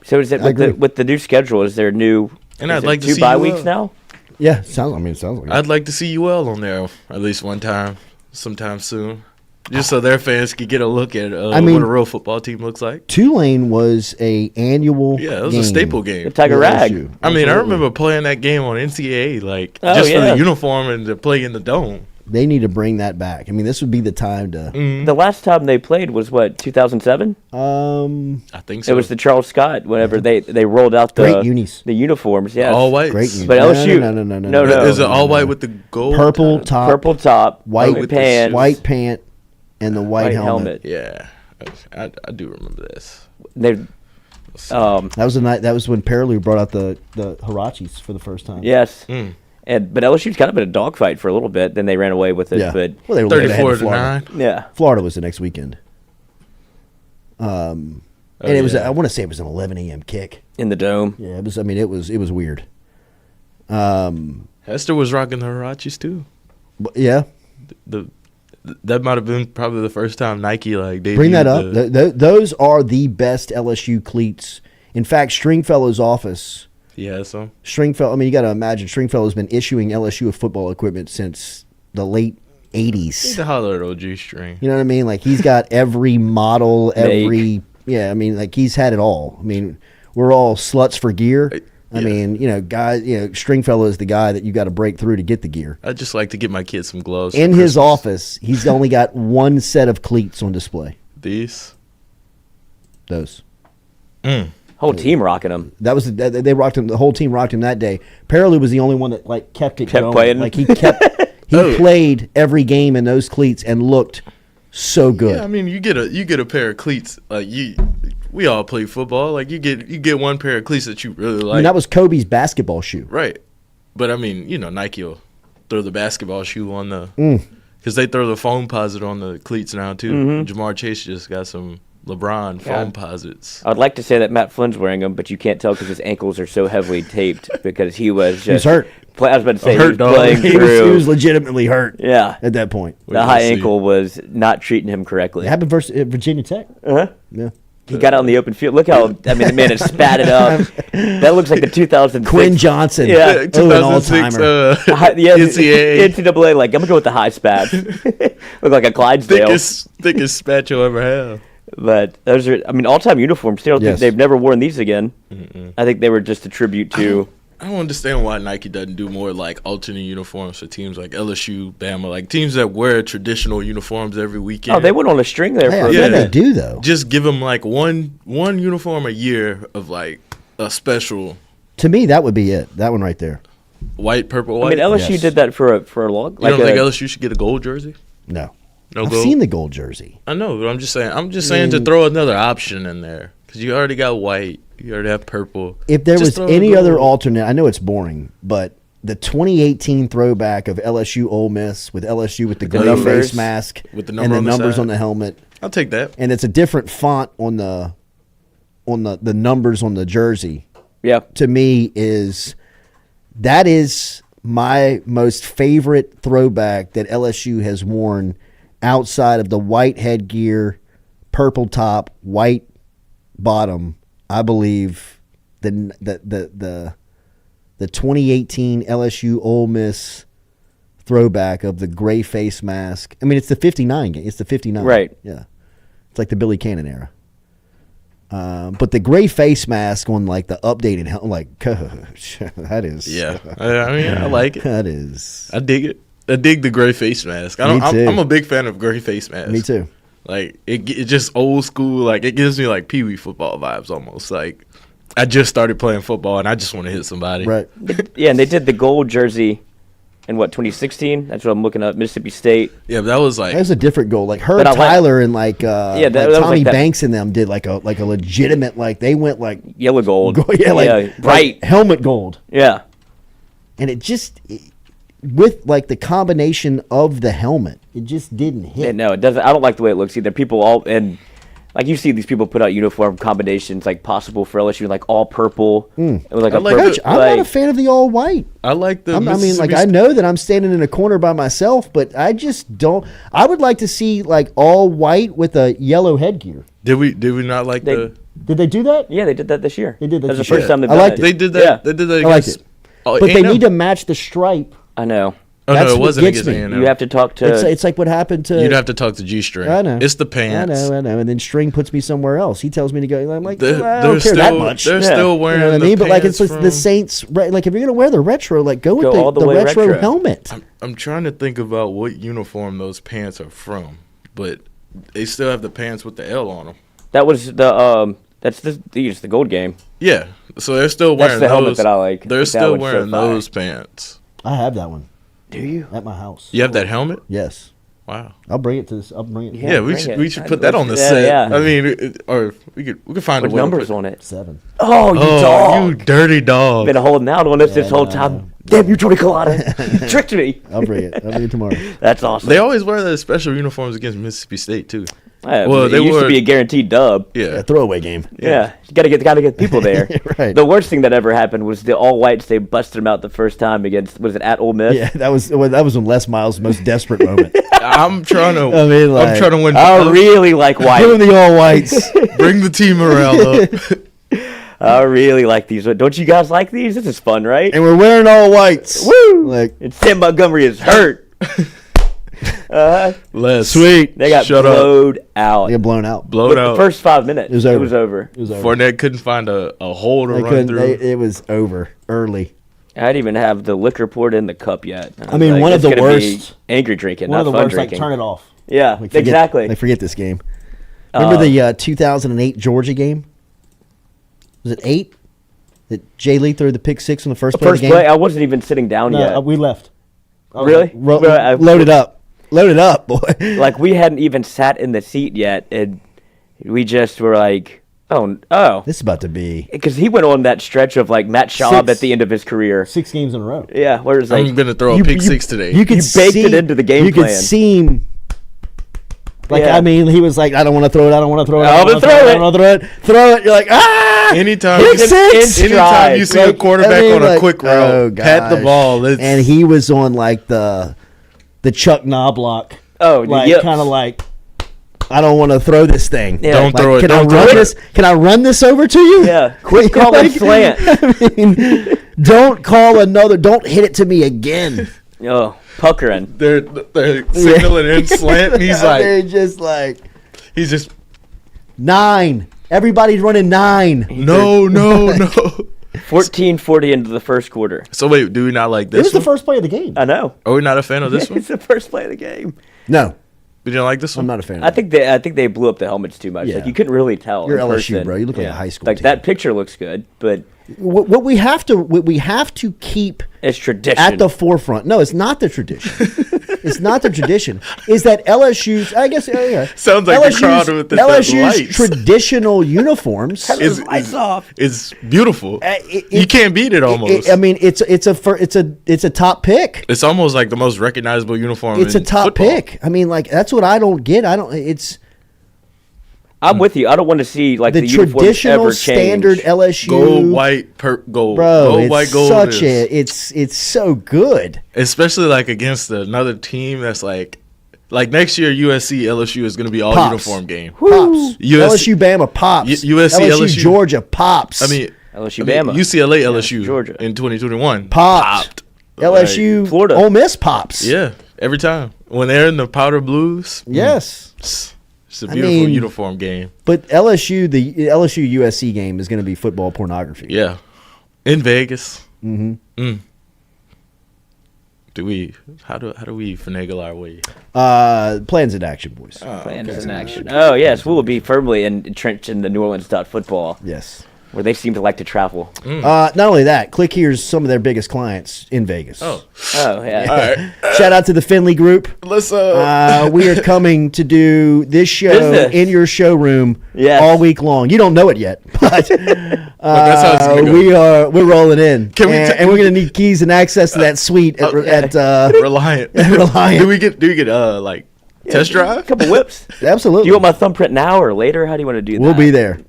So is it with the new schedule? Is there new? And I'd like to see 2 bye weeks now. Yeah, sounds like it. I'd like to see UL on there at least one time, sometime soon, just so their fans could get a look at what a real football team looks like. Tulane was a annual. Yeah, it was a staple game. The Tiger Rag. I mean, I remember playing that game on NCAA, for the uniform and to play in the dome. They need to bring that back. I mean, this would be the time to. The last time they played was what, 2007? I think so. It was the Charles Scott. Whenever they rolled out the uniforms, yeah, all white. Great unis. But LSU, no. Is it all white with the gold? Purple top, white pant, and the white helmet. Yeah, I do remember this. That was the night. That was when Perilou brought out the Hirachis for the first time. Yes. But LSU's kind of been a dogfight for a little bit. Then they ran away with it. Yeah. But they were 34-9. Yeah. Florida was the next weekend. And it was. I want to say it was an 11 a.m. kick in the dome. Yeah, it was. I mean, it was weird. Hester was rocking the Hirachis too. Yeah. That might have been probably the first time Nike debuted. Bring that up. Those are the best LSU cleats. In fact, Stringfellow's office. Yeah, so Stringfellow. I mean, you got to imagine Stringfellow's been issuing LSU football equipment since the late '80s. He's a holler at OG String. You know what I mean? Like he's got every model, every I mean, like he's had it all. I mean, we're all sluts for gear. I mean, guys. Stringfellow is the guy that you got to break through to get the gear. I'd just like to get my kids some gloves. In his office, he's only got one set of cleats on display. Those. Whole team rocking them. That was they rocked him. The whole team rocked him that day. Perilou was the only one that kept going. Playing. Like he played every game in those cleats and looked so good. Yeah, I mean, you get a pair of cleats we all play football. Like you get one pair of cleats that you really like. I mean, that was Kobe's basketball shoe. Right, but I mean, Nike will throw the basketball shoe on the because they throw the foam posit on the cleats now too. Mm-hmm. Jamar Chase just got some LeBron foam posits. I'd like to say that Matt Flynn's wearing them, but you can't tell because his ankles are so heavily taped because he was just... He was hurt. I was about to say he was playing through. He was legitimately hurt. Yeah. At that point. The high ankle was not treating him correctly. It happened versus Virginia Tech. Uh-huh. Yeah. He got out on the open field. Look how, the man is spatted up. That looks like the 2006. Quinn Johnson. Yeah. 2006 NCAA, I'm going to go with the high spat. Look like a Clydesdale. Thickest spat you'll ever have. But those are, all-time uniforms. They've never worn these again. Mm-mm. I think they were just a tribute to... I don't understand why Nike doesn't do more alternate uniforms for teams like LSU, Bama, teams that wear traditional uniforms every weekend. Oh, they went on a string there for a minute. They do though. Just give them one uniform a year of a special. To me, that would be it. That one right there. White, purple, white. I mean, LSU did that for a long. You don't think LSU should get a gold jersey? No. I've seen the gold jersey. I know, but I'm just saying to throw another option in there because you already got white. You already have purple. If there was any other alternate, I know it's boring, but the 2018 throwback of LSU Ole Miss with LSU with the gray face mask with the and the numbers on the helmet. I'll take that. And it's a different font on the numbers on the jersey. Yeah. To me that is my most favorite throwback that LSU has worn outside of the white headgear, purple top, white bottom. I believe the 2018 LSU Ole Miss throwback of the gray face mask. I mean, it's the 59 game. It's the 59. Right. Yeah. It's like the Billy Cannon era. But the gray face mask on like the updated helmet, like, gosh, that is. Yeah. I mean, I like it. That is. I dig it. I dig the gray face mask. I'm a big fan of gray face masks. Me too. Like, it's just old school. Like, it gives me like Pee Wee football vibes almost. Like, I just started playing football and I just want to hit somebody. Right. Yeah, and they did the gold jersey in 2016? That's what I'm looking at. Mississippi State. Yeah, but that was like. That was a different goal. Like Herb Tyler and like that Tommy like Banks and them did like a legitimate, like they went like yellow gold. Bright helmet gold. Yeah. And it just with like the combination of the helmet, it just didn't hit. Yeah, no, it doesn't. I don't like the way it looks either. People all and like you see these people put out uniform combinations like possible for LSU, like all purple. It was like I'm not a fan of the all white. I like the. I mean, like I know that I'm standing in a corner by myself, but I just don't. I would like to see like all white with a yellow headgear. Did we not like Did they do that? Yeah, they did that this year. They did that. That's the this year. first time they've I done liked it. it. They did that. Yeah. They did that. I liked it. Oh, but they need to match the stripe. I know. Oh, That's no, it what wasn't gets against me. A&M. You have to talk to. It's like what happened to. You'd have to talk to G-String. I know. It's the pants. I know. And then String puts me somewhere else. He tells me to go. I'm like, They're I don't care that much. They're still wearing. You know what I mean? the But like it's pants the Saints. Like if you're gonna wear the retro, like go with all the the way retro retro. helmet. I'm trying to think about what uniform those pants are from, but they still have the pants with the L on them. That was the That's the gold game. Yeah, so they're still wearing That's the helmet that I like. They're still wearing those pants. I have that one. Do you? At my house. You have that helmet? Yes. Wow. I'll bring it to this. I'll bring it. Yeah, we should put that on the set. Yeah. I mean, or we could find what a way. numbers on it? 7. Oh, you dog! You dirty dog! Been holding out on us this whole time. Damn you, Jordy Culotta! You tricked me. I'll bring it. I'll bring it tomorrow. That's awesome. They always wear the special uniforms against Mississippi State too. Well, they used to be a guaranteed dub. Yeah, throwaway game. Yeah, you gotta get people there. Right. The worst thing that ever happened was the all whites. They busted them out the first time against at Ole Miss. Yeah, that was when Les Miles' most desperate moment. I'm trying to. I mean, like, I'm trying to win. I really like white. Give them the all whites. Bring the team morale up. I really like these. Don't you guys like these? This is fun, right? And we're wearing all whites. Woo! Like, and Tim Montgomery is hurt. Les, sweet. They got blowed out. They got blown out. The first 5 minutes. It was over. Fournette couldn't find a hole to run through. It was over early. I didn't even have the liquor poured in the cup yet. I mean, one of the worst. Angry drinking, one not of the fun worst. drinking. Like, turn it off. Yeah, exactly. They forget this game. Remember the 2008 Georgia game? Was it 8? That Jay Lee threw the pick 6 on the first play of the game? I wasn't even sitting down yet. We left. Really? Loaded up. Loaded up, boy. Like, we hadn't even sat in the seat yet, and we just were like, oh. This is about to be. Because he went on that stretch of, like, Matt Schaub at the end of his career. 6 games in a row. Yeah, where it's like. I'm going to throw a pick 6 today. You baked it into the game plan. You could see him. Like, I mean, he was like, I don't want to throw it. I don't want to throw it. I don't want to throw it. I don't want to throw it. Throw it. You're like, ah! Anytime you see a quarterback on a quick route, pat the ball. And he was on, like, the Chuck Knobloch. Oh, like, kind of like, I don't want to throw this thing. Yeah. Don't throw it. Can I run this over to you? Yeah. Quit calling slant. I mean, don't call another. Don't hit it to me again. Oh, puckering. They're signaling in slant, and he's like, they're just like, he's just 9. Everybody's running 9. No. 14-40 into the first quarter. So wait, do we not like this? It was the first play of the game. I know. Are we not a fan of this one? It's the first play of the game. No. You didn't like this one? I'm not a fan. I think they blew up the helmets too much. Yeah. Like, you couldn't really tell. You're in LSU, person. bro. You look like a high school. Like team. that picture looks good, but what we have to keep it's tradition at the forefront. No, it's not the tradition. It's not the tradition. Is that LSU's? I guess sounds like LSU's, the crowd with the LSU's lights. Traditional uniforms. Lights off. It's beautiful. You can't beat it. Almost. It's a top pick. It's almost like the most recognizable uniform. It's a top football. pick. I mean, like that's what I don't get. I'm with you. I don't want to see like the traditional standard LSU gold, white, gold, bro. Gold, white, gold. It's so good, especially like against another team that's like next year USC LSU is going to be all uniform game. Pops. LSU Bama pops. USC LSU Georgia pops. I mean LSU Bama. UCLA LSU Georgia in 2021 popped. LSU Florida Ole Miss pops. Yeah, every time when they're in the powder blues. Yes. It's a beautiful uniform game. But the LSU USC game is going to be football pornography. Yeah. In Vegas. Mm-hmm. How do we finagle our way? Plans in action, boys. Plans in action. Oh, yes. We will be firmly entrenched in the New Orleans football. Yes. Where they seem to like to travel. Not only that, Click here's some of their biggest clients in Vegas. Oh, yeah. All right. Shout out to the Finley Group. Let's we are coming to do this show in your showroom all week long. You don't know it yet, but that's how it's gonna go. we're rolling in. And we're gonna need keys and access to that suite at Reliant. Reliant. Do we get like test drive? A couple whips. Absolutely. Do you want my thumbprint now or later? How do you want to do that? We'll be there.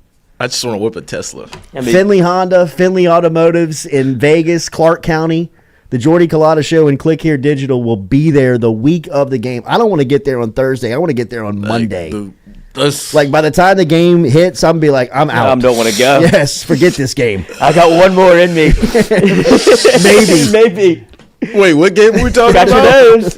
I just want to whip a Tesla. Finley Honda, Finley Automotives in Vegas, Clark County. The Jordy Culotta Show and Click Here Digital will be there the week of the game. I don't want to get there on Thursday. I want to get there on Monday. Like by the time the game hits, I'm going to be like, I'm out. I don't want to go. Yes, forget this game. I got one more in me. Maybe. Wait, what game are we talking about?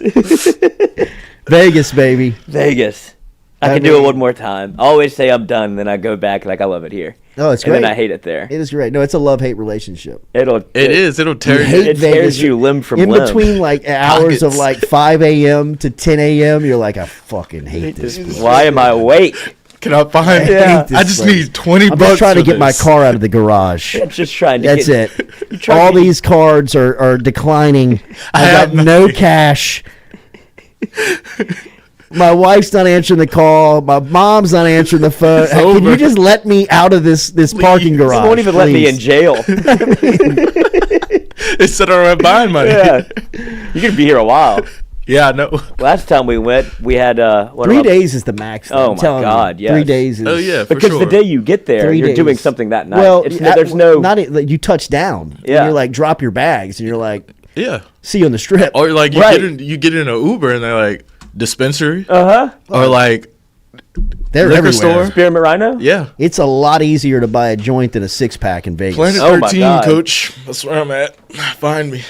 Vegas, baby. Vegas. I can do it one more time. I always say I'm done, then I go back like I love it here. Oh, it's great. And then I hate it there. It is great. No, it's a love-hate relationship. It'll tear you. It tears you limb from limb. In between like hours of like 5 a.m. to 10 a.m., you're like, I fucking hate this place. Why am I awake? Can I find? I just need $20. I'm just trying to get my car out of the garage. I'm just trying to. That's it. All these cards are declining. I got no cash. My wife's not answering the call. My mom's not answering the phone. Can you just let me out of this parking garage? You won't even let me in jail. Instead of buying money. Yeah. You're going to be here a while. Yeah, I know. Last time we went, we had 3 days is the max. Oh my God! Yeah, 3 days is. Oh yeah, for because the day you get there, you're doing something that night. Well, there's no. You touch down. Yeah. And you're like, drop your bags, and you're like, yeah, see you on the strip. Or like you get in an Uber and they're like dispensary. Or like they're liquor everywhere. store. Spearmint Rhino. Yeah, it's a lot easier to buy a joint than a 6-pack in Vegas. Planet 13, coach. That's where I'm at. Find me.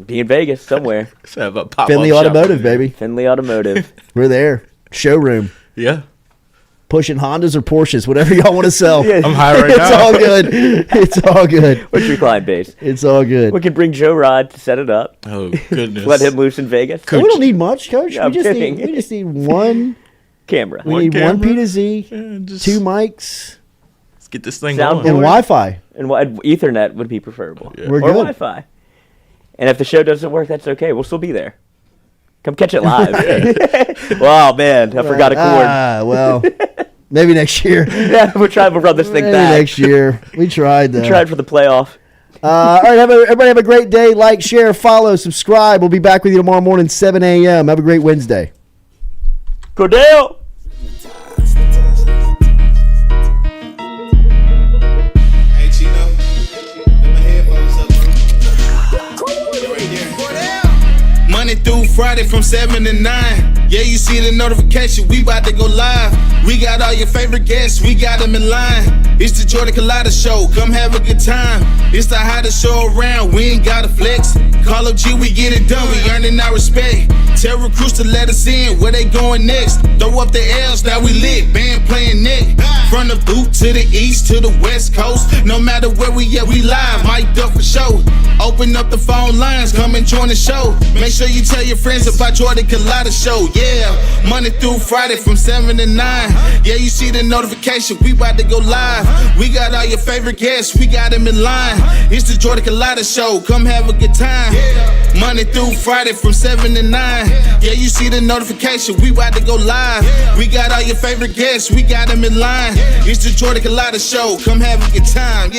Be in Vegas somewhere. Have a pop-up Finley Automotive, baby. Finley Automotive. We're there. Showroom. Yeah. Pushing Hondas or Porsches, whatever y'all want to sell. I'm high right now. It's all good. It's all good. What's your client base? It's all good. We can bring Joe Rod to set it up. Oh, goodness. Let him loose in Vegas. We don't need much, Coach. No, we just need one camera. We need one P to Z, 2 mics. Let's get this thing going. And Wi-Fi. And Ethernet would be preferable. Yeah. We're or good. Wi-Fi. And if the show doesn't work, that's okay. We'll still be there. Come catch it live. Wow, man. I forgot a cord. Well, maybe next year. Yeah, we'll try to run this thing back. Next year. We tried that. We tried for the playoff. All right, everybody have a great day. Like, share, follow, subscribe. We'll be back with you tomorrow morning, 7 a.m. Have a great Wednesday. Cordell. Monday through Friday from 7 to 9. Yeah, you see the notification, we about to go live. We got all your favorite guests, we got them in line. It's the Jordy Culotta Show, come have a good time. It's the hottest show around, we ain't gotta flex. Call up G, we get it done, we earning our respect. Tell recruits to let us in, where they going next. Throw up the L's, now we lit, band playing Nick. From the boot to the east to the west coast. No matter where we at, we live, mic'd up for show. Open up the phone lines, come and join the show. Make sure you you tell your friends about Jordy Culotta Show. Yeah, Monday through Friday from 7 to 9. Yeah, you see the notification, we about to go live. We got all your favorite guests, we got them in line. It's the Jordy Culotta Show, come have a good time. Monday through Friday from 7 to 9. Yeah, you see the notification, we about to go live. We got all your favorite guests, we got them in line. It's the Jordy Culotta Show, come have a good time.